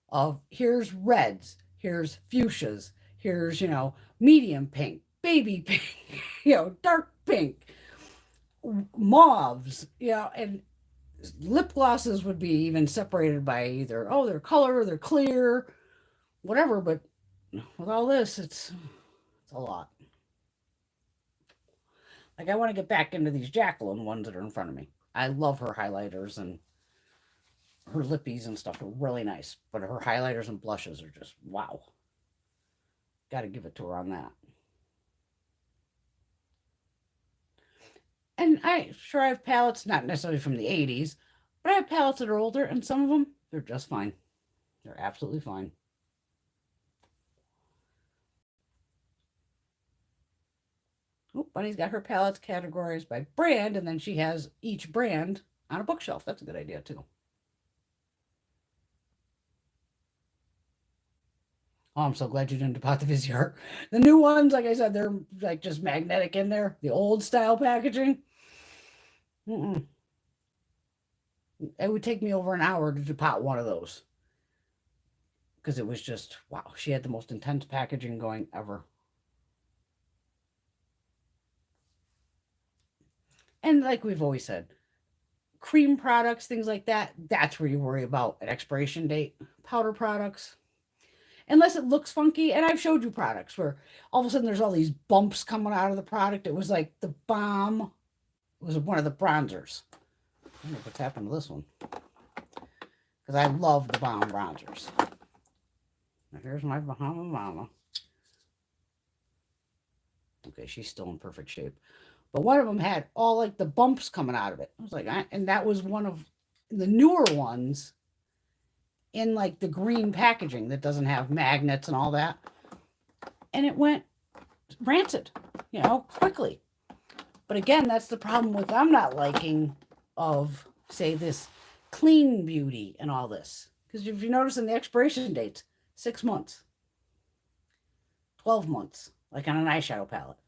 of here's reds, here's fuchsias, here's, medium pink, baby pink, dark pink, mauves, and lip glosses would be even separated by either, their color, they're clear, whatever. But with all this, it's a lot. Like, I want to get back into these Jacqueline ones that are in front of me. I love her highlighters, and her lippies and stuff are really nice, but her highlighters and blushes are just wow. Got to give it to her on that. And I have palettes, not necessarily from the 80s, but I have palettes that are older, and some of them, they're just fine. They're absolutely fine. Oh, Bunny's got her palettes categorized by brand, and then she has each brand on a bookshelf. That's a good idea, too. Oh, I'm so glad you didn't depot the Vizier. The new ones, like I said, they're like just magnetic in there. The old style packaging. Mm-mm. It would take me over an hour to depot one of those. Because it was just, wow, she had the most intense packaging going ever. And like we've always said, cream products, things like that, that's where you worry about an expiration date. Powder products, unless it looks funky. And I've showed you products where all of a sudden there's all these bumps coming out of the product. It was like the Balm. It was one of the bronzers. I don't know what's happened to this one. Because I love the Balm bronzers. Now here's my Bahama Mama. Okay, she's still in perfect shape. But one of them had all like the bumps coming out of it. I was like, and that was one of the newer ones in like the green packaging that doesn't have magnets and all that. And it went rancid, quickly. But again, that's the problem with I'm not liking of, say, this clean beauty and all this. Because if you notice in the expiration dates, 6 months, 12 months, like on an eyeshadow palette.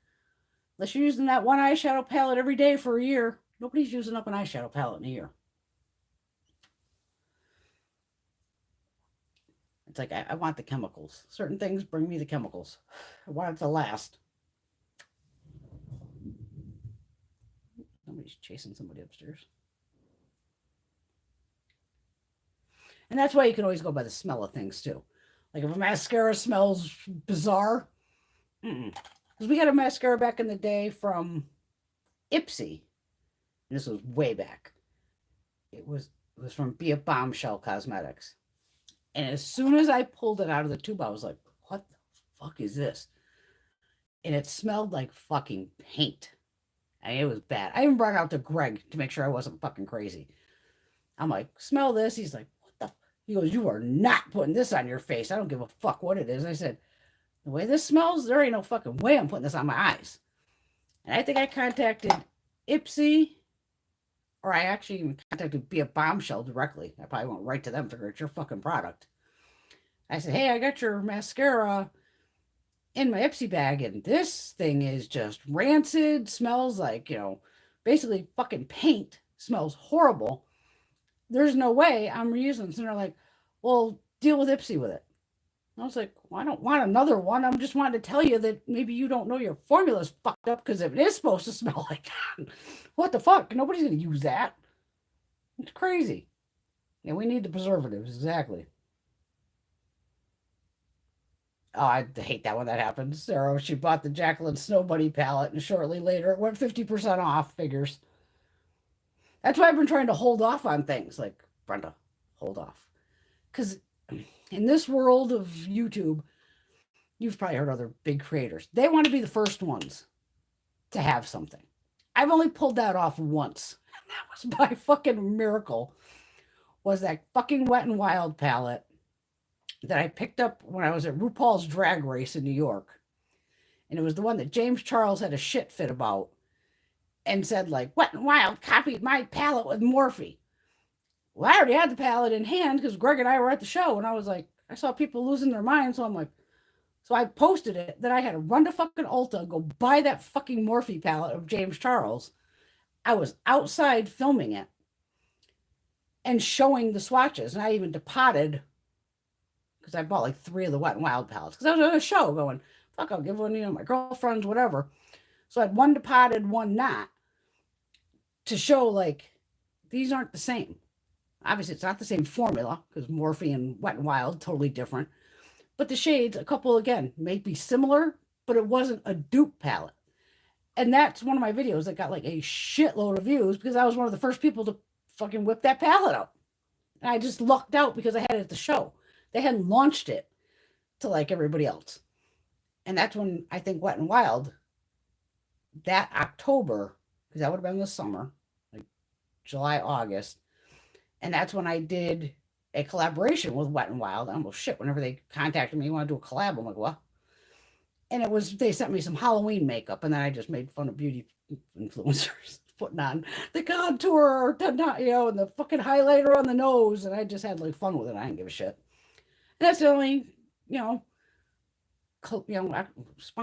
Unless you're using that one eyeshadow palette every day for a year, nobody's using up an eyeshadow palette in a year. It's like, I want the chemicals. Certain things bring me the chemicals. I want it to last. Somebody's chasing somebody upstairs. And that's why you can always go by the smell of things, too. Like if a mascara smells bizarre, because we got a mascara back in the day from IPSY. And this was way back. It was from Be a Bombshell Cosmetics. And as soon as I pulled it out of the tube, I was like, what the fuck is this? And it smelled like fucking paint. I mean, it was bad. I even brought it out to Greg to make sure I wasn't fucking crazy. I'm like, smell this. He's like, what the? He goes, you are not putting this on your face. I don't give a fuck what it is. And I said, the way this smells, there ain't no fucking way I'm putting this on my eyes. And I think I contacted IPSY, or I actually even contacted Be a Bombshell directly. I probably went right to them, figure it's your fucking product. I said, hey, I got your mascara in my IPSY bag, and this thing is just rancid, smells like, basically fucking paint, smells horrible. There's no way I'm reusing this. And they're like, well, deal with IPSY with it. And I was like, well, I don't want another one. I'm just wanting to tell you that maybe you don't know your formula's fucked up, because if it is supposed to smell like that, what the fuck? Nobody's going to use that. It's crazy. Yeah, we need the preservatives, exactly. Oh, I hate that when that happens. Sarah, she bought the Jacqueline Snow Bunny palette, and shortly later it went 50% off. Figures. That's why I've been trying to hold off on things. Like, Brenda, hold off. Because in this world of YouTube, you've probably heard other big creators. They want to be the first ones to have something. I've only pulled that off once. And that was by fucking miracle. Was that fucking Wet n Wild palette that I picked up when I was at RuPaul's Drag Race in New York. And it was the one that James Charles had a shit fit about and said, like, Wet n Wild copied my palette with Morphe. Well, I already had the palette in hand because Greg and I were at the show, and I was like, I saw people losing their minds, so I'm like, so I posted it, that I had to run to fucking Ulta, go buy that fucking Morphe palette of James Charles. I was outside filming it and showing the swatches, and I even depotted, because I bought like 3 of the Wet n Wild palettes, because I was at a show going, fuck, I'll give one, my girlfriends, whatever. So I had one depotted, one not, to show, like, these aren't the same. Obviously, it's not the same formula, because Morphe and Wet n Wild, totally different. But the shades, a couple, again, may be similar, but it wasn't a dupe palette. And that's one of my videos that got like a shitload of views, because I was one of the first people to fucking whip that palette up. And I just lucked out because I had it at the show. They hadn't launched it to like everybody else. And that's when I think Wet and Wild, that October, because that would have been the summer, like July, August. And that's when I did a collaboration with Wet and Wild. I'm like, shit, whenever they contacted me, you want to do a collab? I'm like, what? And it was, they sent me some Halloween makeup, and then I just made fun of beauty influencers putting on the contour, and the fucking highlighter on the nose. And I just had like fun with it. I didn't give a shit. And that's the only,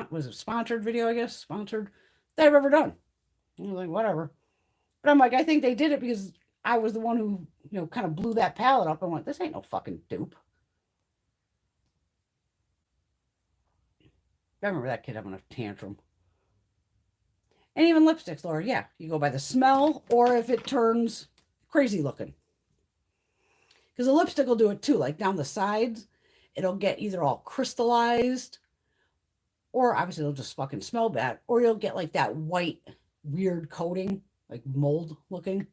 was a sponsored video, I guess, sponsored that I've ever done. I was like, whatever. But I'm like, I think they did it because I was the one who, kind of blew that palette up and went, this ain't no fucking dupe. I remember that kid having a tantrum. And even lipsticks, Laura, yeah, you go by the smell or if it turns crazy looking. Because the lipstick will do it too, like down the sides, it'll get either all crystallized or obviously it'll just fucking smell bad, or you'll get like that white weird coating, like mold looking.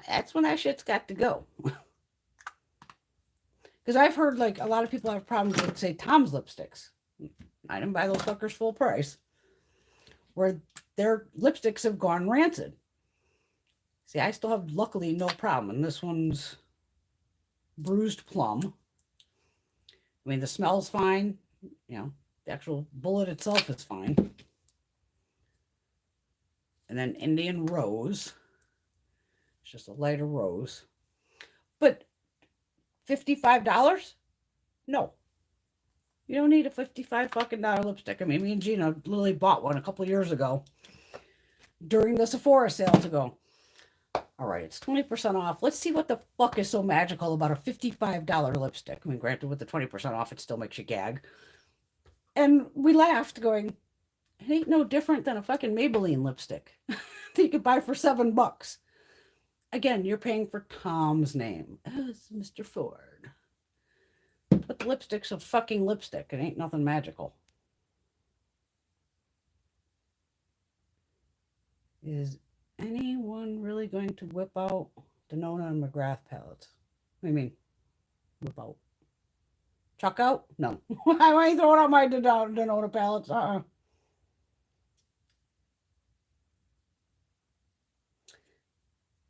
That's when that shit's got to go. Because I've heard like a lot of people have problems with, say, Tom's lipsticks. I didn't buy those fuckers full price, where their lipsticks have gone rancid. See, I still have, luckily, no problem. And this one's Bruised Plum. I mean, the smell's fine. The actual bullet itself is fine. And then Indian Rose. It's just a lighter rose. But $55? No. You don't need a $55 fucking lipstick. I mean, me and Gina literally bought one a couple years ago during the Sephora sale to go, all right, it's 20% off. Let's see what the fuck is so magical about a $55 lipstick. I mean, granted, with the 20% off, it still makes you gag. And we laughed going, it ain't no different than a fucking Maybelline lipstick that you could buy for $7. Again, you're paying for Tom's name. Oh, it's Mr. Ford. But the lipstick's a fucking lipstick. It ain't nothing magical. Is anyone really going to whip out Denona and McGrath palettes? What do you mean? Whip out? Chuck out? No. I ain't throwing out my Denona palettes.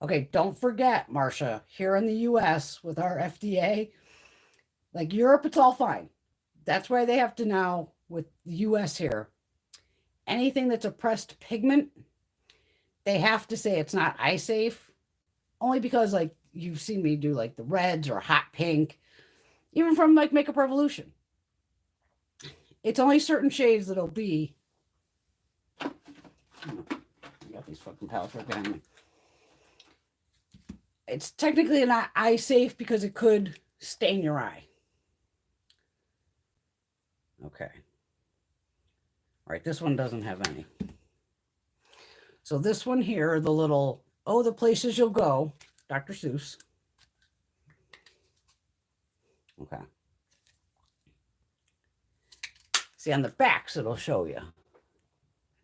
Okay, don't forget, Marcia, here in the US with our FDA, like Europe, it's all fine. That's why they have to now, with the US here, anything that's a pressed pigment, they have to say it's not eye safe. Only because, like, you've seen me do like the reds or hot pink, even from like Makeup Revolution. It's only certain shades that'll be. I got these fucking palettes right behind me. It's technically not eye safe because it could stain your eye. Okay. All right, this one doesn't have any. So this one here, the little, the places you'll go, Dr. Seuss. Okay. See, on the backs, it'll show you.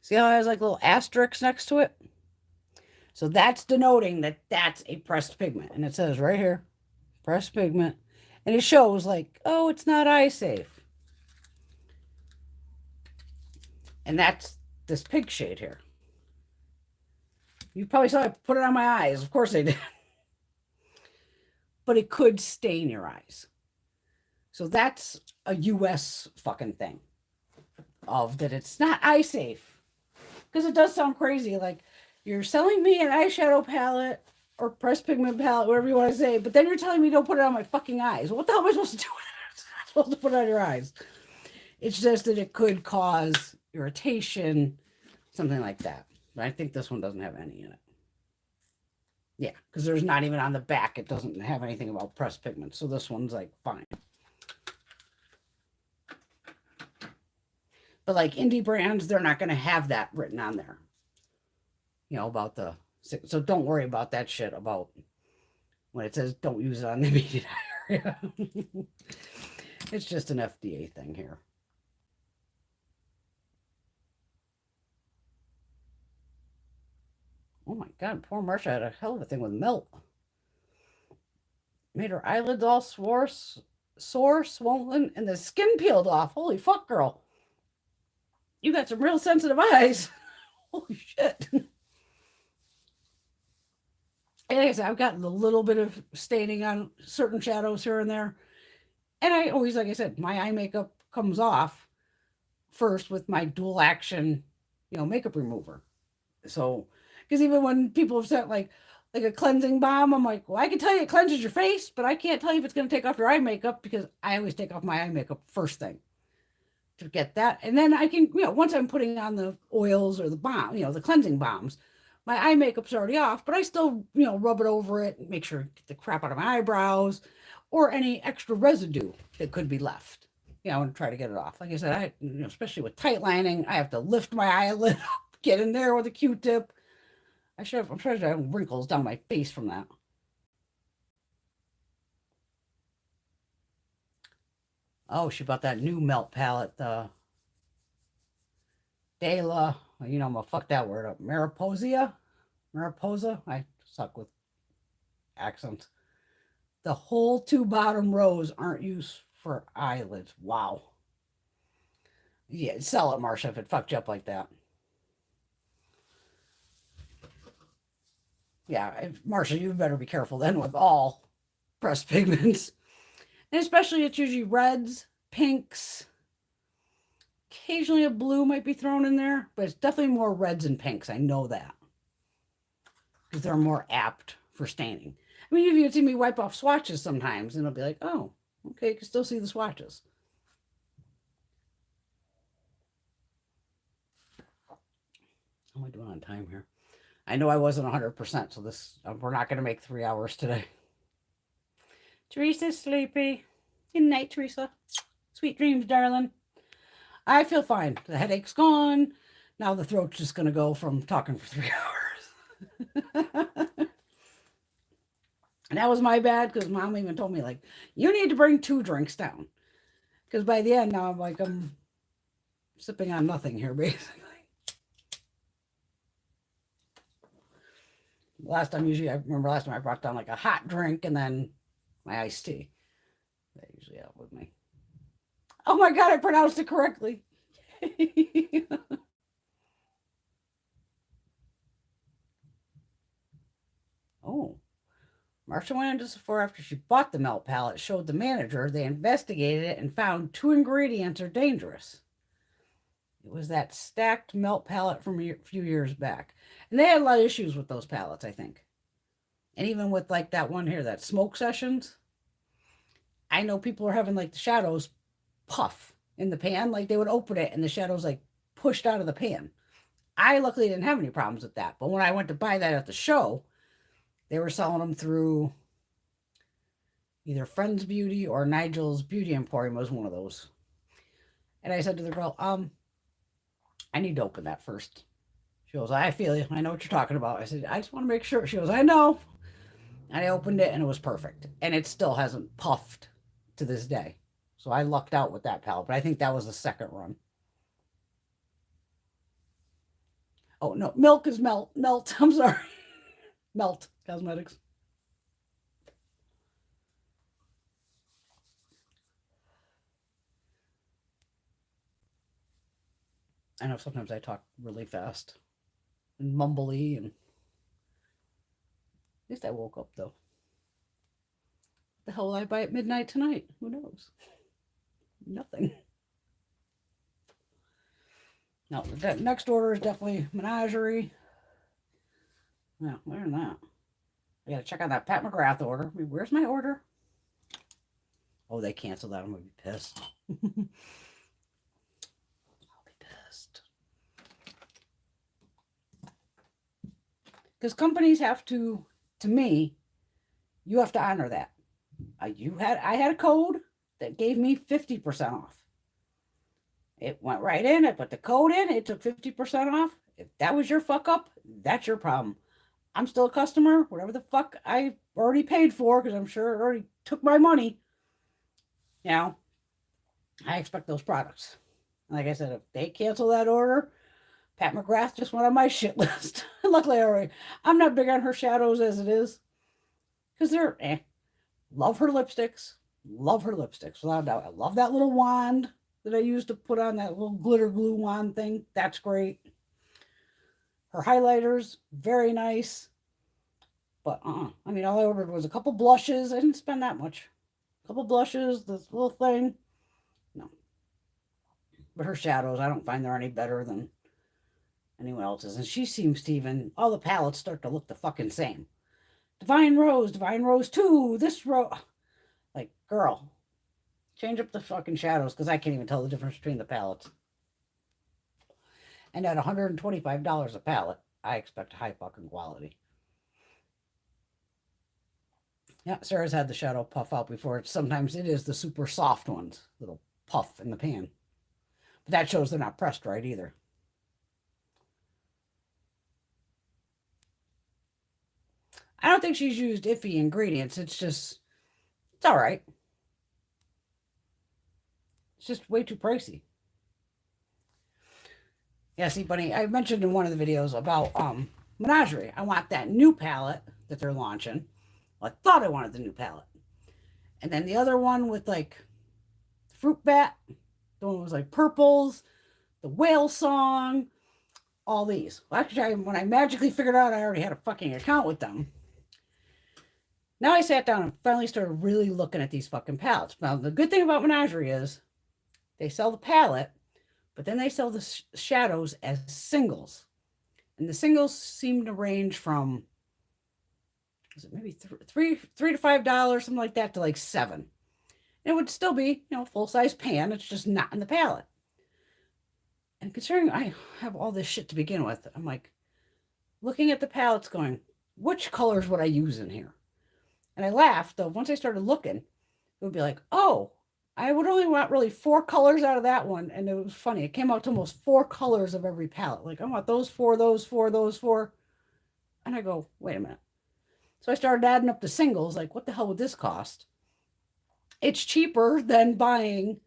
See how it has like little asterisks next to it? So that's denoting that that's a pressed pigment. And it says right here, pressed pigment. And it shows like, it's not eye safe. And that's this pink shade here. You probably saw I put it on my eyes. Of course I did. But it could stain your eyes. So that's a US fucking thing. Of that it's not eye safe. Because it does sound crazy. Like, you're selling me an eyeshadow palette or pressed pigment palette, whatever you want to say, but then you're telling me don't put it on my fucking eyes. Well, what the hell am I supposed to do with it? I'm supposed to put it on your eyes. It's just that it could cause irritation, something like that. But I think this one doesn't have any in it. Yeah, because there's not even on the back. It doesn't have anything about pressed pigment. So this one's like fine. But like indie brands, they're not going to have that written on there. About the... So don't worry about that shit about when it says don't use it on the immediate area. It's just an FDA thing here. Oh my God, poor Marcia had a hell of a thing with melt. Made her eyelids all sore, swollen, and the skin peeled off. Holy fuck, girl. You got some real sensitive eyes. Holy shit. And like I said, I've gotten a little bit of staining on certain shadows here and there. And I always, like I said, my eye makeup comes off first with my dual action, makeup remover. So, because even when people have said like a cleansing balm, I'm like, well, I can tell you it cleanses your face, but I can't tell you if it's going to take off your eye makeup because I always take off my eye makeup first thing to get that. And then I can, once I'm putting on the oils or the balm, the cleansing balms, my eye makeup's already off, but I still, rub it over it and make sure to get the crap out of my eyebrows or any extra residue that could be left. And try to get it off. Like I said, especially with tight lining, I have to lift my eyelid up, get in there with a Q-tip. I'm sure I have wrinkles down my face from that. Oh, she bought that new melt palette, the De La, I'm gonna fuck that word up. Mariposa? I suck with accents. The whole two bottom rows aren't used for eyelids. Wow. Yeah, sell it, Marsha, if it fucked you up like that. Yeah, Marsha, you better be careful then with all pressed pigments. And especially it's usually reds, pinks. Occasionally a blue might be thrown in there, but it's definitely more reds and pinks. I know that. Because they're more apt for staining. I mean, you can see me wipe off swatches sometimes, and it'll be like, oh, okay, you can still see the swatches. How am I doing on time here? I know I wasn't 100%, so we're not going to make 3 hours today. Teresa's sleepy. Good night, Teresa. Sweet dreams, darling. I feel fine. The headache's gone. Now the throat's just going to go from talking for 3 hours. And that was my bad because Mom even told me, like, you need to bring 2 drinks down. Because by the end, now I'm sipping on nothing here, basically. I remember last time I brought down like a hot drink and then my iced tea. That usually help with me. Oh my God, I pronounced it correctly. Oh. Marsha went into Sephora after she bought the melt palette, showed the manager, they investigated it and found 2 ingredients are dangerous. It was that stacked melt palette from a few years back. And they had a lot of issues with those palettes, I think. And even with like that one here, that Smoke Sessions, I know people are having like the shadows puff in the pan. Like they would open it and the shadows like pushed out of the pan. I luckily didn't have any problems with that. But when I went to buy that at the show, they were selling them through either Friends Beauty or Nigel's Beauty Emporium was one of those. And I said to the girl, I need to open that first. She goes, I feel you. I know what you're talking about. I said, I just want to make sure. She goes, I know. And I opened it and it was perfect. And it still hasn't puffed to this day. So I lucked out with that palette. But I think that was the second run. Oh, no. Milk is melt. Melt. I'm sorry. Melt Cosmetics. I know sometimes I talk really fast and mumbly, and at least I woke up though. What the hell will I buy at midnight tonight? Who knows? Nothing. No, the next order is definitely Menagerie. Yeah, learn that. I gotta check on that Pat McGrath order. I mean, where's my order? Oh, they canceled that. I'm gonna be pissed. I'll be pissed. Because companies have to me, you have to honor that. I had a code that gave me 50% off. It went right in. I put the code in. It took 50% off. If that was your fuck up, that's your problem. I'm still a customer. Whatever the fuck I already paid for, because I'm sure it already took my money. I expect those products. Like I said, if they cancel that order, Pat McGrath just went on my shit list. Luckily, I'm not big on her shadows as it is. Because they're Love her lipsticks. Love her lipsticks, without a doubt. I love that little wand that I used to put on, that little glitter glue wand thing. That's great. Her highlighters, very nice. But I mean, all I ordered was a couple blushes. I didn't spend that much. A couple blushes, this little thing. No. But her shadows, I don't find they're any better than anyone else's. And she seems to even, all the palettes start to look the fucking same. Divine Rose 2, this row. Like, girl, change up the fucking shadows, because I can't even tell the difference between the palettes. And at $125 a palette, I expect high fucking quality. Yeah, Sarah's had the shadow puff out before. Sometimes it is the super soft ones, little puff in the pan. But that shows they're not pressed right either. I don't think she's used iffy ingredients. It's all right. It's just way too pricey. Yeah, see, Bunny, I mentioned in one of the videos about Menagerie. I want that new palette that they're launching. Well, I thought I wanted the new palette. And then the other one with like Fruit Bat, the one was like purples, the whale song, all these. Well, actually, when I magically figured out I already had a fucking account with them, now I sat down and finally started really looking at these fucking palettes. Now, the good thing about Menagerie is they sell the palette, but then they sell the shadows as singles. And the singles seem to range from, is it maybe $3 to $5, something like that, to like $7. And it would still be, full-size pan. It's just not in the palette. And considering I have all this shit to begin with, I'm like looking at the palettes going, which colors would I use in here? And I laughed, though. Once I started looking, it would be like, oh, I would only want really 4 colors out of that one. And it was funny. It came out to almost 4 colors of every palette. Like, I want those 4, those 4, those 4. And I go, wait a minute. So I started adding up the singles. Like, what the hell would this cost? It's cheaper than buying,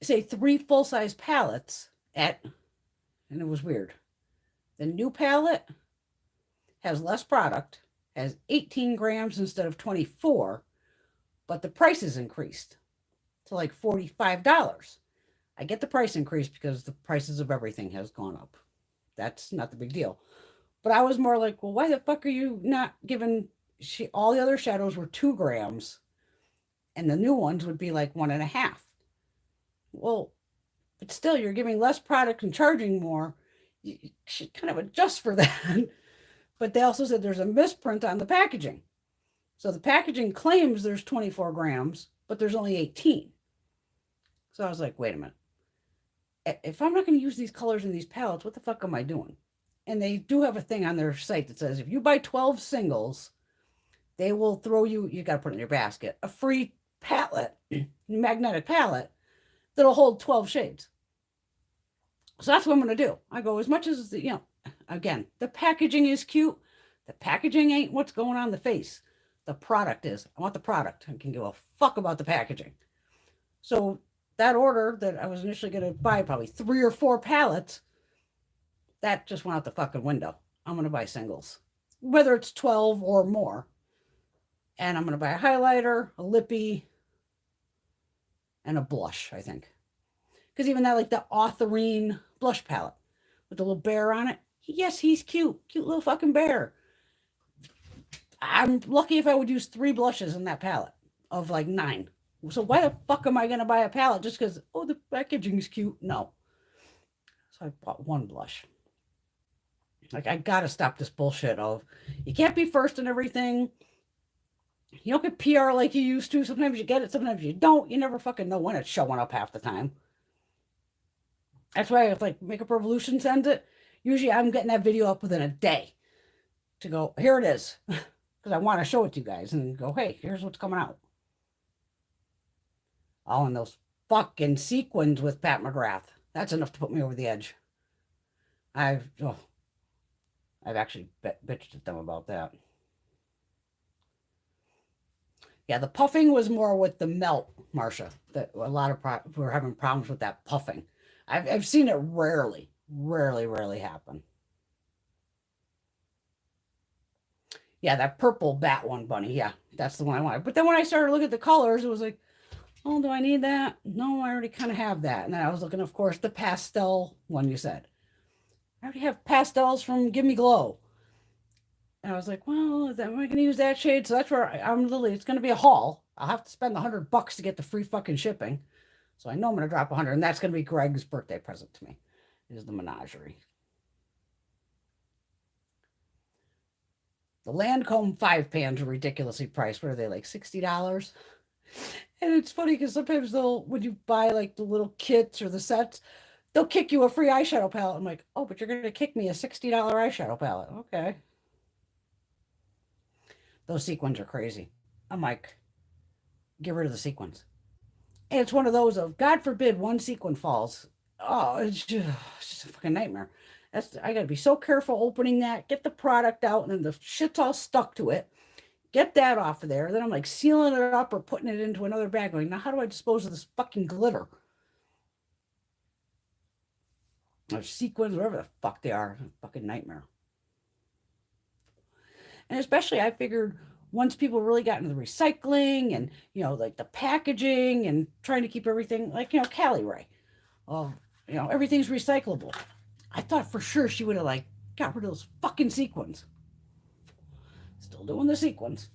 say, 3 full-size palettes and it was weird. The new palette has less product, has 18 grams instead of 24, but the price is increased to like $45. I get the price increase because the prices of everything has gone up. That's not the big deal. But I was more like, well, why the fuck are you not giving, all the other shadows were 2 grams and the new ones would be like 1.5. Well, but still, you're giving less product and charging more. You should kind of adjust for that. But they also said there's a misprint on the packaging. So the packaging claims there's 24 grams, but there's only 18. So I was like, wait a minute. If I'm not going to use these colors in these palettes, what the fuck am I doing? And they do have a thing on their site that says if you buy 12 singles, they will throw you got to put it in your basket, a free palette, magnetic palette, that'll hold 12 shades. So that's what I'm going to do. I go, as much as, again, the packaging is cute. The packaging ain't what's going on the face. The product is. I want the product. I can give a fuck about the packaging. So that order that I was initially going to buy probably 3 or 4 palettes, that just went out the fucking window. I'm going to buy singles, whether it's 12 or more. And I'm going to buy a highlighter, a lippy, and a blush, I think. Because even that, like the Authorine blush palette with the little bear on it. Yes, he's cute. Cute little fucking bear. I'm lucky if I would use 3 blushes in that palette of like 9. So why the fuck am I going to buy a palette just because, oh, the packaging's cute? No. So I bought 1 blush. Like, I got to stop this bullshit of, you can't be first in everything. You don't get PR like you used to. Sometimes you get it, sometimes you don't. You never fucking know when it's showing up half the time. That's why if like Makeup Revolution sends it, usually I'm getting that video up within a day to go, here it is. Because I want to show it to you guys and go, hey, here's what's coming out. All in those fucking sequins with Pat McGrath. That's enough to put me over the edge. I've actually bitched at them about that. Yeah, the puffing was more with the melt, Marcia. That a lot of we're having problems with that puffing. I've seen it rarely happen. Yeah, that purple bat one, bunny. Yeah, that's the one I wanted. But then when I started looking at the colors, it was like, oh, do I need that? No, I already kind of have that. And then I was looking, of course, the pastel one you said. I already have pastels from Give Me Glow. And I was like, well, am I going to use that shade? So that's where I'm Lily. It's going to be a haul. I'll have to spend $100 to get the free fucking shipping. So I know I'm going to drop 100, and that's going to be Greg's birthday present to me. Is the menagerie. The Lancome 5 pans are ridiculously priced. What are they, like $60? And it's funny because sometimes when you buy like the little kits or the sets, they'll kick you a free eyeshadow palette. I'm like, oh, but you're going to kick me a $60 eyeshadow palette. Okay. Those sequins are crazy. I'm like, get rid of the sequins. And it's one of those of, God forbid, one sequin falls. Oh, it's just a fucking nightmare. I got to be so careful opening that, get the product out, and then the shit's all stuck to it. Get that off of there. Then I'm like sealing it up or putting it into another bag going, now how do I dispose of this fucking glitter? Or sequins, whatever the fuck they are. Fucking nightmare. And especially I figured once people really got into the recycling and, like the packaging and trying to keep everything like, Callie Ray. Oh, everything's recyclable. I thought for sure she would have like got rid of those fucking sequins. Still doing the sequins.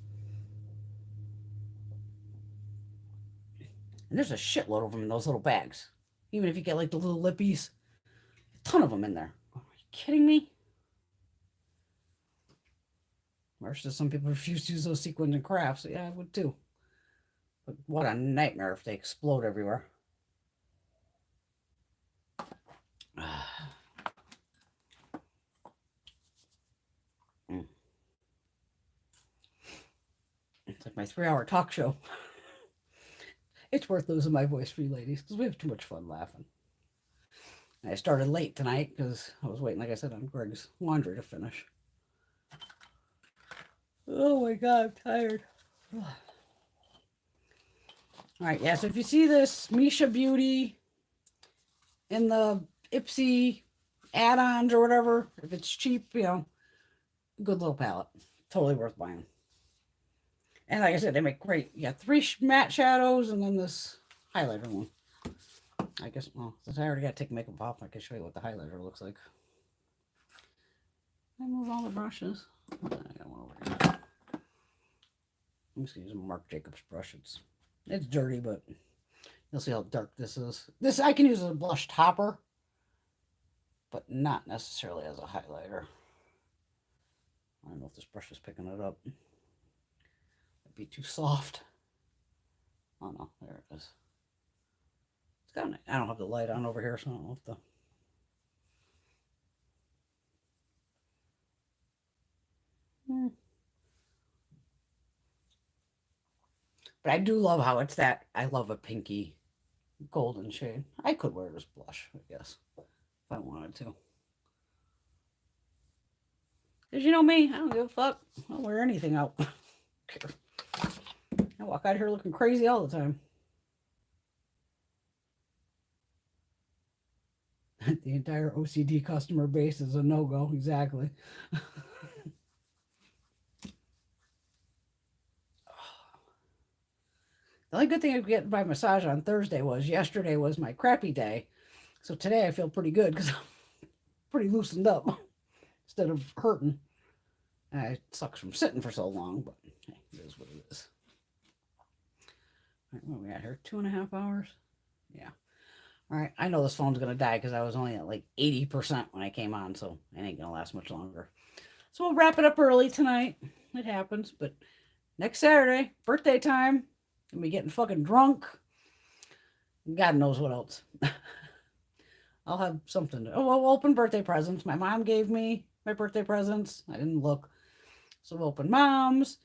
And there's a shitload of them in those little bags. Even if you get like the little lippies, a ton of them in there. Are you kidding me? Marsh says some people refuse to use those sequins in crafts. Yeah, I would too. But what a nightmare if they explode everywhere. It's like my 3-hour talk show. It's worth losing my voice for you ladies because we have too much fun laughing. And I started late tonight because I was waiting, like I said, on Greg's laundry to finish. Oh my God, I'm tired. All right, yeah, so if you see this Misha Beauty in the IPSY add-ons or whatever, if it's cheap, good little palette. Totally worth buying. And like I said, they make great, 3 matte shadows and then this highlighter one. I guess, well, since I already got to take makeup off, I can show you what the highlighter looks like. I move all the brushes. I got one over here. I'm just going to use a Marc Jacobs brush. It's dirty, but you'll see how dark this is. This I can use as a blush topper, but not necessarily as a highlighter. I don't know if this brush is picking it up. It'd be too soft. Oh no, there it is. It's got I don't have the light on over here, so I don't know if the... But I do love how it's that. I love a pinky golden shade. I could wear it as blush, I guess, if I wanted to. Because you know me, I don't give a fuck. I'll wear anything out. I walk out here looking crazy all the time. The entire OCD customer base is a no-go. Exactly. The only good thing I could get my massage on Thursday was yesterday was my crappy day. So today I feel pretty good because I'm pretty loosened up instead of hurting. And it sucks from sitting for so long, but hey, it is what it is. All right, what are we at here? 2.5 hours? Yeah. All right, I know this phone's going to die because I was only at like 80% when I came on, so it ain't going to last much longer. So we'll wrap it up early tonight. It happens, but next Saturday, birthday time, I'll be getting fucking drunk. God knows what else. I'll have something. We'll open birthday presents. My mom gave me my birthday presents. I didn't look. So we'll open Mom's.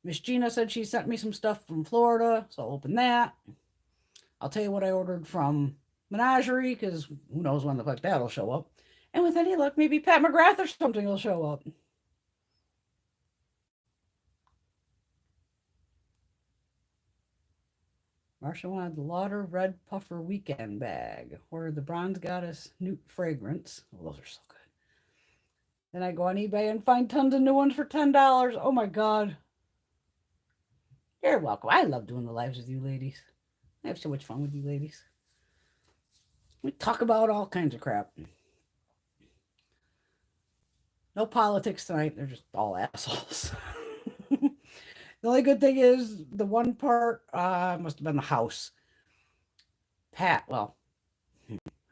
Miss Gina said she sent me some stuff from Florida, so I'll open that. I'll tell you what I ordered from Menagerie, because who knows when the fuck that'll show up. And with any luck, maybe Pat McGrath or something will show up. Marsha wanted the Lauder Red Puffer Weekend Bag. Ordered the Bronze Goddess Newt Fragrance. Oh, those are so good. Then I go on eBay and find tons of new ones for $10. Oh my God. You're welcome. I love doing the lives with you ladies. I have so much fun with you ladies. We talk about all kinds of crap. No politics tonight. They're just all assholes. The only good thing is the one part must have been the House. Well,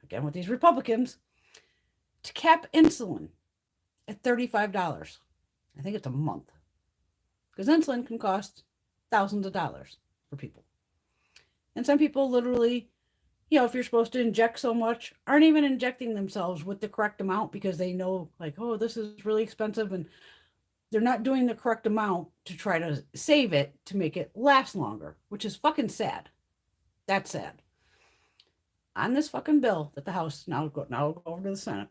again with these Republicans, to cap insulin at $35. I think it's a month. Because insulin can cost thousands of dollars for people. And some people literally, if you're supposed to inject so much, aren't even injecting themselves with the correct amount because they know, like, oh, this is really expensive. And they're not doing the correct amount to try to save it to make it last longer, which is fucking sad. That's sad. On this fucking bill that the House now go over to the Senate.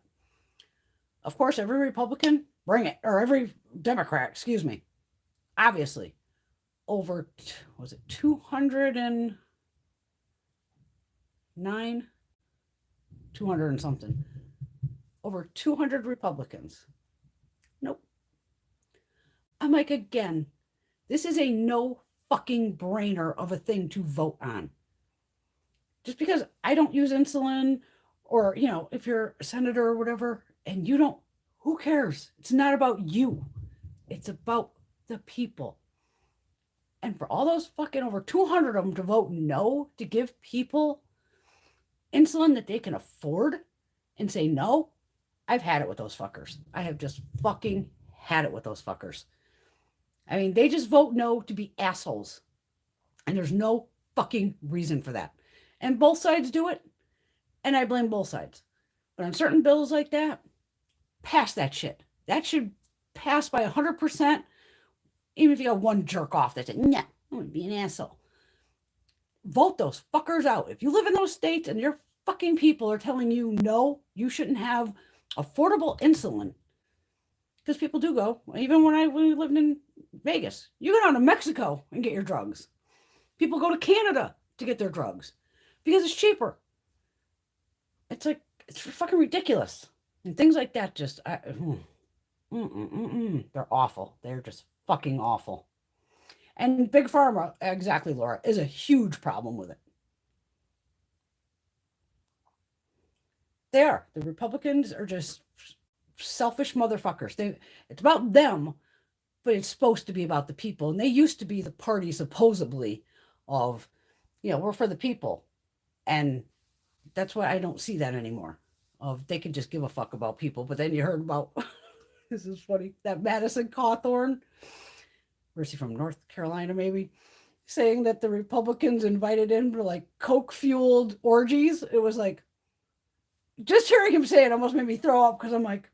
Of course, every Republican, bring it, or every Democrat, excuse me, obviously, over, was it 209? 200 and something. Over 200 Republicans. Nope. I'm like, again, this is a no fucking brainer of a thing to vote on. Just because I don't use insulin, or, if you're a senator or whatever, and you don't, who cares? It's not about you. It's about the people. And for all those fucking over 200 of them to vote no, to give people insulin that they can afford and say no, I've had it with those fuckers. I have just fucking had it with those fuckers. I mean, they just vote no to be assholes. And there's no fucking reason for that. And both sides do it. And I blame both sides. But on certain bills like that, pass that shit. That should pass by 100%. Even if you got one jerk off that said, nah, I'm going to be an asshole. Vote those fuckers out. If you live in those states and your fucking people are telling you, no, you shouldn't have affordable insulin. Because people do go. Even when we lived in Vegas, you go down to Mexico and get your drugs. People go to Canada to get their drugs because it's cheaper. It's fucking ridiculous. And things like that just, they're awful. They're just fucking awful. And Big Pharma, exactly, Laura, is a huge problem with it. They are. The Republicans are just selfish motherfuckers. It's about them, but it's supposed to be about the people. And they used to be the party, supposedly, of, we're for the people. And that's why I don't see that anymore. They can just give a fuck about people. But then you heard about, this is funny, that Madison Cawthorn, where's he from, North Carolina maybe, saying that the Republicans invited him to like coke-fueled orgies. It was like, just hearing him say it almost made me throw up because I'm like,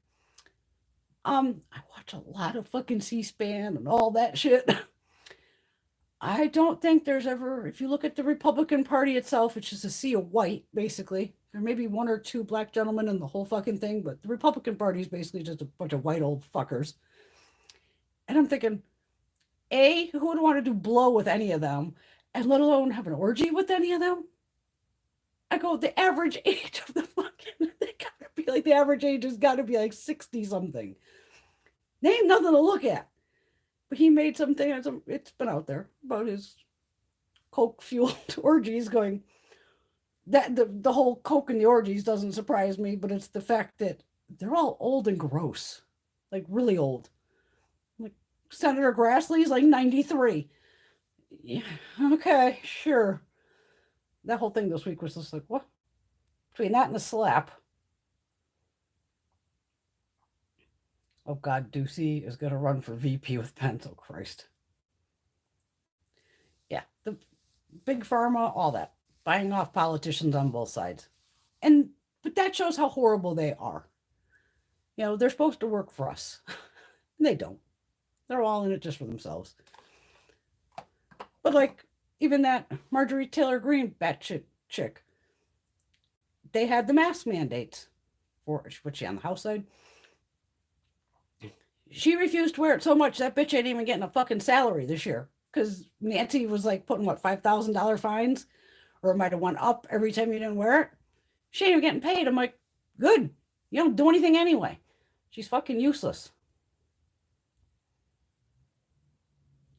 I watch a lot of fucking C-SPAN and all that shit. I don't think there's ever, if you look at the Republican Party itself, it's just a sea of white, basically. There may be one or two black gentlemen in the whole fucking thing, but the Republican Party is basically just a bunch of white old fuckers. And I'm thinking, who would want to do blow with any of them, and let alone have an orgy with any of them? I go, the average age of the fucking, they gotta be like, the average age has got to be like 60 something. They ain't nothing to look at. But he made something, it's been out there, about his coke-fueled orgies going, that the whole coke and the orgies doesn't surprise me, but it's the fact that they're all old and gross. Like, really old. Like, Senator Grassley's like 93. Yeah, okay, sure. That whole thing this week was just like, what? Between that and the slap. Oh God, Dewey is going to run for VP with Pence. Oh Christ. Yeah, the Big Pharma, all that. Buying off politicians on both sides. But that shows how horrible they are. They're supposed to work for us. They don't. They're all in it just for themselves. But like, even that Marjorie Taylor Greene batshit chick, they had the mask mandates for, was she on the House side? She refused to wear it so much that bitch ain't even getting a fucking salary this year. Because Nancy was like putting, $5,000 fines? Or it might have went up every time you didn't wear it. She ain't even getting paid. I'm like, good. You don't do anything anyway. She's fucking useless.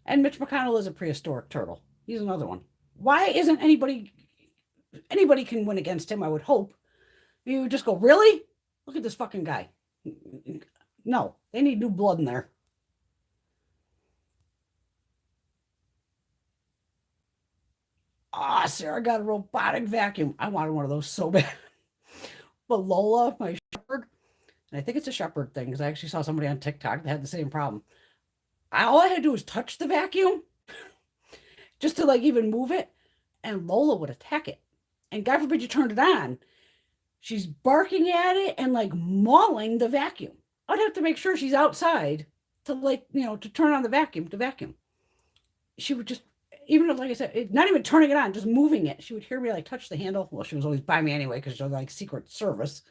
And Mitch McConnell is a prehistoric turtle. He's another one. Why isn't anybody can win against him, I would hope. You would just go, really? Look at this fucking guy. No, they need new blood in there. Ah, Sarah got a robotic vacuum. I wanted one of those so bad. But Lola, my shepherd, and I think it's a shepherd thing because I actually saw somebody on TikTok that had the same problem. All I had to do was touch the vacuum just to like even move it, and Lola would attack it. And God forbid you turned it on. She's barking at it and like mauling the vacuum. I'd have to make sure she's outside to like, to turn on the vacuum, to vacuum. She would just, even if, like I said, not even turning it on, just moving it. She would hear me like touch the handle. Well, she was always by me anyway because she was like Secret Service.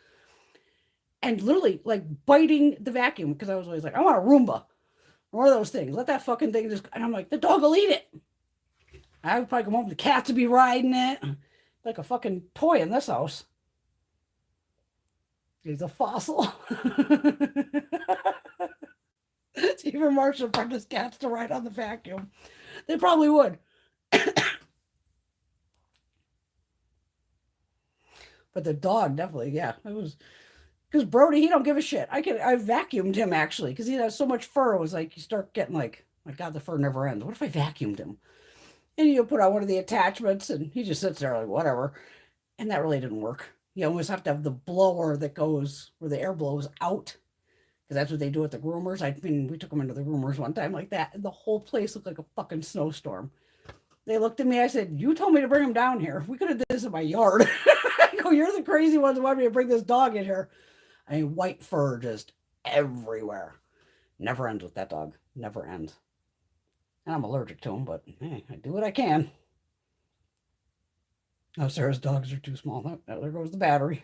And literally like biting the vacuum because I was always like, I want a Roomba. One of those things. Let that fucking thing just, and I'm like, the dog will eat it. I would probably come home, the cats would be riding it. Like a fucking toy in this house. He's a fossil. Even Marcia apprentice cats to ride on the vacuum. They probably would. But the dog definitely, yeah. It was because Brody, he don't give a shit. I vacuumed him actually because he has so much fur. It was like you start getting like, my God, the fur never ends. What if I vacuumed him? And you put on one of the attachments and he just sits there like whatever. And that really didn't work. You always have to have the blower that goes where the air blows out. Because that's what they do at the groomers. I mean, we took them into the groomers one time like that. And the whole place looked like a fucking snowstorm. They looked at me. I said, you told me to bring him down here. We could have did this in my yard. I go, you're the crazy one that wanted me to bring this dog in here. I mean, white fur just everywhere. Never ends with that dog. Never ends. And I'm allergic to him, but hey, I do what I can. Oh, Sarah's dogs are too small. Oh, there goes the battery.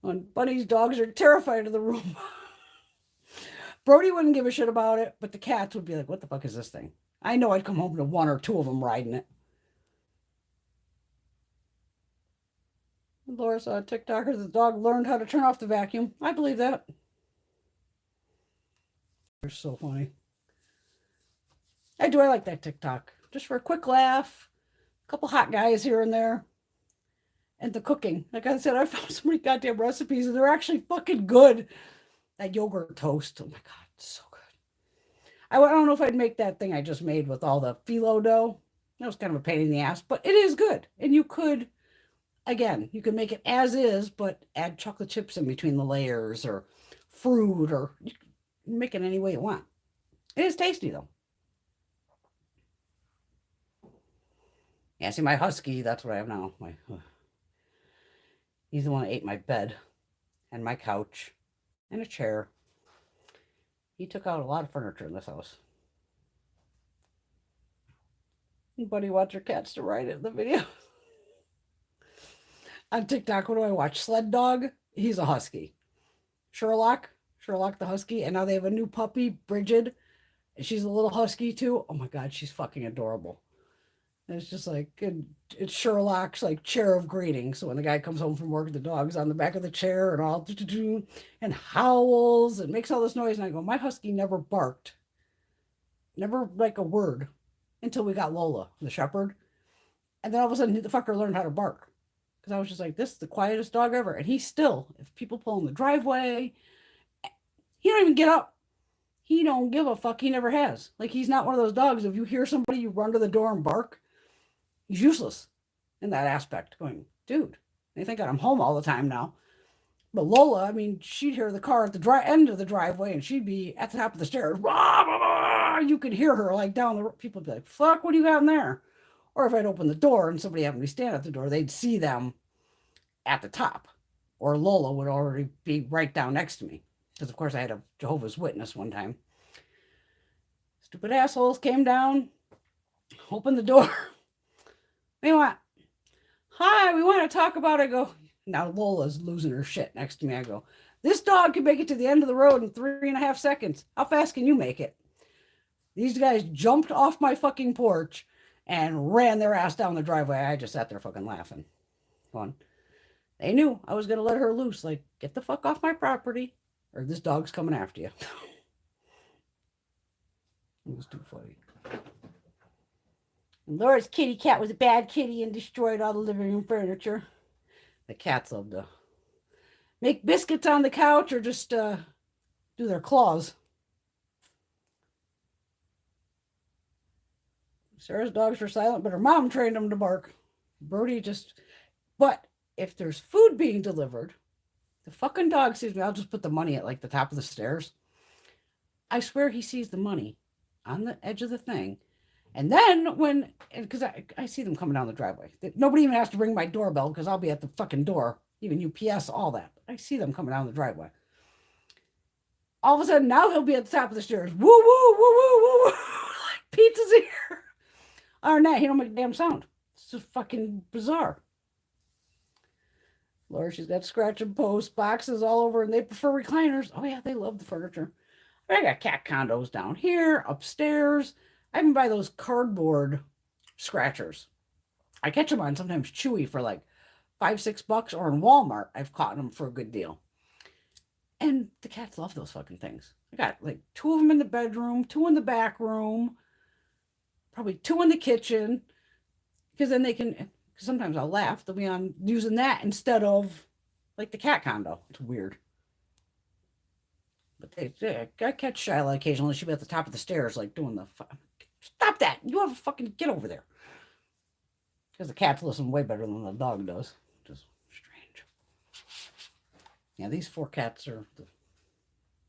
And Bunny's dogs are terrified of the room. Brody wouldn't give a shit about it, but the cats would be like, what the fuck is this thing? I know I'd come home to one or two of them riding it. Laura saw a TikToker, the dog learned how to turn off the vacuum. I believe that. They're so funny. I like that TikTok. Just for a quick laugh. A couple hot guys here and there. And the cooking. Like I said, I found so many goddamn recipes and they're actually fucking good. That yogurt toast. Oh my God, it's so good. I don't know if I'd make that thing I just made with all the phyllo dough. That was kind of a pain in the ass, but it is good. And you could, again, you could make it as is, but add chocolate chips in between the layers or fruit, or you can make it any way you want. It is tasty though. Yeah, see my husky, that's what I have now. He's the one that ate my bed and my couch and a chair. He took out a lot of furniture in this house. Anybody wants your cats to ride it in the video? On TikTok, what do I watch? Sled Dog. He's a husky. Sherlock the husky. And now they have a new puppy, Bridget. And she's a little husky too. Oh my God, she's fucking adorable. And it's just like, it's Sherlock's like chair of greeting. So when the guy comes home from work, the dog's on the back of the chair and all and howls and makes all this noise. And I go, my husky never barked. Never like a word until we got Lola, the shepherd. And then all of a sudden the fucker learned how to bark. Because I was just like, this is the quietest dog ever. And he still, if people pull in the driveway, he don't even get up. He don't give a fuck. He never has. Like, he's not one of those dogs. If you hear somebody, you run to the door and bark. He's useless in that aspect. Going, dude, they think I'm home all the time now. But Lola, I mean, she'd hear the car at the end of the driveway and she'd be at the top of the stairs. Rah, rah, rah. You could hear her like down the road. People would be like, fuck, what do you got in there? Or if I'd open the door and somebody happened to stand at the door, they'd see them at the top. Or Lola would already be right down next to me. Because, of course, I had a Jehovah's Witness one time. Stupid assholes came down, opened the door. What do you want? Hi, we want to talk about it. I go, now Lola's losing her shit next to me. I go, this dog can make it to the end of the road in 3.5 seconds. How fast can you make it? These guys jumped off my fucking porch and ran their ass down the driveway. I just sat there fucking laughing. Going, They knew I was going to let her loose. Like, get the fuck off my property or this dog's coming after you. It was too funny. And Laura's kitty cat was a bad kitty and destroyed all the living room furniture. The cats love to make biscuits on the couch or just do their claws. Sarah's dogs were silent, but her mom trained them to bark. Brody just... But if there's food being delivered, the fucking dog sees me. I'll just put the money at like the top of the stairs. I swear he sees the money on the edge of the thing. And then when, because I see them coming down the driveway. Nobody even has to ring my doorbell because I'll be at the fucking door, even UPS, all that. I see them coming down the driveway. All of a sudden, now he'll be at the top of the stairs. Woo, woo, woo, woo, woo, woo. Like pizza's here. Other than that, he don't make a damn sound. It's just fucking bizarre. Laura, she's got scratch and post boxes all over, and they prefer recliners. Oh, yeah, they love the furniture. I got cat condos down here, upstairs. I even buy those cardboard scratchers. I catch them on sometimes Chewy for like $5-6, or in Walmart, I've caught them for a good deal. And the cats love those fucking things. I got like 2 of them in the bedroom, 2 in the back room, probably 2 in the kitchen, because then they can, because sometimes I'll laugh, they'll be on using that instead of like the cat condo. It's weird. But I catch Shyla occasionally. She'll be at the top of the stairs, like doing the, stop that! You have to fucking get over there. Because the cats listen way better than the dog does. Just strange. Yeah, these 4 cats are the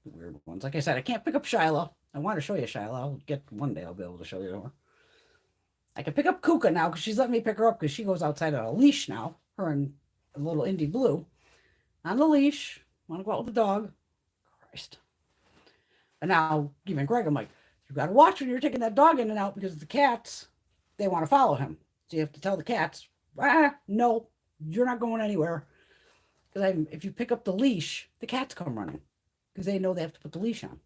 weird ones. Like I said, I can't pick up Shyla. I want to show you Shyla. I'll get one day. I'll be able to show you her. I can pick up Kuka now because she's letting me pick her up because she goes outside on a leash now. Her and a little Indie Blue on the leash. Want to go out with the dog? Christ. And now even Greg, I'm like, you got to watch when you're taking that dog in and out because the cats, they want to follow him. So you have to tell the cats, no, you're not going anywhere. Because if you pick up the leash, the cats come running because they know they have to put the leash on.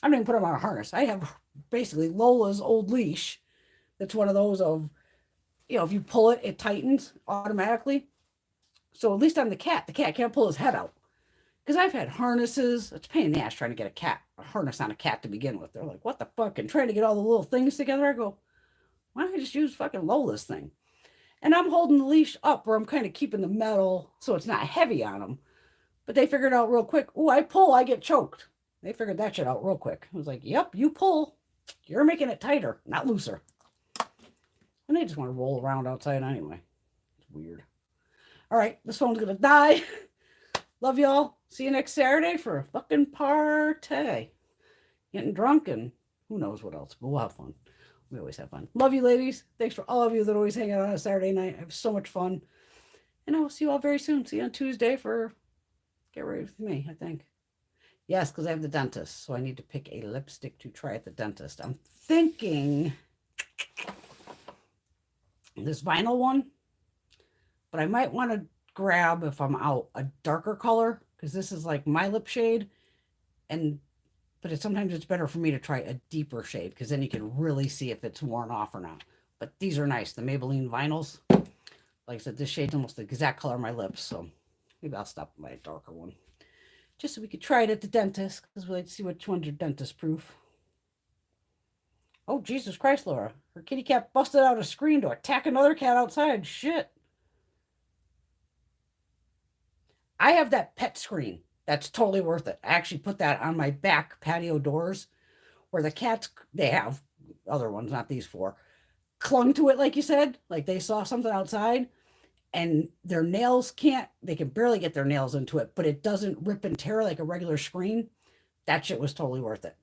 I don't even put them on a harness. I have basically Lola's old leash. That's one of those of, if you pull it, it tightens automatically. So at least on the cat can't pull his head out. Because I've had harnesses. It's a pain in the ass trying to get a harness on a cat to begin with. They're like, what the fuck? And trying to get all the little things together. I go, why don't I just use fucking Lola's thing? And I'm holding the leash up where I'm kind of keeping the metal so it's not heavy on them. But they figured out real quick, I pull, I get choked. They figured that shit out real quick. I was like, yep, you pull. You're making it tighter, not looser. And they just want to roll around outside anyway. It's weird. All right, this phone's going to die. Love y'all. See you next Saturday for a fucking party. Getting drunk and who knows what else, but we'll have fun. We always have fun. Love you, ladies. Thanks for all of you that always hang out on a Saturday night. I have so much fun. And I will see you all very soon. See you on Tuesday for Get Ready With Me, I think. Yes, because I have the dentist. So I need to pick a lipstick to try at the dentist. I'm thinking this vinyl one. But I might want to grab, if I'm out, a darker color. Because this is like my lip shade. But sometimes it's better for me to try a deeper shade because then you can really see if it's worn off or not. But these are nice, the Maybelline vinyls. Like I said, this shade's almost the exact color of my lips, so maybe I'll stop by a darker one. Just so we could try it at the dentist because we like to see which ones are dentist proof. Oh, Jesus Christ, Laura. Her kitty cat busted out a screen to attack another cat outside. Shit. I have that pet screen. That's totally worth it. I actually put that on my back patio doors where the cats, they have other ones, not these 4, clung to it, like you said, like they saw something outside and their nails they can barely get their nails into it, but it doesn't rip and tear like a regular screen. That shit was totally worth it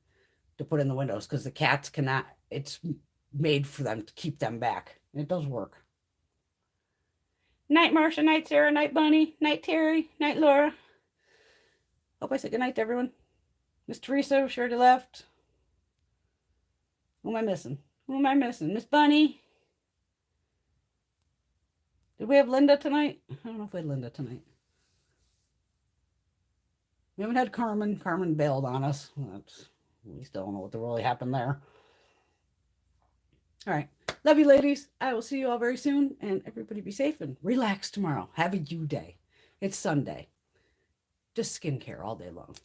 to put in the windows because the cats cannot, it's made for them to keep them back. And it does work. Night, Marcia. Night, Sarah. Night, Bunny. Night, Terry. Night, Laura. Hope I said goodnight to everyone. Miss Teresa, she already left. Who am I missing? Who am I missing? Miss Bunny. Did we have Linda tonight? I don't know if we had Linda tonight. We haven't had Carmen. Carmen bailed on us. We still don't know what really happened there. All right. Love you, ladies. I will see you all very soon. And everybody be safe and relax tomorrow. Have a you day. It's Sunday. Just skincare all day long.